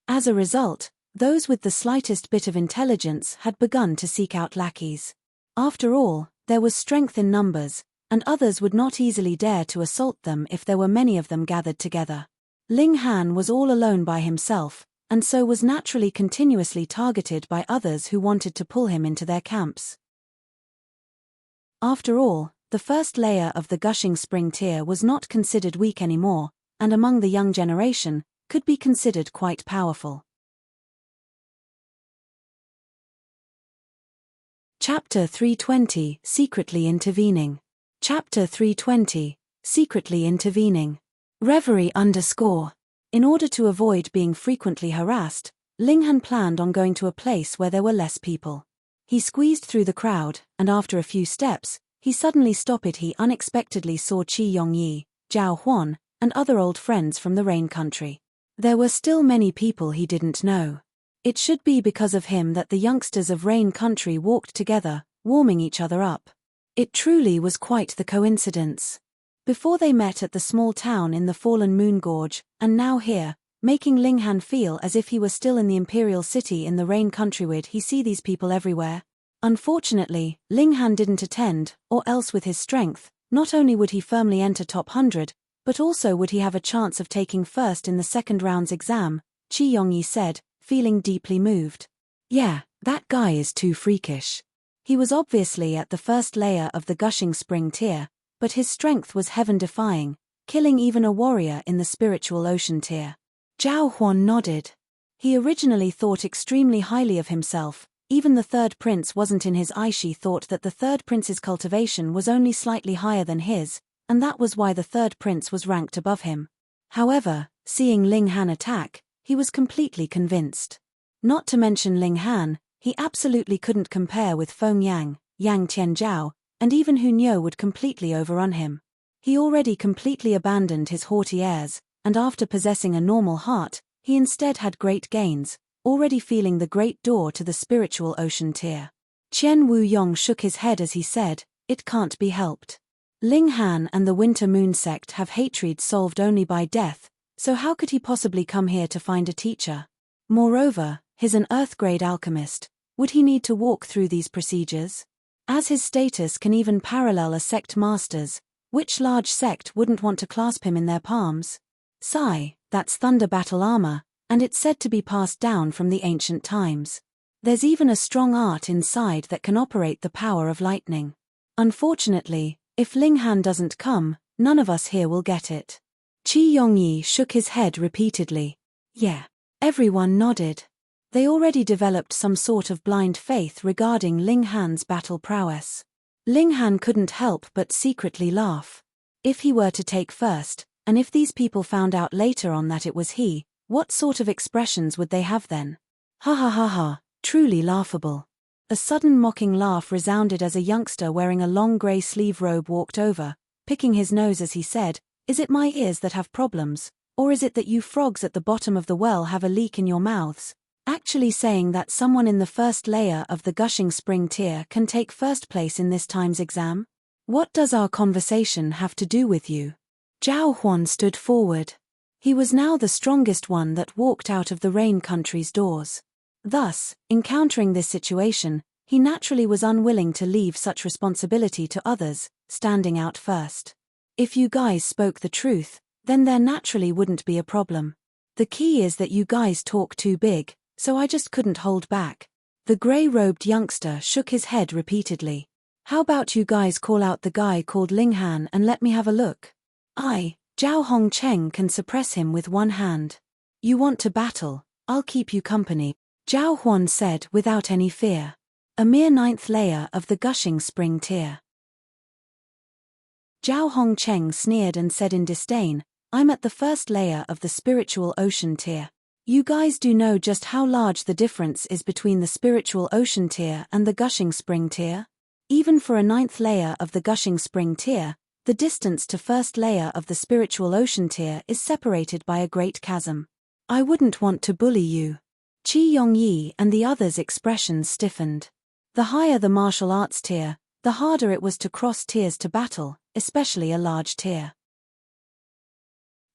As a result, those with the slightest bit of intelligence had begun to seek out lackeys. After all, there was strength in numbers, and others would not easily dare to assault them if there were many of them gathered together. Ling Han was all alone by himself, and so was naturally continuously targeted by others who wanted to pull him into their camps. After all, the first layer of the gushing spring tier was not considered weak anymore, and among the young generation, could be considered quite powerful. Chapter 320, Secretly Intervening. Chapter 320, Secretly Intervening. Reverie _ In order to avoid being frequently harassed, Ling Han planned on going to a place where there were less people. He squeezed through the crowd, and after a few steps, he suddenly stopped. He unexpectedly saw Qi Yongyi, Zhao Huan, and other old friends from the Rain Country. There were still many people he didn't know. It should be because of him that the youngsters of Rain Country walked together, warming each other up. It truly was quite the coincidence. Before they met at the small town in the Fallen Moon Gorge, and now here, making Ling Han feel as if he were still in the Imperial City in the Rain Country. Would he see these people everywhere? Unfortunately, Ling Han didn't attend, or else with his strength, not only would he firmly enter top 100, but also would he have a chance of taking first in the second round's exam, Qi Yongyi said, feeling deeply moved. Yeah, that guy is too freakish. He was obviously at the first layer of the gushing spring tier, but his strength was heaven-defying, killing even a warrior in the spiritual ocean tier. Zhao Huan nodded. He originally thought extremely highly of himself. Even the third prince wasn't in his eye. She thought that the third prince's cultivation was only slightly higher than his, and that was why the third prince was ranked above him. However, seeing Ling Han attack, he was completely convinced. Not to mention Ling Han, he absolutely couldn't compare with Feng Yang, Yang Tianzhao, and even Hu Niu would completely overrun him. He already completely abandoned his haughty airs, and after possessing a normal heart, he instead had great gains, already feeling the great door to the spiritual ocean tier. Qian Wu Yong shook his head as he said, "It can't be helped. Ling Han and the Winter Moon sect have hatred solved only by death, so how could he possibly come here to find a teacher? Moreover, he's an Earth-grade alchemist. Would he need to walk through these procedures? As his status can even parallel a sect master's, which large sect wouldn't want to clasp him in their palms? Sigh, that's thunder battle armor, and it's said to be passed down from the ancient times. There's even a strong art inside that can operate the power of lightning. Unfortunately, if Ling Han doesn't come, none of us here will get it." Qi Yongyi shook his head repeatedly. Yeah. Everyone nodded. They already developed some sort of blind faith regarding Ling Han's battle prowess. Ling Han couldn't help but secretly laugh. If he were to take first, and if these people found out later on that it was he, what sort of expressions would they have then? Ha ha ha ha, truly laughable. A sudden mocking laugh resounded as a youngster wearing a long grey sleeve robe walked over, picking his nose as he said, "Is it my ears that have problems, or is it that you frogs at the bottom of the well have a leak in your mouths?" Actually saying that someone in the first layer of the gushing spring tier can take first place in this time's exam? What does our conversation have to do with you? Zhao Huan stood forward. He was now the strongest one that walked out of the Rain Country's doors. Thus, encountering this situation, he naturally was unwilling to leave such responsibility to others, standing out first. If you guys spoke the truth, then there naturally wouldn't be a problem. The key is that you guys talk too big, so I just couldn't hold back. The grey-robed youngster shook his head repeatedly. How about you guys call out the guy called Ling Han and let me have a look? Zhao Hongcheng can suppress him with one hand. You want to battle? I'll keep you company, Zhao Huan said without any fear. A mere 9th layer of the gushing spring tier. Zhao Hongcheng sneered and said in disdain, I'm at the first layer of the spiritual ocean tier. You guys do know just how large the difference is between the spiritual ocean tier and the gushing spring tier? Even for a 9th layer of the gushing spring tier, the distance to first layer of the spiritual ocean tier is separated by a great chasm. I wouldn't want to bully you. Qi Yongyi and the others' expressions stiffened. The higher the martial arts tier, the harder it was to cross tiers to battle, especially a large tier.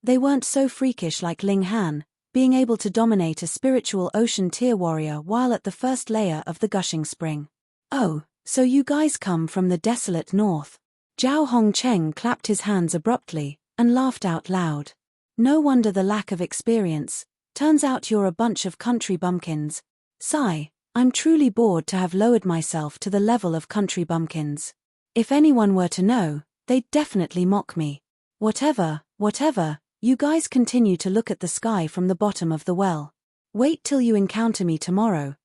They weren't so freakish like Ling Han, being able to dominate a spiritual ocean tier warrior while at the first layer of the gushing spring. Oh, so you guys come from the desolate north. Zhao Hongcheng clapped his hands abruptly, and laughed out loud. No wonder the lack of experience. Turns out you're a bunch of country bumpkins. Sigh, I'm truly bored to have lowered myself to the level of country bumpkins. If anyone were to know, they'd definitely mock me. Whatever, you guys continue to look at the sky from the bottom of the well. Wait till you encounter me tomorrow,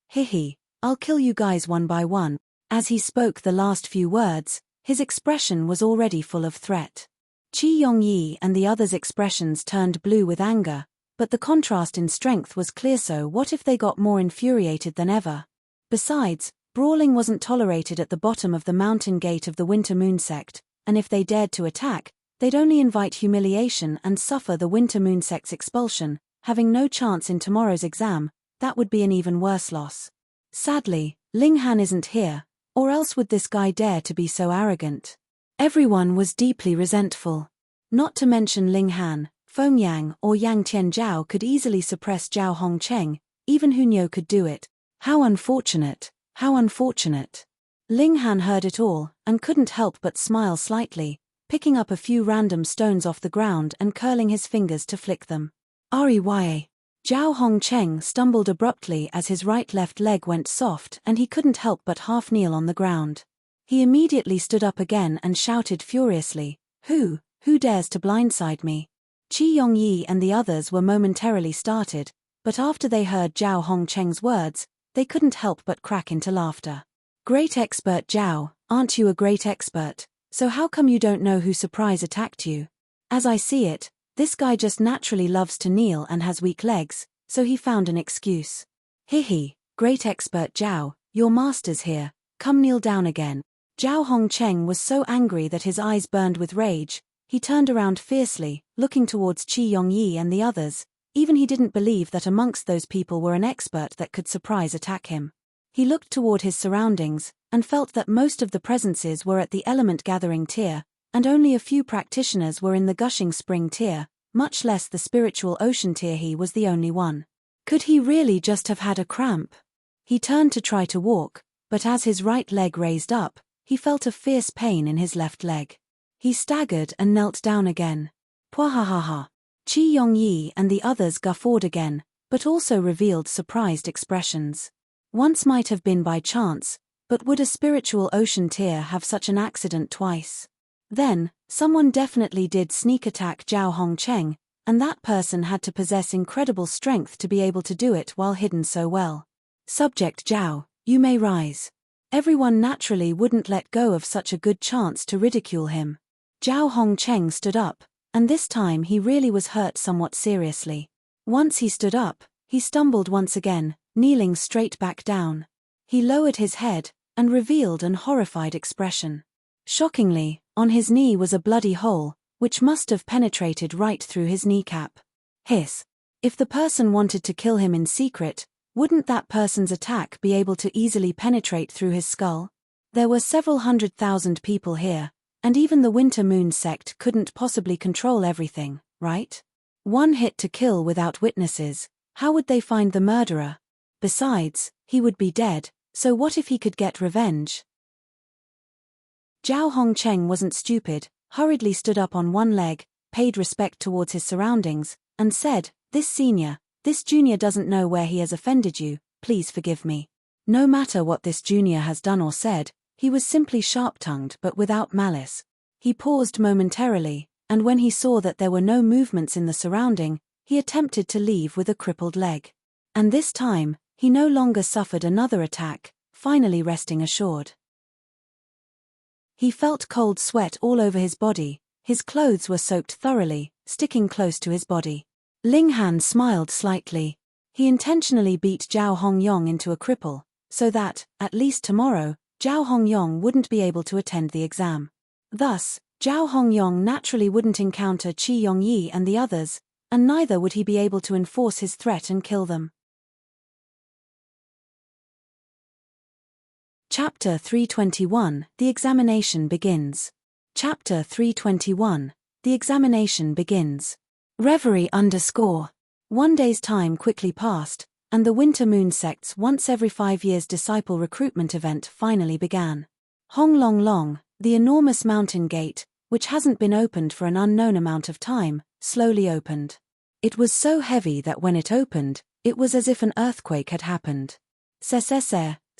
I'll kill you guys one by one. As he spoke the last few words, his expression was already full of threat. Qi Yongyi and the others' expressions turned blue with anger, but the contrast in strength was clear, so what if they got more infuriated than ever? Besides, brawling wasn't tolerated at the bottom of the mountain gate of the Winter Moon sect, and if they dared to attack, they'd only invite humiliation and suffer the Winter Moon sect's expulsion, having no chance in tomorrow's exam. That would be an even worse loss. Sadly, Ling Han isn't here, or else would this guy dare to be so arrogant? Everyone was deeply resentful. Not to mention Ling Han, Feng Yang or Yang Tianzhao could easily suppress Zhao Hongcheng, even Hunyo could do it. How unfortunate, how unfortunate. Ling Han heard it all, and couldn't help but smile slightly, picking up a few random stones off the ground and curling his fingers to flick them. Rey. Zhao Hongcheng stumbled abruptly as his right-left leg went soft and he couldn't help but half kneel on the ground. He immediately stood up again and shouted furiously, Who dares to blindside me? Qi Yongyi and the others were momentarily startled, but after they heard Zhao Hongcheng's words, they couldn't help but crack into laughter. Great expert Zhao, aren't you a great expert? So how come you don't know who surprise attacked you? As I see it, this guy just naturally loves to kneel and has weak legs, so he found an excuse. Great expert Zhao, your master's here, come kneel down again. Zhao Hongcheng was so angry that his eyes burned with rage. He turned around fiercely, looking towards Qi Yongyi and the others. Even he didn't believe that amongst those people were an expert that could surprise attack him. He looked toward his surroundings, and felt that most of the presences were at the element gathering tier, and only a few practitioners were in the gushing spring tier, much less the spiritual ocean tier. He was the only one. Could he really just have had a cramp? He turned to try to walk, but as his right leg raised up, he felt a fierce pain in his left leg. He staggered and knelt down again. Pwahahaha. Qi Yongyi and the others guffawed again, but also revealed surprised expressions. Once might have been by chance, but would a spiritual ocean tier have such an accident twice? Then, someone definitely did sneak attack Zhao Hongcheng, and that person had to possess incredible strength to be able to do it while hidden so well. Subject Zhao, you may rise. Everyone naturally wouldn't let go of such a good chance to ridicule him. Zhao Hongcheng stood up, and this time he really was hurt somewhat seriously. Once he stood up, he stumbled once again, kneeling straight back down. He lowered his head, and revealed an horrified expression. Shockingly, on his knee was a bloody hole, which must have penetrated right through his kneecap. Hiss. If the person wanted to kill him in secret, wouldn't that person's attack be able to easily penetrate through his skull? There were several 100,000 people here, and even the Winter Moon sect couldn't possibly control everything, right? One hit to kill without witnesses, how would they find the murderer? Besides, he would be dead, so what if he could get revenge? Zhao Hongcheng wasn't stupid, hurriedly stood up on one leg, paid respect towards his surroundings, and said, This junior doesn't know where he has offended you, please forgive me. No matter what this junior has done or said, he was simply sharp-tongued but without malice. He paused momentarily, and when he saw that there were no movements in the surrounding, he attempted to leave with a crippled leg. And this time, he no longer suffered another attack, finally resting assured. He felt cold sweat all over his body, his clothes were soaked thoroughly, sticking close to his body. Ling Han smiled slightly. He intentionally beat Zhao Hongyong into a cripple, so that, at least tomorrow, Zhao Hongyong wouldn't be able to attend the exam. Thus, Zhao Hongyong naturally wouldn't encounter Qi Yongyi and the others, and neither would he be able to enforce his threat and kill them. Chapter 321, The Examination Begins. Chapter 321, The Examination Begins. Reverie _ 1 day's time quickly passed, and the Winter Moon Sect's once every 5 years disciple recruitment event finally began. Hong Long Long, the enormous mountain gate, which hasn't been opened for an unknown amount of time, slowly opened. It was so heavy that when it opened, it was as if an earthquake had happened.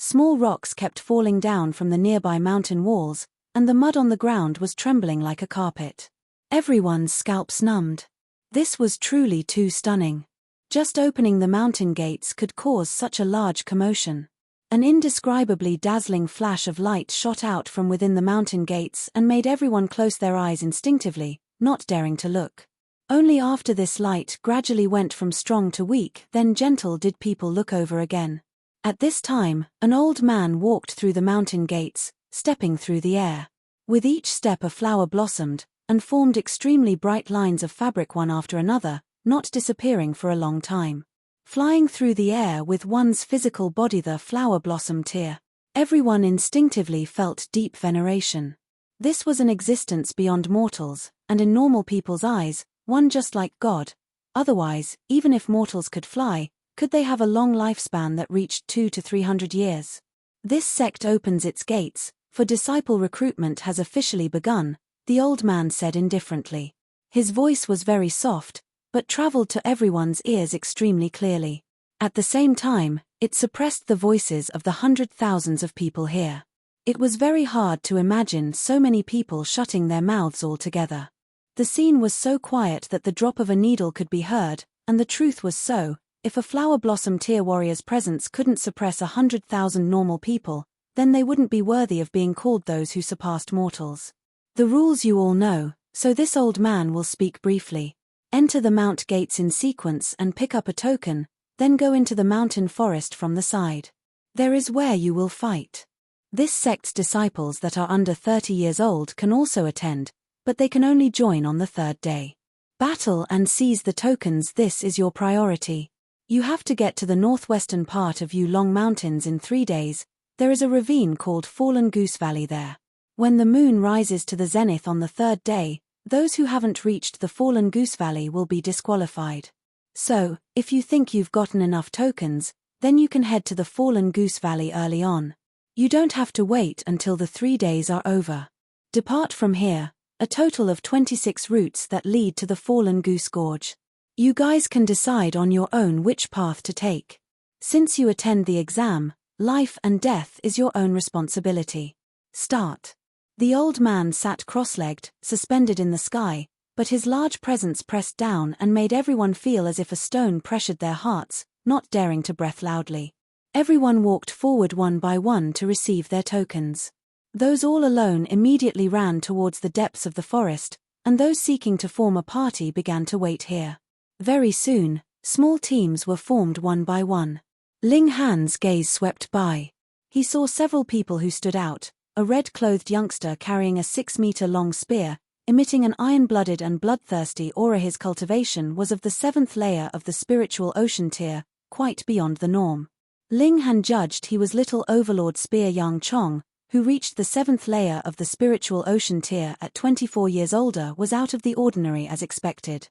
Small rocks kept falling down from the nearby mountain walls, and the mud on the ground was trembling like a carpet. Everyone's scalps numbed. This was truly too stunning. Just opening the mountain gates could cause such a large commotion. An indescribably dazzling flash of light shot out from within the mountain gates and made everyone close their eyes instinctively, not daring to look. Only after this light gradually went from strong to weak, then gentle, did people look over again. At this time, an old man walked through the mountain gates, stepping through the air. With each step a flower blossomed, and formed extremely bright lines of fabric one after another, not disappearing for a long time. Flying through the air with one's physical body, the flower blossomed here. Everyone instinctively felt deep veneration. This was an existence beyond mortals, and in normal people's eyes, one just like God. Otherwise, even if mortals could fly, could they have a long lifespan that reached 200 to 300 years? This sect opens its gates, for disciple recruitment has officially begun, the old man said indifferently. His voice was very soft, but traveled to everyone's ears extremely clearly. At the same time, it suppressed the voices of the 100,000s of people here. It was very hard to imagine so many people shutting their mouths altogether. The scene was so quiet that the drop of a needle could be heard, and the truth was so, if a flower blossom tier warrior's presence couldn't suppress 100,000 normal people, then they wouldn't be worthy of being called those who surpassed mortals. The rules you all know, so this old man will speak briefly. Enter the mount gates in sequence and pick up a token, then go into the mountain forest from the side. There is where you will fight. This sect's disciples that are under 30 years old can also attend, but they can only join on the 3rd day. Battle and seize the tokens. This is your priority. You have to get to the northwestern part of Yulong Mountains in 3 days. There is a ravine called Fallen Goose Valley there. When the moon rises to the zenith on the 3rd day, those who haven't reached the Fallen Goose Valley will be disqualified. So, if you think you've gotten enough tokens, then you can head to the Fallen Goose Valley early on. You don't have to wait until the 3 days are over. Depart from here, a total of 26 routes that lead to the Fallen Goose Gorge. You guys can decide on your own which path to take. Since you attend the exam, life and death is your own responsibility. Start. The old man sat cross-legged, suspended in the sky, but his large presence pressed down and made everyone feel as if a stone pressured their hearts, not daring to breath loudly. Everyone walked forward one by one to receive their tokens. Those all alone immediately ran towards the depths of the forest, and those seeking to form a party began to wait here. Very soon, small teams were formed one by one. Ling Han's gaze swept by. He saw several people who stood out. A red-clothed youngster carrying a 6-meter-long spear, emitting an iron-blooded and bloodthirsty aura. His cultivation was of the 7th layer of the spiritual ocean tier, quite beyond the norm. Ling Han judged he was little overlord Spear Yang Chong, who reached the 7th layer of the spiritual ocean tier at 24 years older, was out of the ordinary as expected.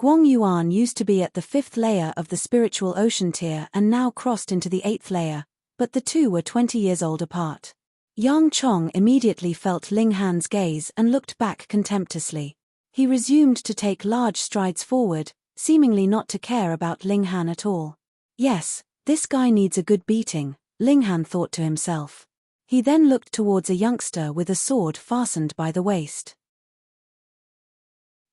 Guang Yuan used to be at the 5th layer of the spiritual ocean tier and now crossed into the 8th layer, but the two were 20 years old apart. Yang Chong immediately felt Ling Han's gaze and looked back contemptuously. He resumed to take large strides forward, seemingly not to care about Ling Han at all. Yes, this guy needs a good beating, Ling Han thought to himself. He then looked towards a youngster with a sword fastened by the waist.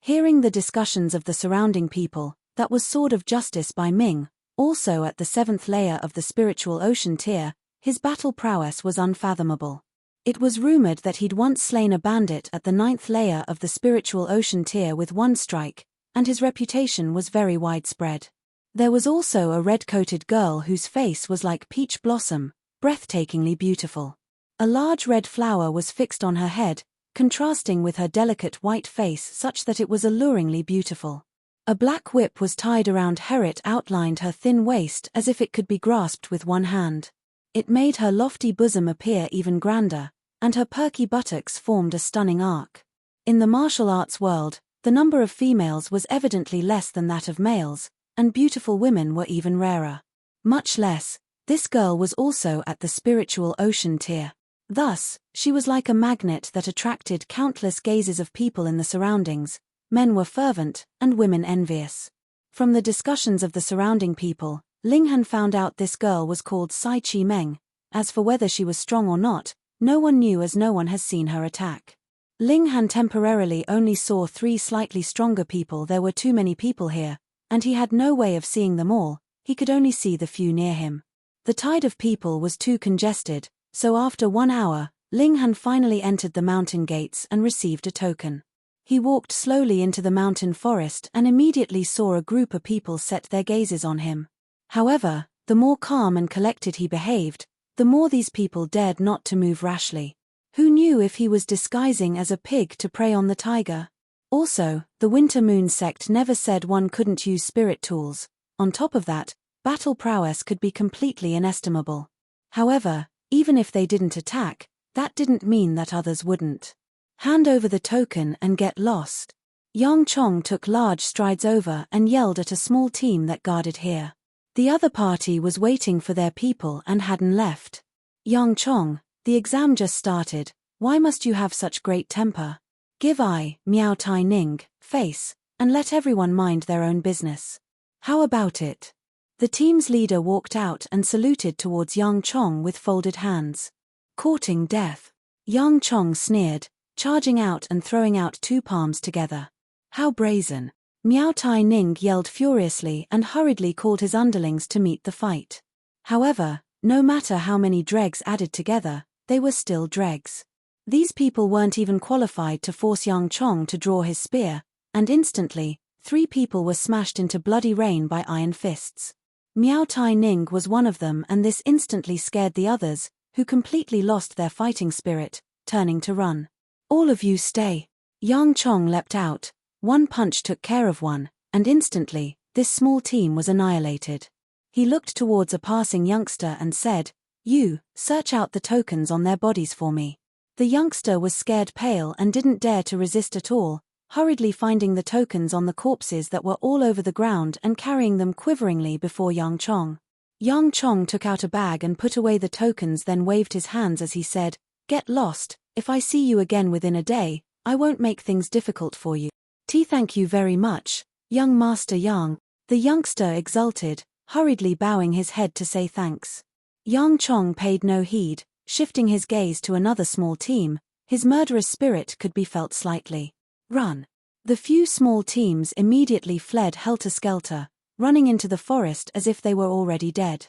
Hearing the discussions of the surrounding people, that was Sword of Justice by Ming, also at the 7th layer of the spiritual ocean tier, his battle prowess was unfathomable. It was rumored that he'd once slain a bandit at the 9th layer of the spiritual ocean tier with one strike, and his reputation was very widespread. There was also a red-coated girl whose face was like peach blossom, breathtakingly beautiful. A large red flower was fixed on her head, contrasting with her delicate white face such that it was alluringly beautiful. A black whip was tied around her. It outlined her thin waist as if it could be grasped with one hand. It made her lofty bosom appear even grander, and her perky buttocks formed a stunning arc. In the martial arts world, the number of females was evidently less than that of males, and beautiful women were even rarer. Much less, this girl was also at the spiritual ocean tier. Thus, she was like a magnet that attracted countless gazes of people in the surroundings. Men were fervent, and women envious. From the discussions of the surrounding people, Ling Han found out this girl was called Sai Chi Meng. As for whether she was strong or not, no one knew as no one has seen her attack. Ling Han temporarily only saw 3 slightly stronger people. There were too many people here, and he had no way of seeing them all. He could only see the few near him. The tide of people was too congested, so after 1 hour, Ling Han finally entered the mountain gates and received a token. He walked slowly into the mountain forest and immediately saw a group of people set their gazes on him. However, the more calm and collected he behaved, the more these people dared not to move rashly. Who knew if he was disguising as a pig to prey on the tiger? Also, the Winter Moon sect never said one couldn't use spirit tools. On top of that, battle prowess could be completely inestimable. However, even if they didn't attack, that didn't mean that others wouldn't. Hand over the token and get lost. Yang Chong took large strides over and yelled at a small team that guarded here. The other party was waiting for their people and hadn't left. Yang Chong, the exam just started, why must you have such great temper? Give Miao Tai Ning, face, and let everyone mind their own business. How about it? The team's leader walked out and saluted towards Yang Chong with folded hands. Courting death. Yang Chong sneered, charging out and throwing out 2 palms together. How brazen. Miao Tai Ning yelled furiously and hurriedly called his underlings to meet the fight. However, no matter how many dregs added together, they were still dregs. These people weren't even qualified to force Yang Chong to draw his spear, and instantly, 3 people were smashed into bloody rain by iron fists. Miao Tai Ning was one of them, and this instantly scared the others, who completely lost their fighting spirit, turning to run. All of you stay. Yang Chong leapt out, 1 punch took care of one, and instantly, this small team was annihilated. He looked towards a passing youngster and said, "You, search out the tokens on their bodies for me." The youngster was scared pale and didn't dare to resist at all, hurriedly finding the tokens on the corpses that were all over the ground and carrying them quiveringly before Yang Chong. Yang Chong took out a bag and put away the tokens, then waved his hands as he said, "Get lost. If I see you again within a day, I won't make things difficult for you." Thank you very much, young Master Yang. The youngster exulted, hurriedly bowing his head to say thanks. Yang Chong paid no heed, shifting his gaze to another small team. His murderous spirit could be felt slightly. Run. The few small teams immediately fled helter-skelter, running into the forest as if they were already dead.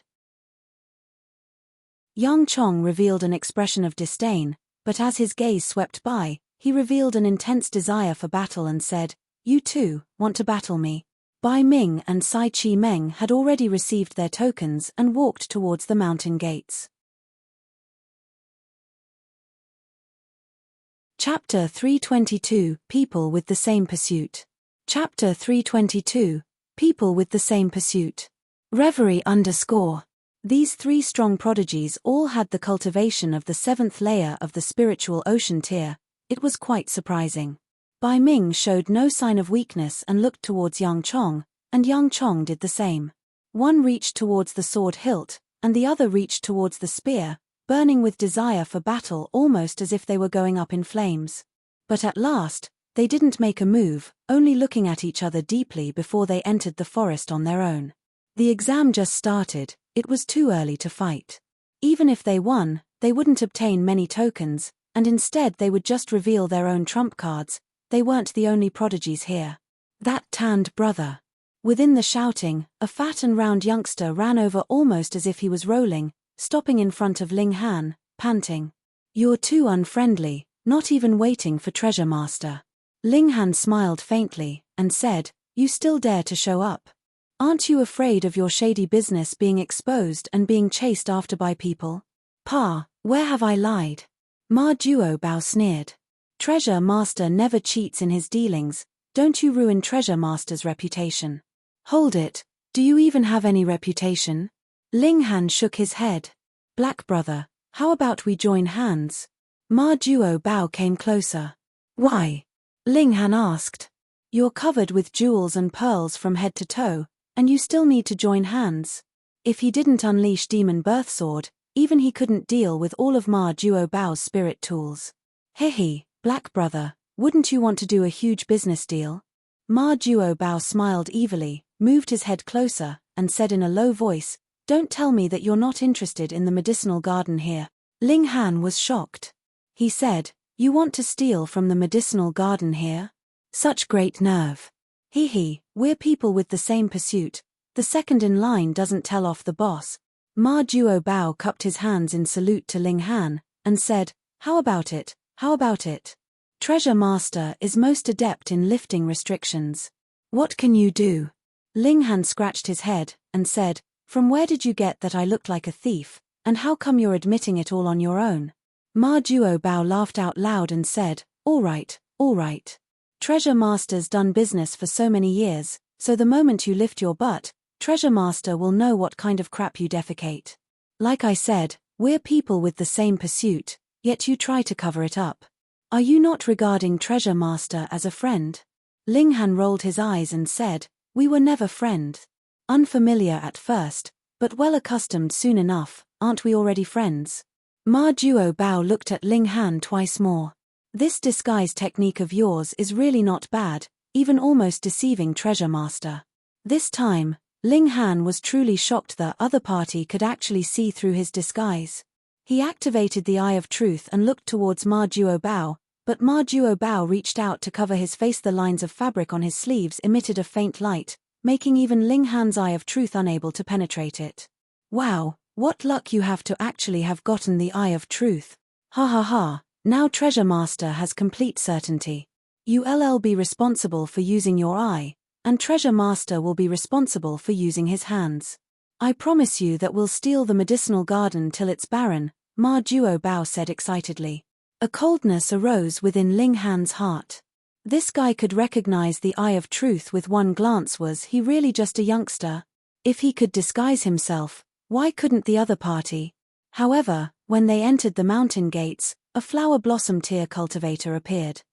Yang Chong revealed an expression of disdain, but as his gaze swept by, he revealed an intense desire for battle and said, "You too, want to battle me?" Bai Ming and Sai Chi Meng had already received their tokens and walked towards the mountain gates. Chapter 322, People with the Same Pursuit. Chapter 322, People with the Same Pursuit. Reverie _ These 3 strong prodigies all had the cultivation of the 7th layer of the spiritual ocean tier. It was quite surprising. Bai Ming showed no sign of weakness and looked towards Yang Chong, and Yang Chong did the same. One reached towards the sword hilt, and the other reached towards the spear, burning with desire for battle almost as if they were going up in flames. But at last, they didn't make a move, only looking at each other deeply before they entered the forest on their own. The exam just started, it was too early to fight. Even if they won, they wouldn't obtain many tokens, and instead they would just reveal their own trump cards. They weren't the only prodigies here. That tanned brother. Within the shouting, a fat and round youngster ran over almost as if he was rolling, stopping in front of Ling Han, panting. You're too unfriendly, not even waiting for Treasure Master. Ling Han smiled faintly, and said, You still dare to show up? Aren't you afraid of your shady business being exposed and being chased after by people? Pa, where have I lied? Ma Duo sneered. Treasure Master never cheats in his dealings, don't you ruin Treasure Master's reputation. Hold it, do you even have any reputation? Ling Han shook his head. Black brother, how about we join hands? Ma Duo came closer. Why? Ling Han asked. You're covered with jewels and pearls from head to toe, and you still need to join hands. If he didn't unleash Demon Birth Sword, even he couldn't deal with all of Ma Duo's spirit tools. Hehe, black brother, wouldn't you want to do a huge business deal? Ma Duo smiled evilly, moved his head closer, and said in a low voice, Don't tell me that you're not interested in the medicinal garden here. Ling Han was shocked. He said, You want to steal from the medicinal garden here? Such great nerve. Hehe, we're people with the same pursuit. The second in line doesn't tell off the boss. Ma Duo cupped his hands in salute to Ling Han, and said, How about it, how about it? Treasure Master is most adept in lifting restrictions. What can you do? Ling Han scratched his head, and said, From where did you get that I looked like a thief, and how come you're admitting it all on your own? Ma Duo laughed out loud and said, All right, all right. Treasure Master's done business for so many years, so the moment you lift your butt, Treasure Master will know what kind of crap you defecate. Like I said, we're people with the same pursuit, yet you try to cover it up. Are you not regarding Treasure Master as a friend? Ling Han rolled his eyes and said, We were never friends. Unfamiliar at first, but well accustomed soon enough, aren't we already friends? Ma Duo looked at Ling Han twice more. This disguise technique of yours is really not bad, even almost deceiving Treasure Master. This time, Ling Han was truly shocked the other party could actually see through his disguise. He activated the Eye of Truth and looked towards Ma Duo, but Ma Duo reached out to cover his face. The lines of fabric on his sleeves emitted a faint light, making even Ling Han's Eye of Truth unable to penetrate it. Wow, what luck you have to actually have gotten the Eye of Truth. Ha ha ha. Now Treasure Master has complete certainty. You'll be responsible for using your eye, and Treasure Master will be responsible for using his hands. I promise you that we'll steal the medicinal garden till it's barren, Ma Duo said excitedly. A coldness arose within Ling Han's heart. This guy could recognize the Eye of Truth with one glance. Was he really just a youngster? If he could disguise himself, why couldn't the other party? However, when they entered the mountain gates, a flower blossom tier cultivator appeared.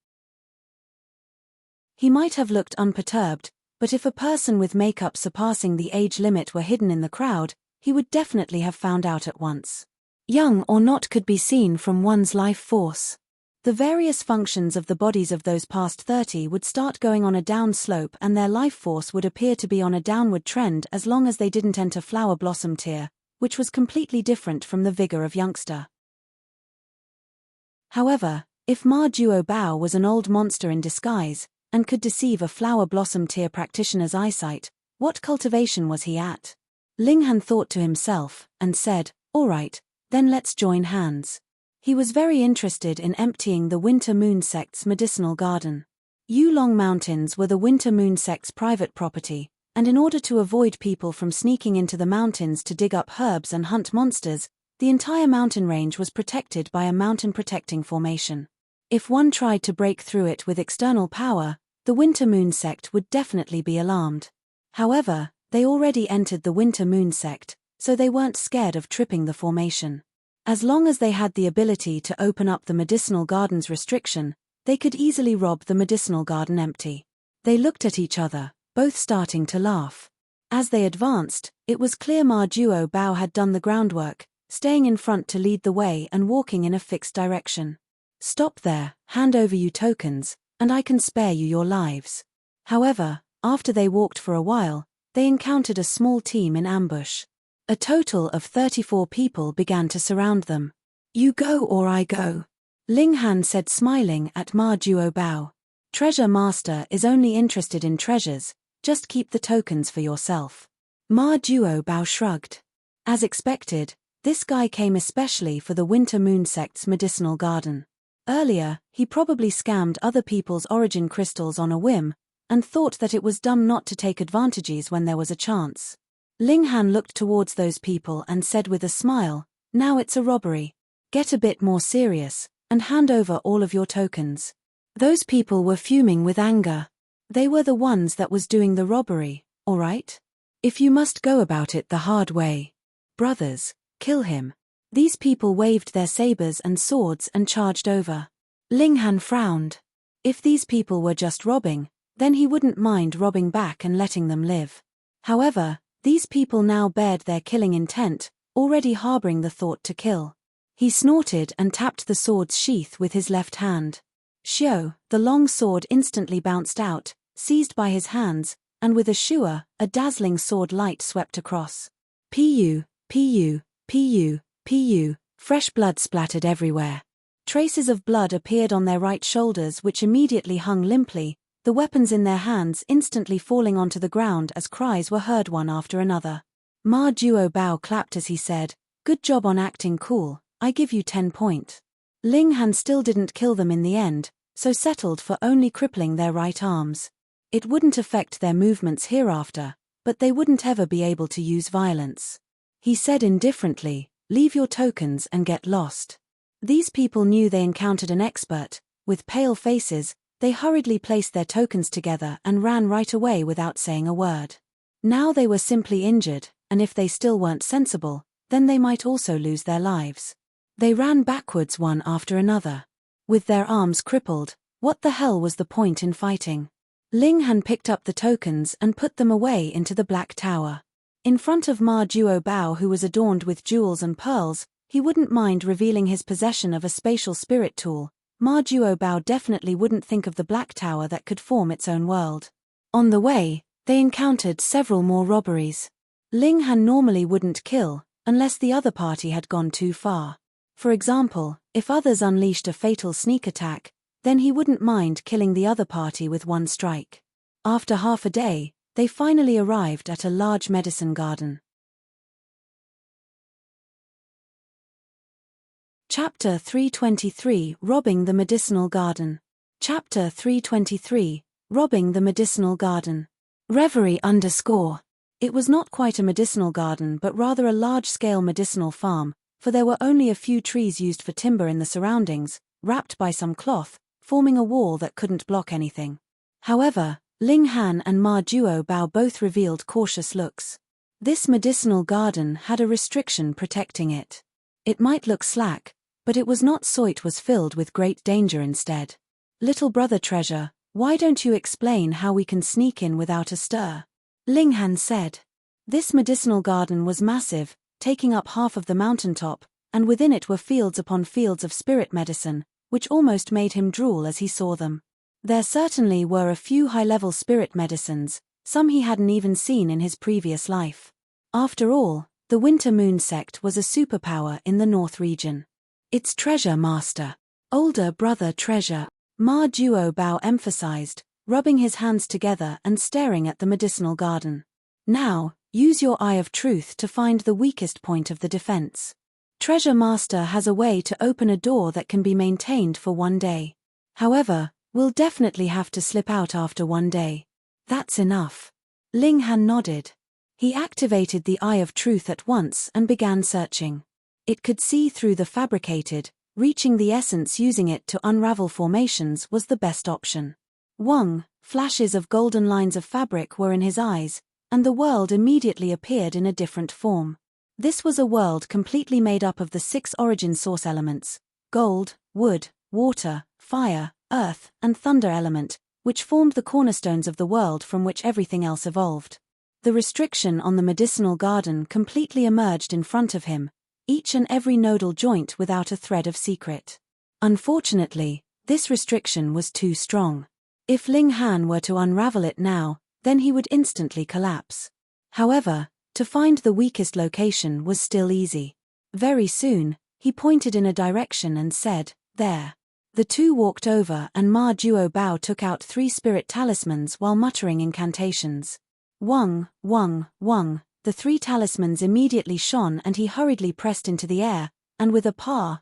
He might have looked unperturbed, but if a person with makeup surpassing the age limit were hidden in the crowd, he would definitely have found out at once. Young or not could be seen from one's life force. The various functions of the bodies of those past 30 would start going on a down slope, and their life force would appear to be on a downward trend as long as they didn't enter flower blossom tier, which was completely different from the vigor of youngster. However, if Ma Duo was an old monster in disguise, and could deceive a flower blossom tier practitioner's eyesight, what cultivation was he at? Ling Han thought to himself, and said, All right, then let's join hands. He was very interested in emptying the Winter Moon Sect's medicinal garden. Yulong Mountains were the Winter Moon Sect's private property, and in order to avoid people from sneaking into the mountains to dig up herbs and hunt monsters, the entire mountain range was protected by a mountain protecting formation. If one tried to break through it with external power, the Winter Moon Sect would definitely be alarmed. However, they already entered the Winter Moon Sect, so they weren't scared of tripping the formation. As long as they had the ability to open up the medicinal garden's restriction, they could easily rob the medicinal garden empty. They looked at each other, both starting to laugh. As they advanced, it was clear Ma Duo had done the groundwork, staying in front to lead the way and walking in a fixed direction. Stop there, hand over you tokens, and I can spare you your lives. However, after they walked for a while, they encountered a small team in ambush. A total of 34 people began to surround them. You go or I go. Ling Han said, smiling at Ma Duo. Treasure Master is only interested in treasures, just keep the tokens for yourself. Ma Duo shrugged. As expected, This guy came especially for the Winter Moon sect's medicinal garden. Earlier, he probably scammed other people's origin crystals on a whim, and thought that it was dumb not to take advantages when there was a chance. Ling Han looked towards those people and said with a smile, "Now it's a robbery. Get a bit more serious, and hand over all of your tokens." Those people were fuming with anger. They were the ones that was doing the robbery, all right? If you must go about it the hard way, brothers, kill him. These people waved their sabers and swords and charged over. Ling Han frowned. If these people were just robbing, then he wouldn't mind robbing back and letting them live. However, these people now bared their killing intent, already harboring the thought to kill. He snorted and tapped the sword's sheath with his left hand. Xiao, the long sword instantly bounced out, seized by his hands, and with a shua, a dazzling sword light swept across. Pu, pu, pu, pu, fresh blood splattered everywhere. Traces of blood appeared on their right shoulders which immediately hung limply, the weapons in their hands instantly falling onto the ground as cries were heard one after another. Ma Duo Bao clapped as he said, "Good job on acting cool, I give you 10 points. Ling Han still didn't kill them in the end, so settled for only crippling their right arms. It wouldn't affect their movements hereafter, but they wouldn't ever be able to use violence. He said indifferently, "Leave your tokens and get lost." These people knew they encountered an expert. With pale faces, they hurriedly placed their tokens together and ran right away without saying a word. Now they were simply injured, and if they still weren't sensible, then they might also lose their lives. They ran backwards one after another. With their arms crippled, what the hell was the point in fighting? Ling Han picked up the tokens and put them away into the Black Tower. In front of Ma Duo Bao, who was adorned with jewels and pearls, he wouldn't mind revealing his possession of a spatial spirit tool. Ma Duo Bao definitely wouldn't think of the Black Tower that could form its own world. On the way, they encountered several more robberies. Ling Han normally wouldn't kill, unless the other party had gone too far. For example, if others unleashed a fatal sneak attack, then he wouldn't mind killing the other party with one strike. After half a day, they finally arrived at a large medicine garden. Chapter 323 Robbing the Medicinal Garden. Chapter 323 Robbing the Medicinal Garden. Reverie _ It was not quite a medicinal garden but rather a large-scale medicinal farm, for there were only a few trees used for timber in the surroundings, wrapped by some cloth, forming a wall that couldn't block anything. However, Ling Han and Ma Duo Bao both revealed cautious looks. This medicinal garden had a restriction protecting it. It might look slack, but it was not, so it was filled with great danger instead. "Little brother Treasure, why don't you explain how we can sneak in without a stir?" Ling Han said. This medicinal garden was massive, taking up half of the mountaintop, and within it were fields upon fields of spirit medicine, which almost made him drool as he saw them. There certainly were a few high-level spirit medicines, some he hadn't even seen in his previous life. After all, the Winter Moon sect was a superpower in the North region. "It's Treasure Master. Older brother Treasure," Ma Duo Bao emphasized, rubbing his hands together and staring at the medicinal garden. "Now, use your eye of truth to find the weakest point of the defense. Treasure Master has a way to open a door that can be maintained for 1 day. However, we'll definitely have to slip out after 1 day. That's enough." Ling Han nodded. He activated the Eye of Truth at once and began searching. It could see through the fabricated, reaching the essence. Using it to unravel formations was the best option. Wong, flashes of golden lines of fabric were in his eyes, and the world immediately appeared in a different form. This was a world completely made up of the 6 origin source elements: gold, wood, water, fire, earth, and thunder element, which formed the cornerstones of the world from which everything else evolved. The restriction on the medicinal garden completely emerged in front of him, each and every nodal joint without a thread of secret. Unfortunately, this restriction was too strong. If Ling Han were to unravel it now, then he would instantly collapse. However, to find the weakest location was still easy. Very soon, he pointed in a direction and said, "There." The two walked over and Ma Duo Bao took out 3 spirit talismans while muttering incantations. Wong, wong, wong, the 3 talismans immediately shone and he hurriedly pressed into the air, and with a pa,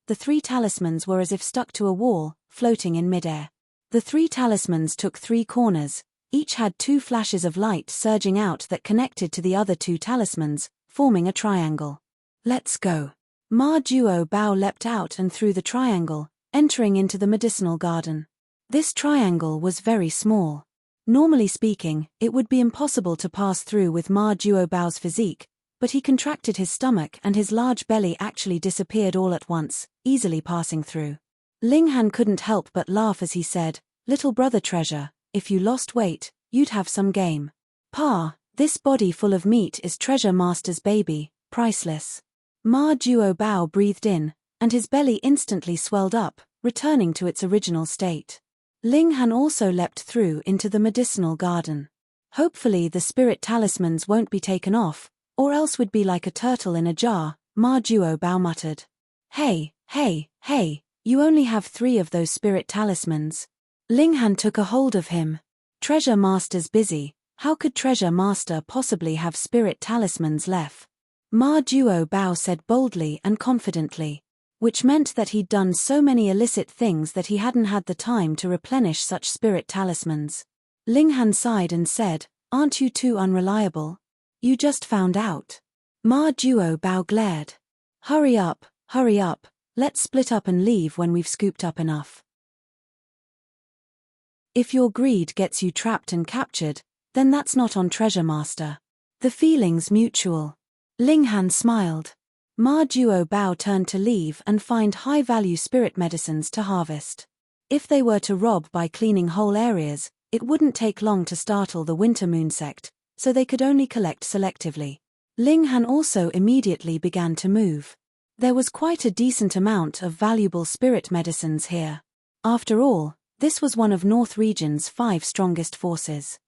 the 3 talismans were as if stuck to a wall, floating in midair. The 3 talismans took 3 corners, each had 2 flashes of light surging out that connected to the other 2 talismans, forming a triangle. Let's go. Ma Duo Bao leapt out and through the triangle, entering into the medicinal garden. This triangle was very small. Normally speaking, it would be impossible to pass through with Ma Duo Bao's physique, but he contracted his stomach and his large belly actually disappeared all at once, easily passing through. Ling Han couldn't help but laugh as he said, "Little brother treasure, if you lost weight, you'd have some game. Pa, this body full of meat is treasure master's baby, priceless." Ma Duo Bao breathed in, and his belly instantly swelled up, returning to its original state. Ling Han also leapt through into the medicinal garden. Hopefully the spirit talismans won't be taken off, or else we'd be like a turtle in a jar, Ma Duo Bao muttered. Hey, you only have 3 of those spirit talismans. Ling Han took a hold of him. Treasure Master's busy, how could Treasure Master possibly have spirit talismans left? Ma Duo Bao said boldly and confidently. Which meant that he'd done so many illicit things that he hadn't had the time to replenish such spirit talismans. Ling Han sighed and said, "Aren't you too unreliable? You just found out." Ma Duo Bao glared. Hurry up, let's split up and leave when we've scooped up enough. If your greed gets you trapped and captured, then that's not on Treasure Master. The feeling's mutual. Ling Han smiled. Ma Duo Bao turned to leave and find high-value spirit medicines to harvest. If they were to rob by cleaning whole areas, it wouldn't take long to startle the Winter Moon sect, so they could only collect selectively. Ling Han also immediately began to move. There was quite a decent amount of valuable spirit medicines here. After all, this was one of North Region's 5 strongest forces.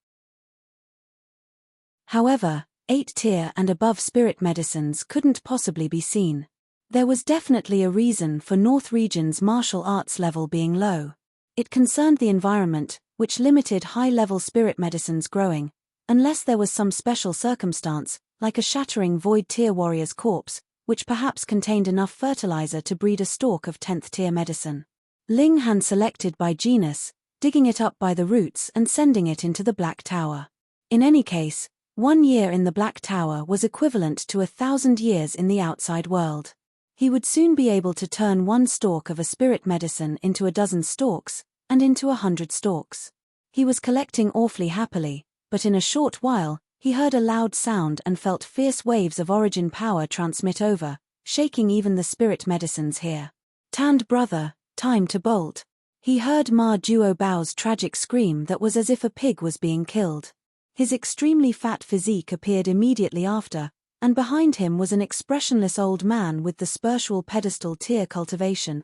However, 8-tier and above spirit medicines couldn't possibly be seen. There was definitely a reason for North Region's martial arts level being low. It concerned the environment, which limited high-level spirit medicines growing, unless there was some special circumstance, like a shattering void-tier warrior's corpse, which perhaps contained enough fertilizer to breed a stalk of 10th-tier medicine. Ling Han selected by genus, digging it up by the roots and sending it into the Black Tower. In any case, 1 year in the Black Tower was equivalent to 1,000 years in the outside world. He would soon be able to turn 1 stalk of a spirit medicine into a dozen stalks, and into 100 stalks. He was collecting awfully happily, but in a short while, he heard a loud sound and felt fierce waves of origin power transmit over, shaking even the spirit medicines here. "Tanned brother, time to bolt." He heard Ma Duo Bao's tragic scream that was as if a pig was being killed. His extremely fat physique appeared immediately after, and behind him was an expressionless old man with the spiritual pedestal tier cultivation.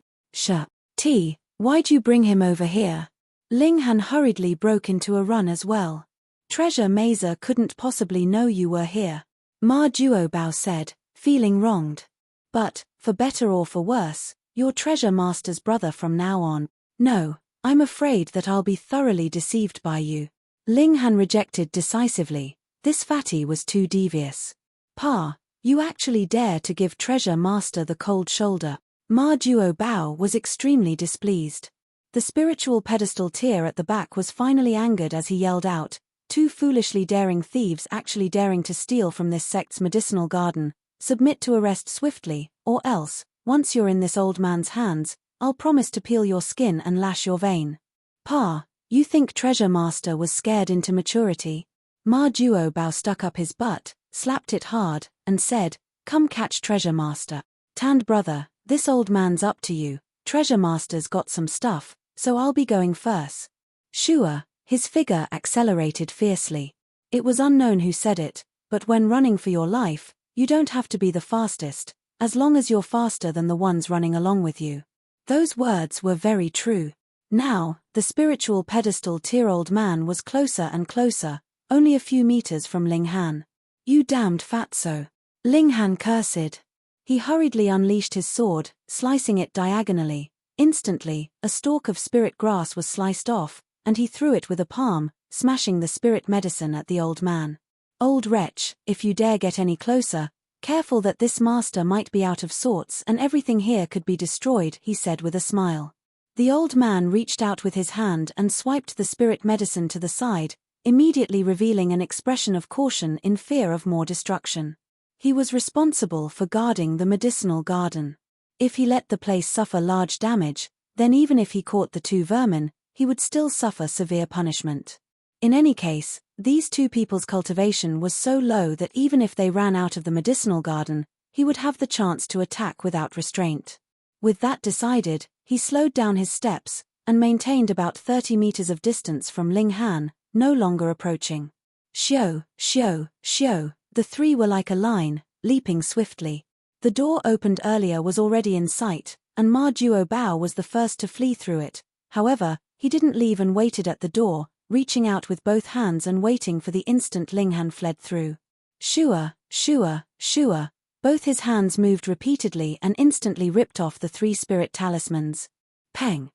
Why'd you bring him over here?" Ling Han hurriedly broke into a run as well. "Treasure Mazer couldn't possibly know you were here," Ma Duo Bao said, feeling wronged. "But, for better or for worse, you're Treasure Master's brother from now on." "No, I'm afraid that I'll be thoroughly deceived by you." Ling Han rejected decisively. This fatty was too devious. "Pa, you actually dare to give Treasure Master the cold shoulder." Ma Duo Bao was extremely displeased. The spiritual pedestal tier at the back was finally angered as he yelled out, "Two foolishly daring thieves actually daring to steal from this sect's medicinal garden, submit to arrest swiftly, or else, once you're in this old man's hands, I'll promise to peel your skin and lash your vein." "Pa, you think Treasure Master was scared into maturity?" Ma Duo Bao stuck up his butt, slapped it hard, and said, "Come catch Treasure Master. Tanned brother, this old man's up to you. Treasure Master's got some stuff, so I'll be going first." Shua, his figure accelerated fiercely. It was unknown who said it, but when running for your life, you don't have to be the fastest, as long as you're faster than the ones running along with you. Those words were very true. Now, the spiritual pedestal tier old man was closer and closer, only a few meters from Ling Han. "You damned fatso." Ling Han cursed. He hurriedly unleashed his sword, slicing it diagonally. Instantly, a stalk of spirit grass was sliced off, and he threw it with a palm, smashing the spirit medicine at the old man. Old wretch, if you dare get any closer, careful that this master might be out of sorts and everything here could be destroyed, he said with a smile. The old man reached out with his hand and swiped the spirit medicine to the side, immediately revealing an expression of caution in fear of more destruction. He was responsible for guarding the medicinal garden. If he let the place suffer large damage, then even if he caught the two vermin, he would still suffer severe punishment. In any case, these two people's cultivation was so low that even if they ran out of the medicinal garden, he would have the chance to attack without restraint. With that decided, he slowed down his steps, and maintained about 30 meters of distance from Ling Han, no longer approaching. Xiao, xiao, xiao, the three were like a line, leaping swiftly. The door opened earlier was already in sight, and Ma Duo Bao was the first to flee through it. However, he didn't leave and waited at the door, reaching out with both hands and waiting for the instant Ling Han fled through. Shua, shua, shua. Both his hands moved repeatedly and instantly ripped off the three spirit talismans. Peng.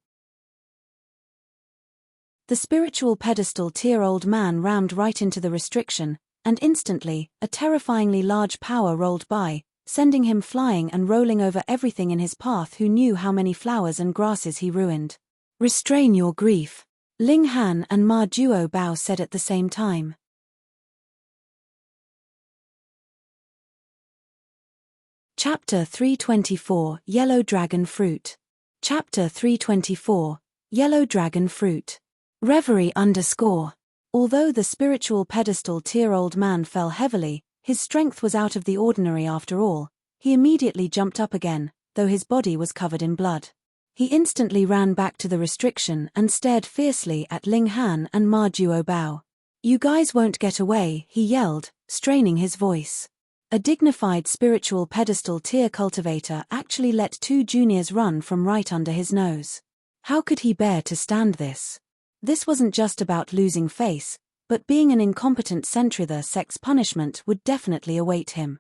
The spiritual pedestal tier-old man rammed right into the restriction, and instantly, a terrifyingly large power rolled by, sending him flying and rolling over everything in his path. Who knew how many flowers and grasses he ruined? Restrain your grief, Ling Han and Ma Duo Bao said at the same time. Chapter 324, Yellow Dragon Fruit. Chapter 324, Yellow Dragon Fruit. Reverie _ Although the spiritual pedestal tier-old man fell heavily, his strength was out of the ordinary after all. He immediately jumped up again, though his body was covered in blood. He instantly ran back to the restriction and stared fiercely at Ling Han and Ma Duo Bao. You guys won't get away, he yelled, straining his voice. A dignified spiritual pedestal tier cultivator actually let two juniors run from right under his nose. How could he bear to stand this? This wasn't just about losing face, but being an incompetent sentry. The sex punishment would definitely await him.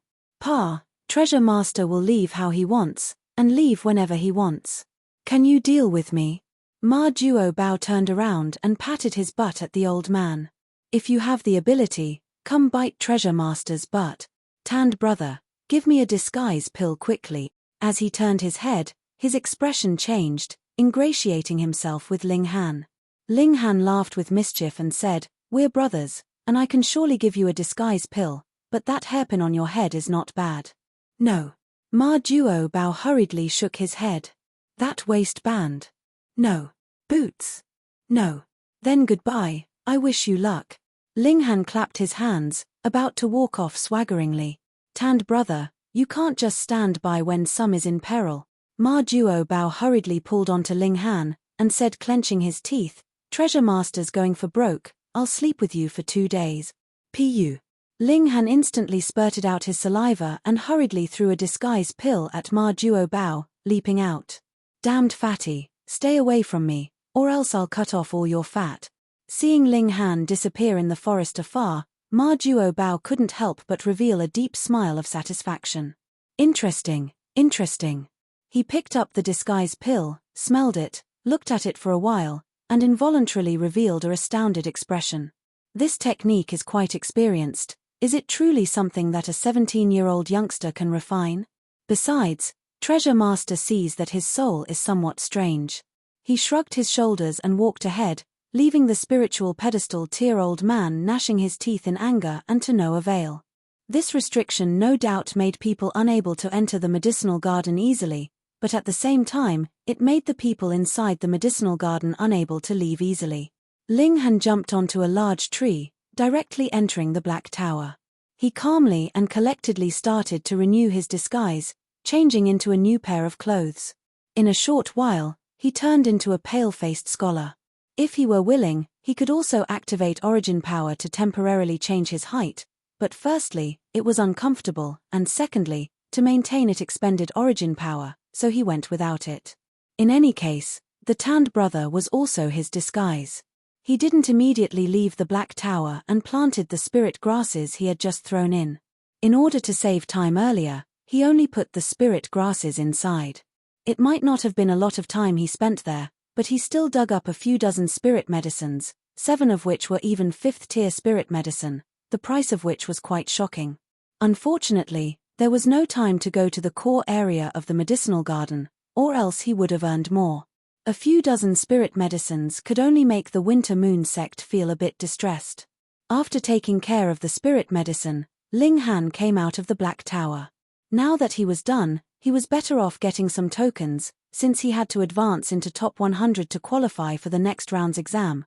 Treasure Master will leave how he wants, and leave whenever he wants. Can you deal with me? Ma Duo Bao turned around and patted his butt at the old man. If you have the ability, come bite Treasure Master's butt. Tanned brother, give me a disguise pill quickly. As he turned his head, his expression changed, ingratiating himself with Ling Han. Ling Han laughed with mischief and said, We're brothers, and I can surely give you a disguise pill, but that hairpin on your head is not bad. No. Ma Duo Bao hurriedly shook his head. That waistband? No. Boots? No. Then goodbye, I wish you luck. Ling Han clapped his hands, about to walk off swaggeringly. Tanned brother, you can't just stand by when some is in peril. Ma Duo Bao hurriedly pulled onto Ling Han, and said clenching his teeth, Treasure Master's going for broke, I'll sleep with you for 2 days. Pu. Ling Han instantly spurted out his saliva and hurriedly threw a disguise pill at Ma Duo Bao, leaping out. Damned fatty, stay away from me, or else I'll cut off all your fat. Seeing Ling Han disappear in the forest afar, Ma Duo Bao couldn't help but reveal a deep smile of satisfaction. Interesting, interesting. He picked up the disguise pill, smelled it, looked at it for a while, and involuntarily revealed a astounded expression. This technique is quite experienced. Is it truly something that a 17-year-old youngster can refine? Besides, Treasure Master sees that his soul is somewhat strange. He shrugged his shoulders and walked ahead, leaving the spiritual pedestal tier-old man gnashing his teeth in anger and to no avail. This restriction no doubt made people unable to enter the medicinal garden easily, but at the same time, it made the people inside the medicinal garden unable to leave easily. Ling Han jumped onto a large tree, directly entering the Black Tower. He calmly and collectedly started to renew his disguise, changing into a new pair of clothes. In a short while, he turned into a pale-faced scholar. If he were willing, he could also activate origin power to temporarily change his height, but firstly, it was uncomfortable, and secondly, to maintain it expended origin power, so he went without it. In any case, the tanned brother was also his disguise. He didn't immediately leave the Black Tower and planted the spirit grasses he had just thrown in. In order to save time earlier, he only put the spirit grasses inside. It might not have been a lot of time he spent there, but he still dug up a few dozen spirit medicines, 7 of which were even 5th-tier spirit medicine, the price of which was quite shocking. Unfortunately, there was no time to go to the core area of the medicinal garden, or else he would have earned more. A few dozen spirit medicines could only make the Winter Moon sect feel a bit distressed. After taking care of the spirit medicine, Ling Han came out of the Black Tower. Now that he was done, he was better off getting some tokens, since he had to advance into top 100 to qualify for the next round's exam.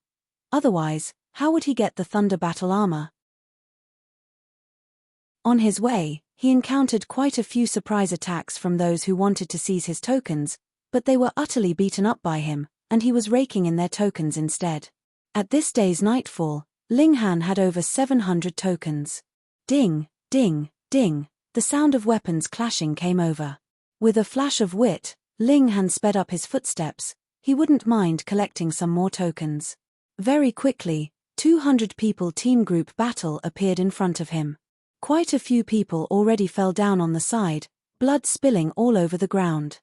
Otherwise, how would he get the Thunder Battle armor? On his way, he encountered quite a few surprise attacks from those who wanted to seize his tokens, but they were utterly beaten up by him, and he was raking in their tokens instead. At this day's nightfall, Ling Han had over 700 tokens. Ding, ding, ding, the sound of weapons clashing came over. With a flash of wit, Ling Han sped up his footsteps. He wouldn't mind collecting some more tokens. Very quickly, 200 people team group battle appeared in front of him. Quite a few people already fell down on the side, blood spilling all over the ground.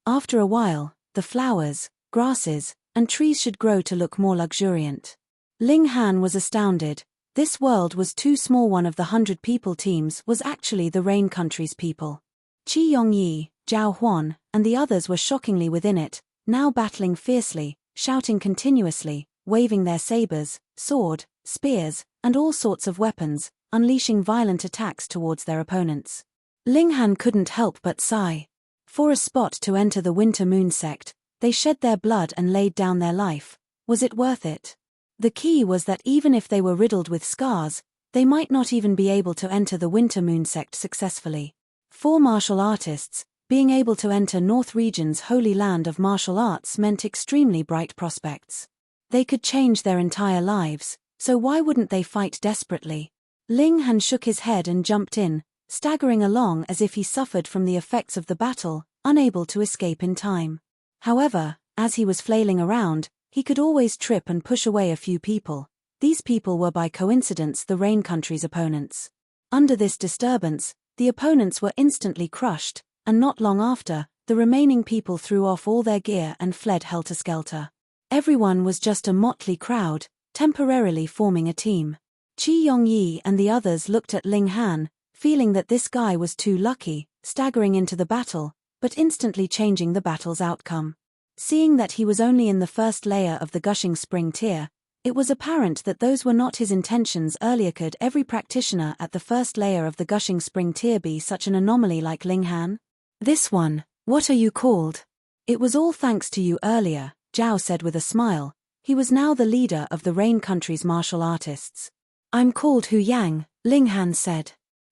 After a while, the flowers, grasses, and trees should grow to look more luxuriant. Ling Han was astounded. This world was too small. One of the 100 people teams was actually the Rain Country's people. Qi Yongyi, Zhao Huan, and the others were shockingly within it, now battling fiercely, shouting continuously, waving their sabers, sword, spears, and all sorts of weapons, unleashing violent attacks towards their opponents. Ling Han couldn't help but sigh. For a spot to enter the Winter Moon sect, they shed their blood and laid down their life. Was it worth it? The key was that even if they were riddled with scars, they might not even be able to enter the Winter Moon sect successfully. For martial artists, being able to enter North Region's holy land of martial arts meant extremely bright prospects. They could change their entire lives, so why wouldn't they fight desperately? Ling Han shook his head and jumped in, staggering along as if he suffered from the effects of the battle, unable to escape in time. However, as he was flailing around, he could always trip and push away a few people. These people were by coincidence the Rain Country's opponents. Under this disturbance, the opponents were instantly crushed, and not long after, the remaining people threw off all their gear and fled helter-skelter. Everyone was just a motley crowd, temporarily forming a team. Qi Yongyi and the others looked at Ling Han, feeling that this guy was too lucky, staggering into the battle, but instantly changing the battle's outcome. Seeing that he was only in the first layer of the Gushing Spring tier, it was apparent that those were not his intentions earlier. Could every practitioner at the first layer of the Gushing Spring tier be such an anomaly like Ling Han? This one, what are you called? It was all thanks to you earlier, Zhao said with a smile. He was now the leader of the Rain Country's martial artists. I'm called Hu Yang, Ling Han said.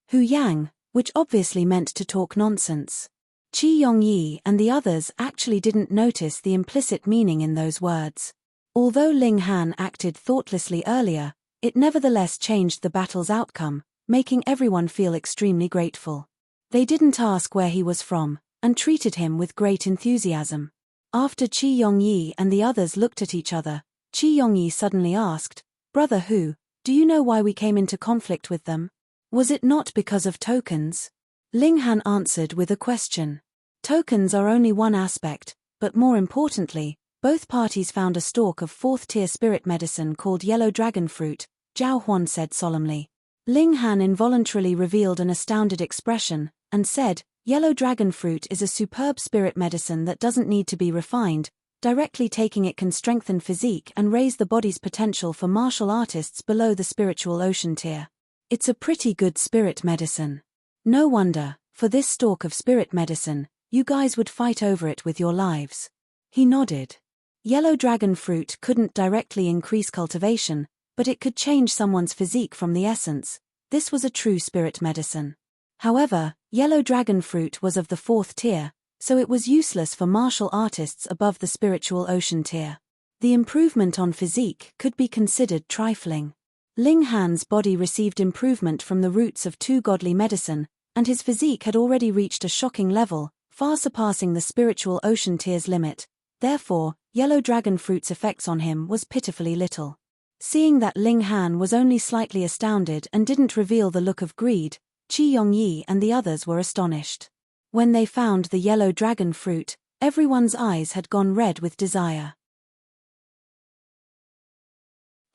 Hu Yang, which obviously meant to talk nonsense. Qi Yongyi and the others actually didn't notice the implicit meaning in those words. Although Ling Han acted thoughtlessly earlier, it nevertheless changed the battle's outcome, making everyone feel extremely grateful. They didn't ask where he was from, and treated him with great enthusiasm. After Qi Yongyi and the others looked at each other, Qi Yongyi suddenly asked, "Brother Hu, do you know why we came into conflict with them? Was it not because of tokens?" Ling Han answered with a question. Tokens are only one aspect, but more importantly, both parties found a stalk of 4th-tier spirit medicine called yellow dragon fruit, Zhao Huan said solemnly. Ling Han involuntarily revealed an astounded expression, and said, "Yellow dragon fruit is a superb spirit medicine that doesn't need to be refined. Directly taking it can strengthen physique and raise the body's potential for martial artists below the spiritual ocean tier. It's a pretty good spirit medicine. No wonder, for this stalk of spirit medicine, you guys would fight over it with your lives." He nodded. Yellow dragon fruit couldn't directly increase cultivation, but it could change someone's physique from the essence. This was a true spirit medicine. However, yellow dragon fruit was of the 4th tier, so it was useless for martial artists above the spiritual ocean tier. The improvement on physique could be considered trifling. Ling Han's body received improvement from the roots of 2 godly medicine, and his physique had already reached a shocking level, far surpassing the spiritual ocean tier's limit. Therefore, yellow dragon fruit's effects on him was pitifully little. Seeing that Ling Han was only slightly astounded and didn't reveal the look of greed, Qi Yongyi and the others were astonished. When they found the yellow dragon fruit, everyone's eyes had gone red with desire.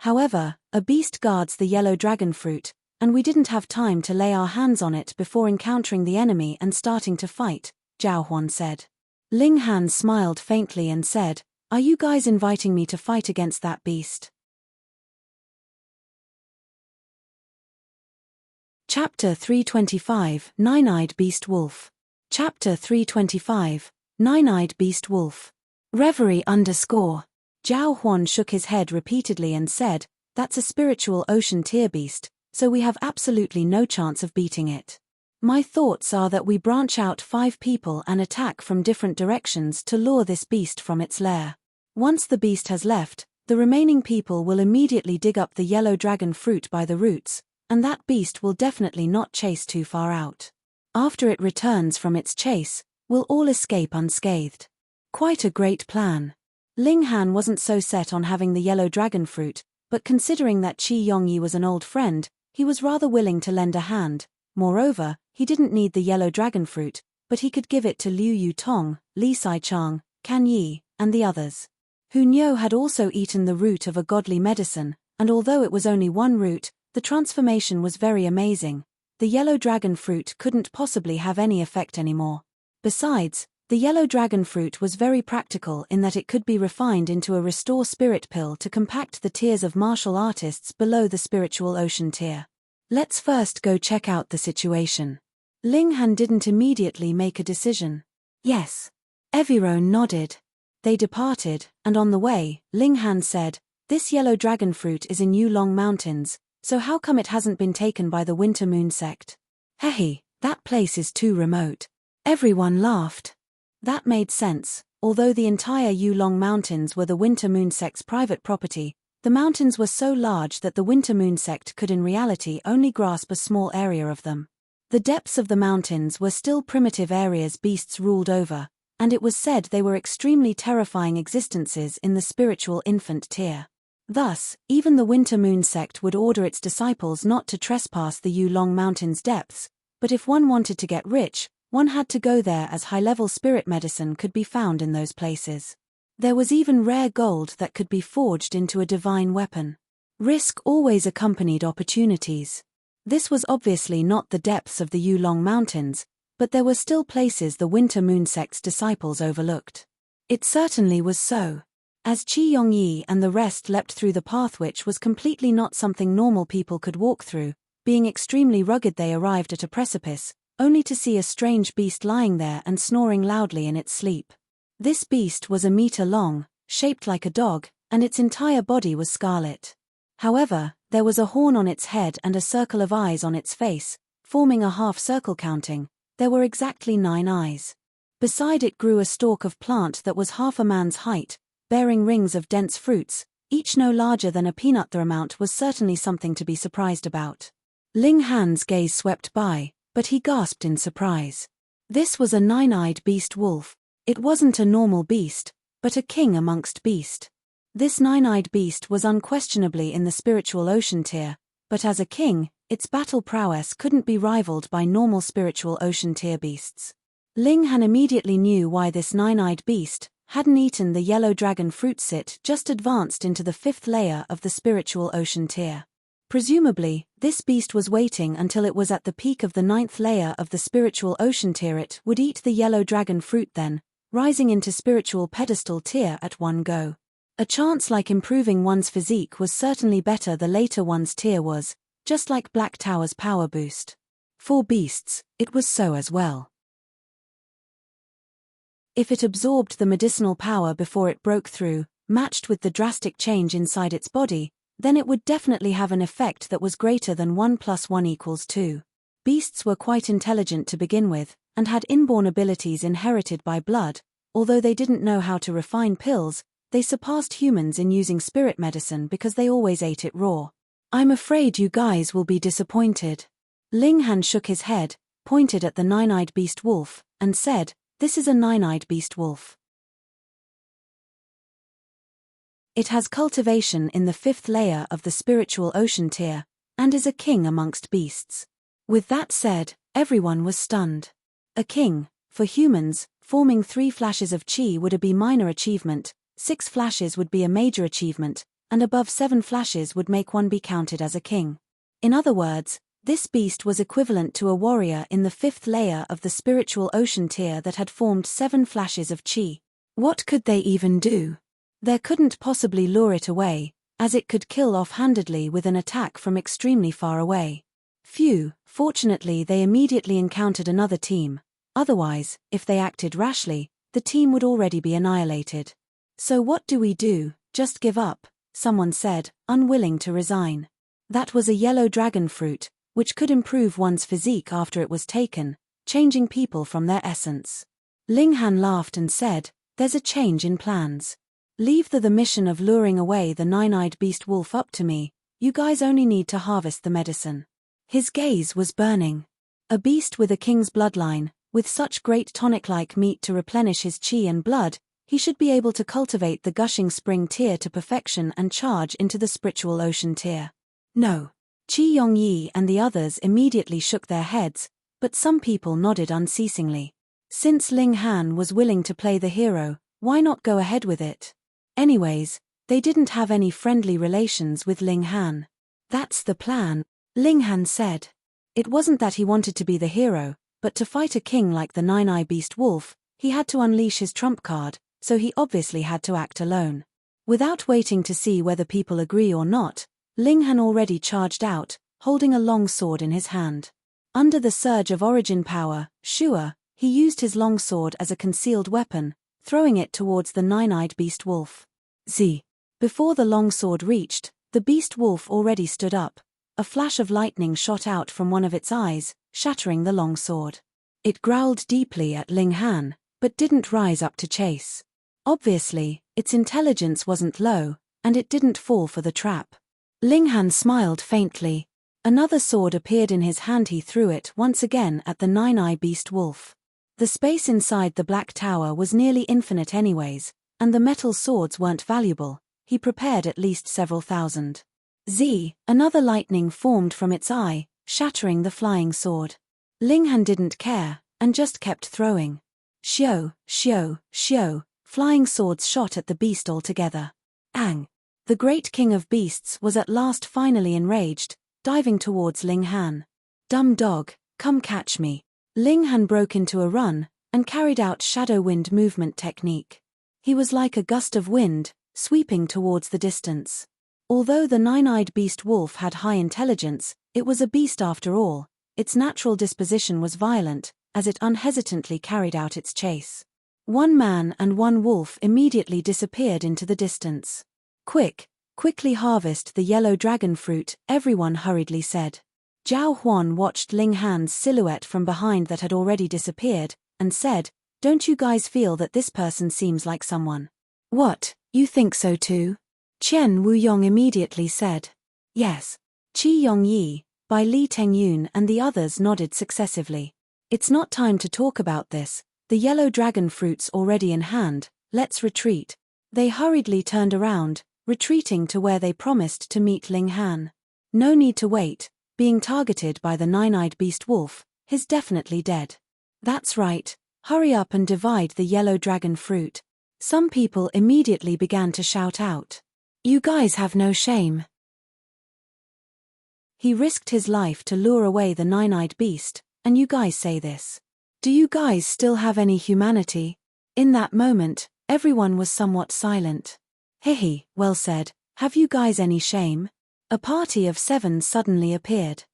However, A beast guards the yellow dragon fruit, and we didn't have time to lay our hands on it before encountering the enemy and starting to fight, Zhao Huan said. Ling Han smiled faintly and said, "Are you guys inviting me to fight against that beast?" Chapter 325, Nine-Eyed Beast Wolf. Chapter 325, Nine-Eyed Beast Wolf. Reverie _ Zhao Huan shook his head repeatedly and said, "That's a spiritual ocean tier beast, so we have absolutely no chance of beating it. My thoughts are that we branch out 5 people and attack from different directions to lure this beast from its lair. Once the beast has left, the remaining people will immediately dig up the yellow dragon fruit by the roots, and that beast will definitely not chase too far out. After it returns from its chase, we'll all escape unscathed." Quite a great plan. Ling Han wasn't so set on having the yellow dragon fruit, but considering that Qi Yongyi was an old friend, he was rather willing to lend a hand. Moreover, he didn't need the yellow dragon fruit, but he could give it to Liu Yutong, Li Saichang, Can Yi, and the others. Hu Niu had also eaten the root of a godly medicine, and although it was only one root, the transformation was very amazing. The yellow dragon fruit couldn't possibly have any effect anymore. Besides, the yellow dragon fruit was very practical in that it could be refined into a restore spirit pill to compact the tiers of martial artists below the spiritual ocean tier. Let's first go check out the situation. Ling Han didn't immediately make a decision. Yes. Everyone nodded. They departed, and on the way, Ling Han said, "This yellow dragon fruit is in Yulong Mountains, so how come it hasn't been taken by the Winter Moon sect?" "Hehe, that place is too remote." Everyone laughed. That made sense. Although the entire Yulong Mountains were the Winter Moon sect's private property, the mountains were so large that the Winter Moon sect could in reality only grasp a small area of them. The depths of the mountains were still primitive areas beasts ruled over, and it was said they were extremely terrifying existences in the spiritual infant tier. Thus, even the Winter Moon sect would order its disciples not to trespass the Yulong Mountains' depths, but if one wanted to get rich, one had to go there as high-level spirit medicine could be found in those places. There was even rare gold that could be forged into a divine weapon. Risk always accompanied opportunities. This was obviously not the depths of the Yulong Mountains, but there were still places the Winter Moon sect's disciples overlooked. It certainly was so. As Qi Yongyi and the rest leapt through the path, which was completely not something normal people could walk through, being extremely rugged, they arrived at a precipice, only to see a strange beast lying there and snoring loudly in its sleep. This beast was a meter long, shaped like a dog, and its entire body was scarlet. However, there was a horn on its head and a circle of eyes on its face, forming a half circle. Counting, there were exactly 9 eyes. Beside it grew a stalk of plant that was half a man's height, bearing rings of dense fruits, each no larger than a peanut. The amount was certainly something to be surprised about. Ling Han's gaze swept by, but he gasped in surprise. This was a nine-eyed beast wolf. It wasn't a normal beast, but a king amongst beasts. This nine-eyed beast was unquestionably in the spiritual ocean tier, but as a king, its battle prowess couldn't be rivaled by normal spiritual ocean tier beasts. Ling Han immediately knew why this nine-eyed beast hadn't eaten the yellow dragon fruit. It just advanced into the 5th layer of the spiritual ocean tier. Presumably, this beast was waiting until it was at the peak of the 9th layer of the spiritual ocean tier. It would eat the yellow dragon fruit, then rising into spiritual pedestal tier at one go. A chance like improving one's physique was certainly better the later one's tier was, just like Black Tower's power boost. For beasts, it was so as well. If it absorbed the medicinal power before it broke through, matched with the drastic change inside its body, then it would definitely have an effect that was greater than 1 + 1 = 2. Beasts were quite intelligent to begin with, and had inborn abilities inherited by blood. Although they didn't know how to refine pills, they surpassed humans in using spirit medicine because they always ate it raw. "I'm afraid you guys will be disappointed." Ling Han shook his head, pointed at the nine-eyed beast wolf, and said, "This is a nine-eyed beast wolf. It has cultivation in the 5th layer of the spiritual ocean tier, and is a king amongst beasts." With that said, everyone was stunned. A king, for humans, forming 3 flashes of chi would be minor achievement, 6 flashes would be a major achievement, and above 7 flashes would make one be counted as a king. In other words, this beast was equivalent to a warrior in the 5th layer of the spiritual ocean tier that had formed 7 flashes of chi. What could they even do? There couldn't possibly lure it away, as it could kill off-handedly with an attack from extremely far away. Phew, fortunately they immediately encountered another team, otherwise, if they acted rashly, the team would already be annihilated. So what do we do, just give up? Someone said, unwilling to resign. That was a yellow dragon fruit, which could improve one's physique after it was taken, changing people from their essence. Ling Han laughed and said, there's a change in plans. Leave the mission of luring away the nine-eyed beast wolf up to me, you guys only need to harvest the medicine. His gaze was burning. A beast with a king's bloodline, with such great tonic-like meat to replenish his chi and blood, he should be able to cultivate the gushing spring tier to perfection and charge into the spiritual ocean tier. No. Qi Yongyi and the others immediately shook their heads, but some people nodded unceasingly. Since Ling Han was willing to play the hero, why not go ahead with it? Anyways, they didn't have any friendly relations with Ling Han. That's the plan, Ling Han said. It wasn't that he wanted to be the hero, but to fight a king like the nine-eye beast wolf, he had to unleash his trump card, so he obviously had to act alone. Without waiting to see whether people agree or not, Ling Han already charged out, holding a long sword in his hand. Under the surge of origin power, Shua, he used his long sword as a concealed weapon, throwing it towards the nine-eyed beast wolf. Z. Before the long sword reached, the beast wolf already stood up. A flash of lightning shot out from one of its eyes, shattering the long sword. It growled deeply at Ling Han, but didn't rise up to chase. Obviously, its intelligence wasn't low, and it didn't fall for the trap. Ling Han smiled faintly. Another sword appeared in his hand. He threw it once again at the nine-eye beast wolf. The space inside the black tower was nearly infinite anyways, and the metal swords weren't valuable. He prepared at least several thousand. Another lightning formed from its eye, shattering the flying sword. Ling Han didn't care, and just kept throwing. Xiao, xiao, xiao, flying swords shot at the beast altogether. Ang! The great king of beasts was at last finally enraged, diving towards Ling Han. Dumb dog, come catch me. Ling Han broke into a run, and carried out shadow wind movement technique. He was like a gust of wind, sweeping towards the distance. Although the nine-eyed beast wolf had high intelligence, it was a beast after all. Its natural disposition was violent, as it unhesitantly carried out its chase. One man and one wolf immediately disappeared into the distance. Quickly harvest the yellow dragon fruit, everyone hurriedly said. Zhao Huan watched Ling Han's silhouette from behind that had already disappeared, and said, don't you guys feel that this person seems like someone? What, you think so too? Qian Wuyong immediately said. Yes. Qi Yongyi, Bai Li Tengyun and the others nodded successively. It's not time to talk about this, the yellow dragon fruit's already in hand, let's retreat. They hurriedly turned around, retreating to where they promised to meet Ling Han. No need to wait, being targeted by the nine-eyed beast wolf, he's definitely dead. That's right, hurry up and divide the yellow dragon fruit. Some people immediately began to shout out. You guys have no shame. He risked his life to lure away the nine-eyed beast, and you guys say this. Do you guys still have any humanity? In that moment, everyone was somewhat silent. Hehe, well said, have you guys any shame? A party of 7 suddenly appeared.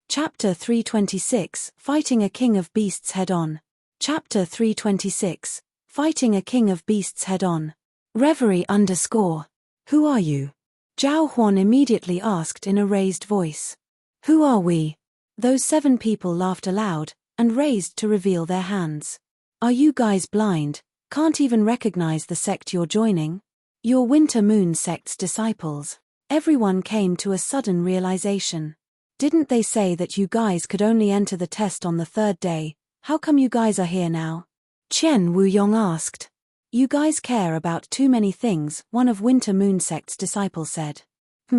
Chapter 326, Fighting a King of Beasts Head-On. Chapter 326, Fighting a King of Beasts Head-On. Reverie _ Who are you? Zhao Huan immediately asked in a raised voice. Who are we? Those 7 people laughed aloud, and raised to reveal their hands. Are you guys blind? Can't even recognize the sect you're joining? You're Winter Moon sect's disciples. Everyone came to a sudden realization. Didn't they say that you guys could only enter the test on the 3rd day? How come you guys are here now? Qian Wuyong asked. You guys care about too many things, one of Winter Moon sect's disciples said.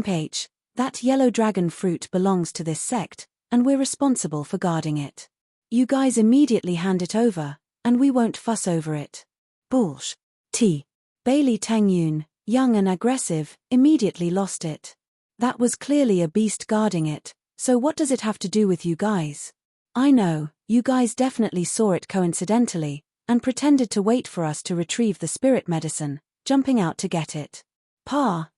H. That yellow dragon fruit belongs to this sect, and we're responsible for guarding it. You guys immediately hand it over, and we won't fuss over it. Bullsh. T. Bailey Tengyun, young and aggressive, immediately lost it. That was clearly a beast guarding it, so what does it have to do with you guys? I know, you guys definitely saw it coincidentally, and pretended to wait for us to retrieve the spirit medicine, jumping out to get it. Pa,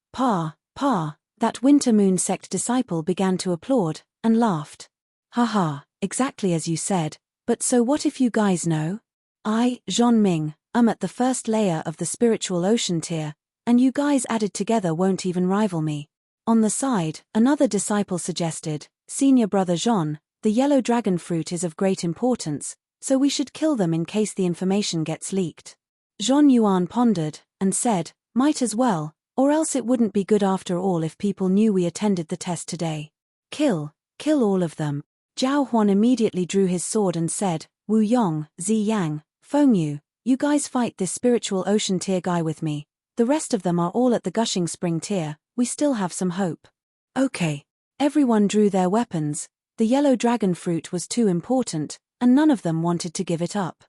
that Winter Moon sect disciple began to applaud, and laughed. Haha, exactly as you said, but so what if you guys know? I, Jean Ming, am at the first layer of the spiritual ocean tier, and you guys added together won't even rival me. On the side, another disciple suggested, Senior Brother Jean, the yellow dragon fruit is of great importance, so we should kill them in case the information gets leaked. Jean Yuan pondered, and said, might as well, or else it wouldn't be good after all if people knew we attended the test today. Kill all of them. Zhao Huan immediately drew his sword and said, Wu Yong, Zi Yang, Feng Yu, you guys fight this spiritual ocean tier guy with me. The rest of them are all at the gushing spring tier, we still have some hope. Okay. Everyone drew their weapons, the yellow dragon fruit was too important, and none of them wanted to give it up.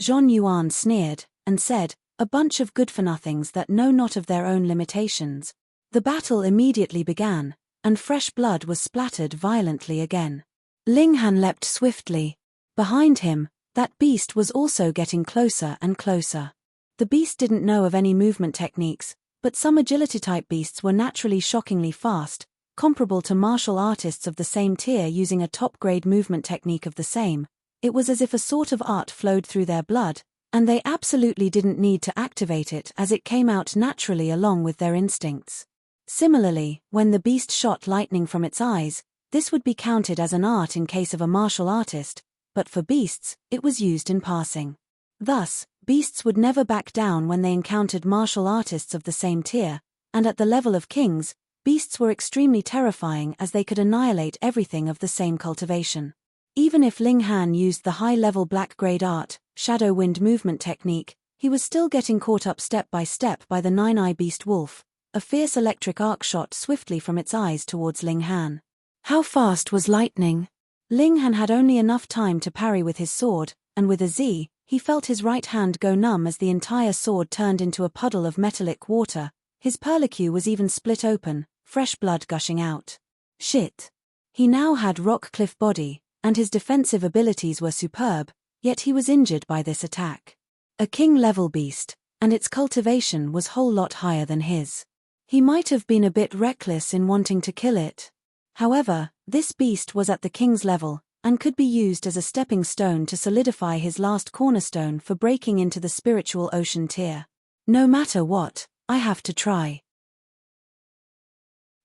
Zhong Yuan sneered, and said, a bunch of good-for-nothings that know not of their own limitations. The battle immediately began, and fresh blood was splattered violently again. Ling Han leapt swiftly. Behind him, that beast was also getting closer and closer. The beast didn't know of any movement techniques, but some agility-type beasts were naturally shockingly fast, comparable to martial artists of the same tier using a top-grade movement technique of the same. It was as if a sort of art flowed through their blood, and they absolutely didn't need to activate it as it came out naturally along with their instincts. Similarly, when the beast shot lightning from its eyes, this would be counted as an art in case of a martial artist, but for beasts, it was used in passing. Thus, beasts would never back down when they encountered martial artists of the same tier, and at the level of kings, beasts were extremely terrifying as they could annihilate everything of the same cultivation. Even if Ling Han used the high-level black-grade art, Shadow Wind movement technique, he was still getting caught up step by step by the nine-eye beast wolf. A fierce electric arc shot swiftly from its eyes towards Ling Han. How fast was lightning? Ling Han had only enough time to parry with his sword, and with a Z, he felt his right hand go numb as the entire sword turned into a puddle of metallic water. His perlicue was even split open, fresh blood gushing out. Shit. He now had rock cliff body, and his defensive abilities were superb, yet he was injured by this attack. A king-level beast, and its cultivation was whole lot higher than his. He might have been a bit reckless in wanting to kill it. However, this beast was at the king's level, and could be used as a stepping stone to solidify his last cornerstone for breaking into the spiritual ocean tier. No matter what, I have to try.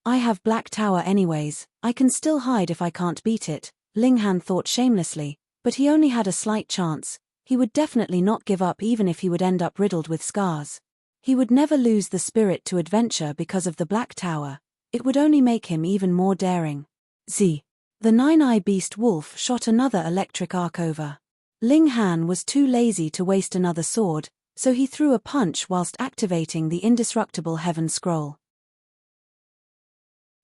I have Black Tower anyways, I can still hide if I can't beat it, Ling Han thought shamelessly, but he only had a slight chance. He would definitely not give up even if he would end up riddled with scars. He would never lose the spirit to adventure because of the Black Tower. It would only make him even more daring. Z. The nine-eye beast wolf shot another electric arc over. Ling Han was too lazy to waste another sword, so he threw a punch whilst activating the indestructible heaven scroll.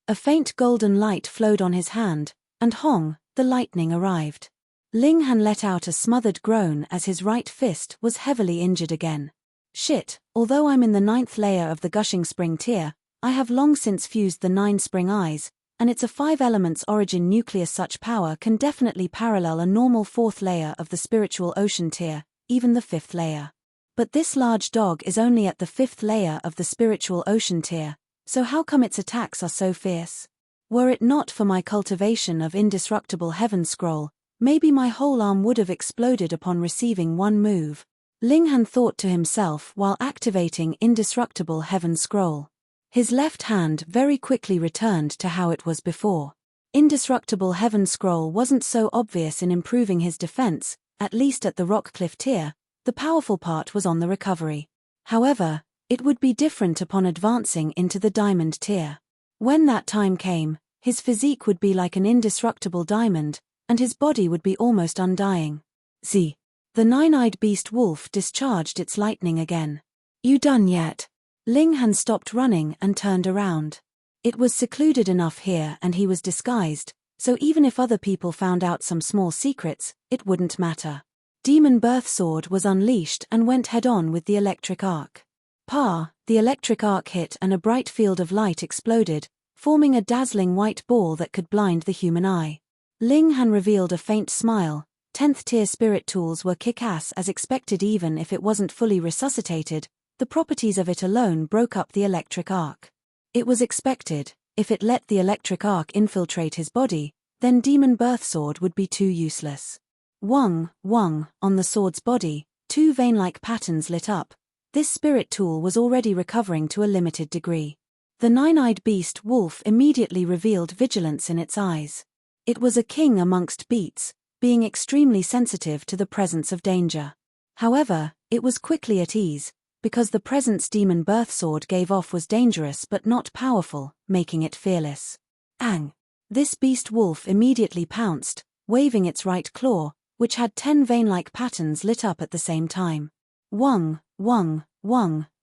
A faint golden light flowed on his hand, and Hong, the lightning arrived. Ling Han let out a smothered groan as his right fist was heavily injured again. Shit, although I'm in the 9th layer of the gushing spring tier, I have long since fused the 9 spring eyes, and it's a 5 elements origin nucleus. Such power can definitely parallel a normal 4th layer of the spiritual ocean tier, even the 5th layer. But this large dog is only at the 5th layer of the spiritual ocean tier, so how come its attacks are so fierce? Were it not for my cultivation of indestructible heaven scroll, maybe my whole arm would have exploded upon receiving one move. Ling Han thought to himself while activating indestructible heaven scroll. His left hand very quickly returned to how it was before. Indestructible heaven scroll wasn't so obvious in improving his defense, at least at the rock cliff tier. The powerful part was on the recovery. However, it would be different upon advancing into the diamond tier. When that time came, his physique would be like an indestructible diamond, and his body would be almost undying. Z. The nine-eyed beast wolf discharged its lightning again. You done yet? Ling Han stopped running and turned around. It was secluded enough here and he was disguised, so even if other people found out some small secrets, it wouldn't matter. Demon Birth Sword was unleashed and went head-on with the electric arc. The electric arc hit and a bright field of light exploded, forming a dazzling white ball that could blind the human eye. Ling Han revealed a faint smile. 10th tier spirit tools were kick-ass as expected. Even if it wasn't fully resuscitated, the properties of it alone broke up the electric arc. It was expected, if it let the electric arc infiltrate his body, then Demon Birth Sword would be too useless. Wong, on the sword's body, 2 vein-like patterns lit up. This spirit tool was already recovering to a limited degree. The nine-eyed beast wolf immediately revealed vigilance in its eyes. It was a king amongst beasts, being extremely sensitive to the presence of danger. However, it was quickly at ease, because the presence Demon Birth Sword gave off was dangerous but not powerful, making it fearless. Ang! This beast wolf immediately pounced, waving its right claw, which had 10 vein-like patterns lit up at the same time. Wong,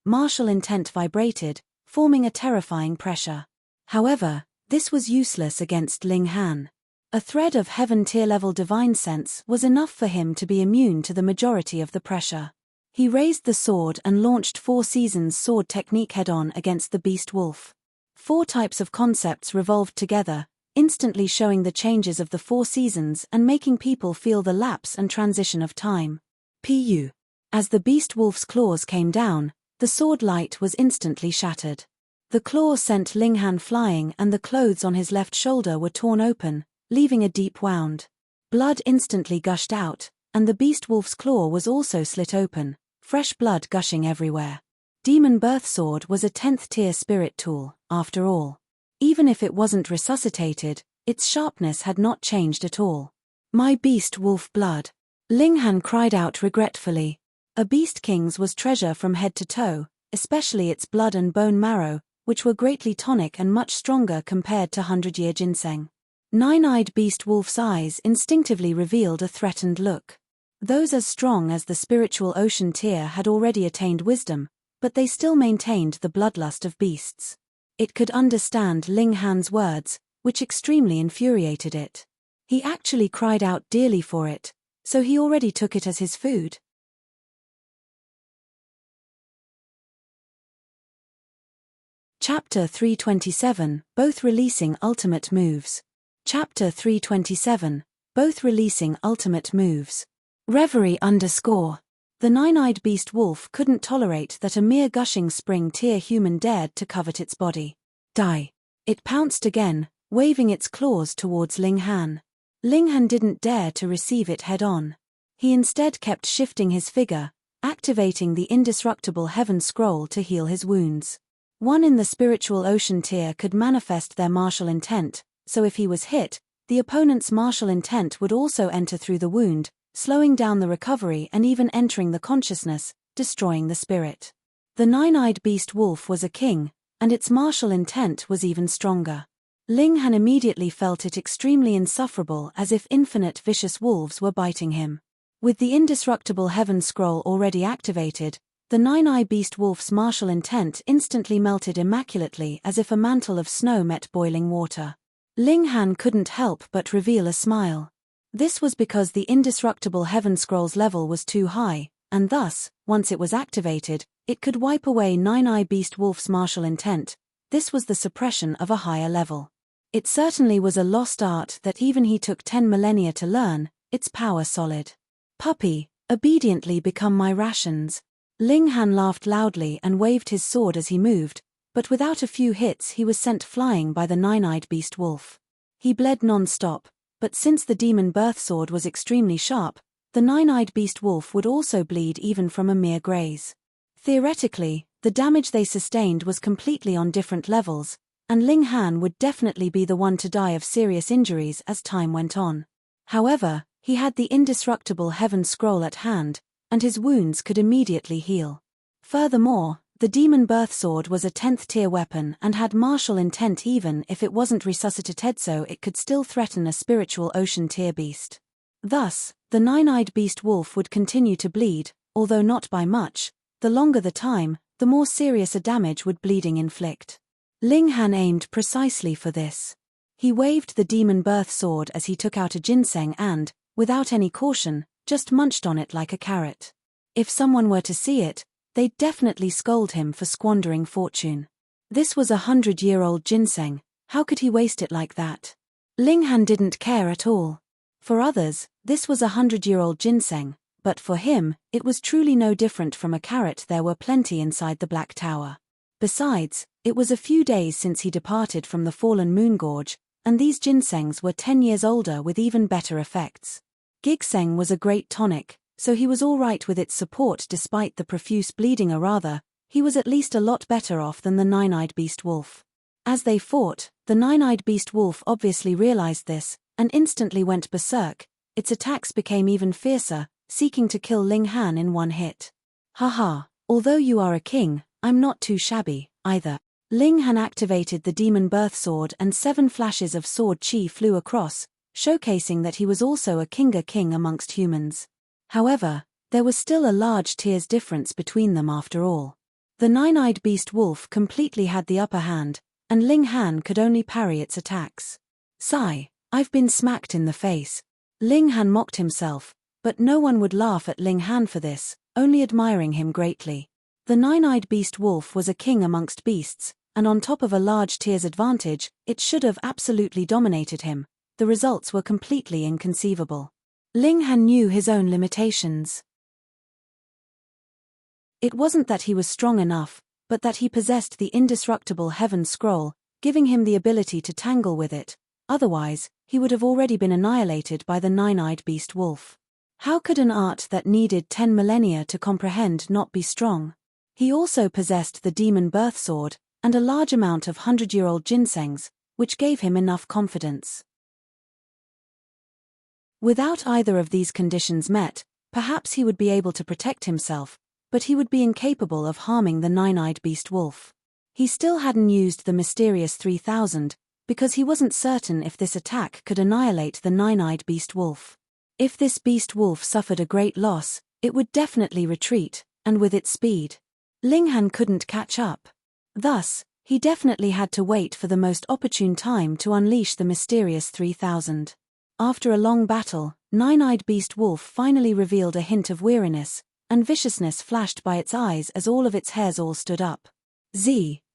martial intent vibrated, forming a terrifying pressure. However, this was useless against Ling Han. A thread of heaven tier-level divine sense was enough for him to be immune to the majority of the pressure. He raised the sword and launched 4 seasons sword technique head-on against the beast wolf. 4 types of concepts revolved together, instantly showing the changes of the 4 seasons and making people feel the lapse and transition of time. As the beast wolf's claws came down, the sword light was instantly shattered. The claws sent Ling Han flying and the clothes on his left shoulder were torn open, leaving a deep wound. Blood instantly gushed out, and the beast wolf's claw was also slit open, fresh blood gushing everywhere. Demon Birth Sword was a 10th tier spirit tool, after all. Even if it wasn't resuscitated, its sharpness had not changed at all. My beast wolf blood! Ling Han cried out regretfully. A beast king's was treasure from head to toe, especially its blood and bone marrow, which were greatly tonic and much stronger compared to 100-year ginseng. Nine-eyed beast wolf's eyes instinctively revealed a threatened look. Those as strong as the spiritual ocean tier had already attained wisdom, but they still maintained the bloodlust of beasts. It could understand Ling Han's words, which extremely infuriated it. He actually cried out dearly for it, so he already took it as his food. Chapter 327, Both Releasing Ultimate Moves. Chapter 327, Both Releasing Ultimate Moves. Reverie _ The nine-eyed beast wolf couldn't tolerate that a mere gushing spring tier human dared to covet its body. Die! It pounced again, waving its claws towards Ling Han. Ling Han didn't dare to receive it head-on. He instead kept shifting his figure, activating the indestructible heaven scroll to heal his wounds. One in the spiritual ocean tier could manifest their martial intent, so if he was hit, the opponent's martial intent would also enter through the wound, slowing down the recovery and even entering the consciousness, destroying the spirit. The nine-eyed beast wolf was a king, and its martial intent was even stronger. Ling Han immediately felt it extremely insufferable, as if infinite vicious wolves were biting him. With the indestructible heaven scroll already activated, the nine-eyed beast wolf's martial intent instantly melted immaculately as if a mantle of snow met boiling water. Ling Han couldn't help but reveal a smile. This was because the indestructible heaven scroll's level was too high, and thus, once it was activated, it could wipe away nine-eyed beast wolf's martial intent. This was the suppression of a higher level. It certainly was a lost art that even he took 10 millennia to learn, its power solid. Puppy, obediently become my rations. Ling Han laughed loudly and waved his sword as he moved, but without a few hits he was sent flying by the nine-eyed beast wolf. He bled non-stop, but since the Demon Birth Sword was extremely sharp, the nine-eyed beast wolf would also bleed even from a mere graze. Theoretically, the damage they sustained was completely on different levels, and Ling Han would definitely be the one to die of serious injuries as time went on. However, he had the indestructible heaven scroll at hand, and his wounds could immediately heal. Furthermore, the Demon Birth Sword was a 10th tier weapon and had martial intent. Even if it wasn't resuscitated, so it could still threaten a spiritual ocean tier beast. Thus, the nine-eyed beast wolf would continue to bleed, although not by much. The longer the time, the more serious a damage would bleeding inflict. Ling Han aimed precisely for this. He waved the Demon Birth Sword as he took out a ginseng and, without any caution, just munched on it like a carrot. If someone were to see it, they'd definitely scold him for squandering fortune. This was 100-year-old ginseng, how could he waste it like that? Ling Han didn't care at all. For others, this was 100-year-old ginseng, but for him, it was truly no different from a carrot. There were plenty inside the Black Tower. Besides, it was a few days since he departed from the fallen moon gorge, and these ginsengs were 10 years older with even better effects. Ginseng was a great tonic, so he was all right with its support despite the profuse bleeding, or rather, he was at least a lot better off than the nine-eyed beast wolf. As they fought, the nine-eyed beast wolf obviously realized this, and instantly went berserk. Its attacks became even fiercer, seeking to kill Ling Han in one hit. Haha, although you are a king, I'm not too shabby, either. Ling Han activated the demon birth sword and 7 flashes of sword chi flew across, showcasing that he was also a king amongst humans. However, there was still a large tiers difference between them after all. The nine-eyed beast wolf completely had the upper hand, and Ling Han could only parry its attacks. Sigh, I've been smacked in the face. Ling Han mocked himself, but no one would laugh at Ling Han for this, only admiring him greatly. The nine-eyed beast wolf was a king amongst beasts, and on top of a large tier's advantage, it should have absolutely dominated him. The results were completely inconceivable. Ling Han knew his own limitations. It wasn't that he was strong enough, but that he possessed the indestructible Heaven Scroll, giving him the ability to tangle with it. Otherwise, he would have already been annihilated by the nine-eyed beast wolf. How could an art that needed 10 millennia to comprehend not be strong? He also possessed the demon birth sword, and a large amount of 100-year-old ginsengs, which gave him enough confidence. Without either of these conditions met, perhaps he would be able to protect himself, but he would be incapable of harming the nine-eyed beast wolf. He still hadn't used the mysterious 3000, because he wasn't certain if this attack could annihilate the nine-eyed beast wolf. If this beast wolf suffered a great loss, it would definitely retreat, and with its speed, Ling Han couldn't catch up. Thus, he definitely had to wait for the most opportune time to unleash the mysterious 3000. After a long battle, nine-eyed beast wolf finally revealed a hint of weariness, and viciousness flashed by its eyes as all of its hairs all stood up.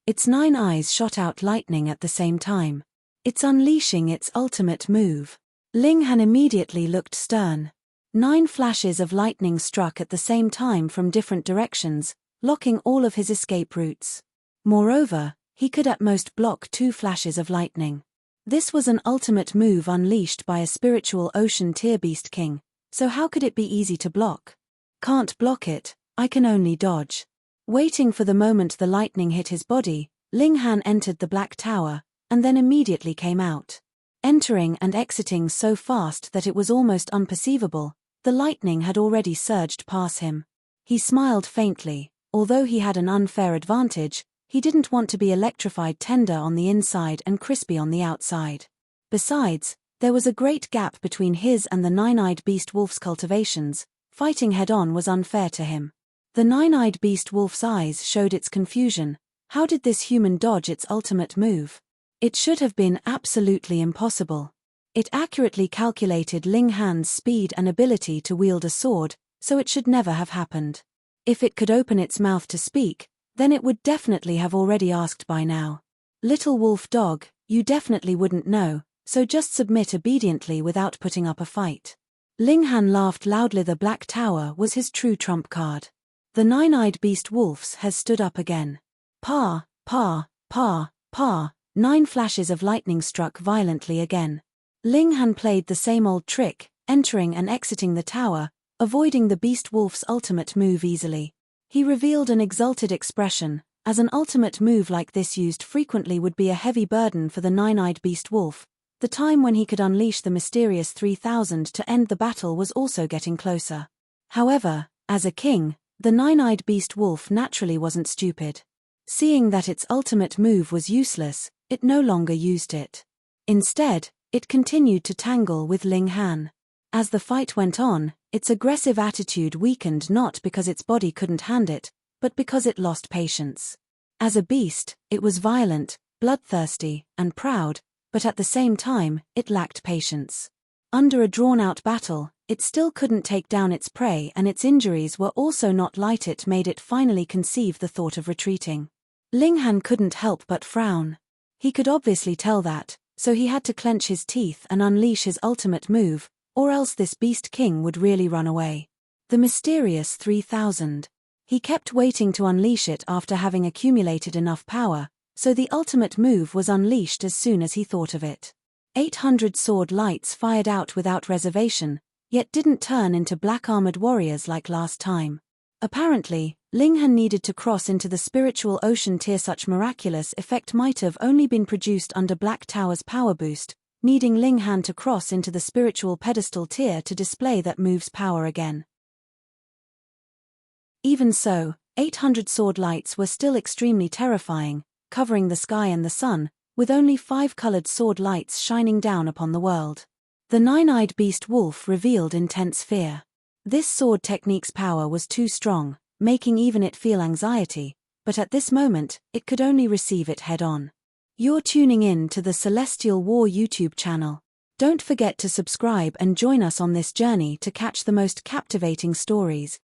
Its 9 eyes shot out lightning at the same time. It's unleashing its ultimate move. Ling Han immediately looked stern. 9 flashes of lightning struck at the same time from different directions, blocking all of his escape routes. Moreover, he could at most block 2 flashes of lightning. This was an ultimate move unleashed by a spiritual ocean tier beast king, so how could it be easy to block? Can't block it, I can only dodge. Waiting for the moment the lightning hit his body, Ling Han entered the Black Tower, and then immediately came out. Entering and exiting so fast that it was almost unperceivable, the lightning had already surged past him. He smiled faintly. Although he had an unfair advantage, he didn't want to be electrified tender on the inside and crispy on the outside. Besides, there was a great gap between his and the nine-eyed beast wolf's cultivations. Fighting head-on was unfair to him. The nine-eyed beast wolf's eyes showed its confusion. How did this human dodge its ultimate move? It should have been absolutely impossible. It accurately calculated Ling Han's speed and ability to wield a sword, so it should never have happened. If it could open its mouth to speak, then it would definitely have already asked by now. Little wolf dog, you definitely wouldn't know, so just submit obediently without putting up a fight. Ling Han laughed loudly. The Black Tower was his true trump card. The nine-eyed beast wolves has stood up again. Pa, pa, pa, pa, 9 flashes of lightning struck violently again. Ling Han played the same old trick, entering and exiting the tower, avoiding the beast wolf's ultimate move easily. He revealed an exulted expression, as an ultimate move like this used frequently would be a heavy burden for the nine-eyed beast wolf. The time when he could unleash the mysterious 3000 to end the battle was also getting closer. However, as a king, the nine-eyed beast wolf naturally wasn't stupid. Seeing that its ultimate move was useless, it no longer used it. Instead, it continued to tangle with Ling Han. As the fight went on, its aggressive attitude weakened not because its body couldn't hand it, but because it lost patience. As a beast, it was violent, bloodthirsty, and proud, but at the same time, it lacked patience. Under a drawn-out battle, it still couldn't take down its prey, and its injuries were also not light. It made it finally conceive the thought of retreating. Ling Han couldn't help but frown. He could obviously tell that, so he had to clench his teeth and unleash his ultimate move, or else this Beast King would really run away. The mysterious 3000. He kept waiting to unleash it after having accumulated enough power, so the ultimate move was unleashed as soon as he thought of it. 800 sword lights fired out without reservation, yet didn't turn into black-armored warriors like last time. Apparently, Ling Han needed to cross into the spiritual ocean tier. Such miraculous effect might have only been produced under Black Tower's power boost, needing Ling Han to cross into the spiritual pedestal tier to display that move's power again. Even so, 800 sword lights were still extremely terrifying, covering the sky and the sun, with only 5 colored sword lights shining down upon the world. The nine-eyed beast wolf revealed intense fear. This sword technique's power was too strong, making even it feel anxiety, but at this moment, it could only receive it head-on. You're tuning in to the Celestial War YouTube channel. Don't forget to subscribe and join us on this journey to catch the most captivating stories,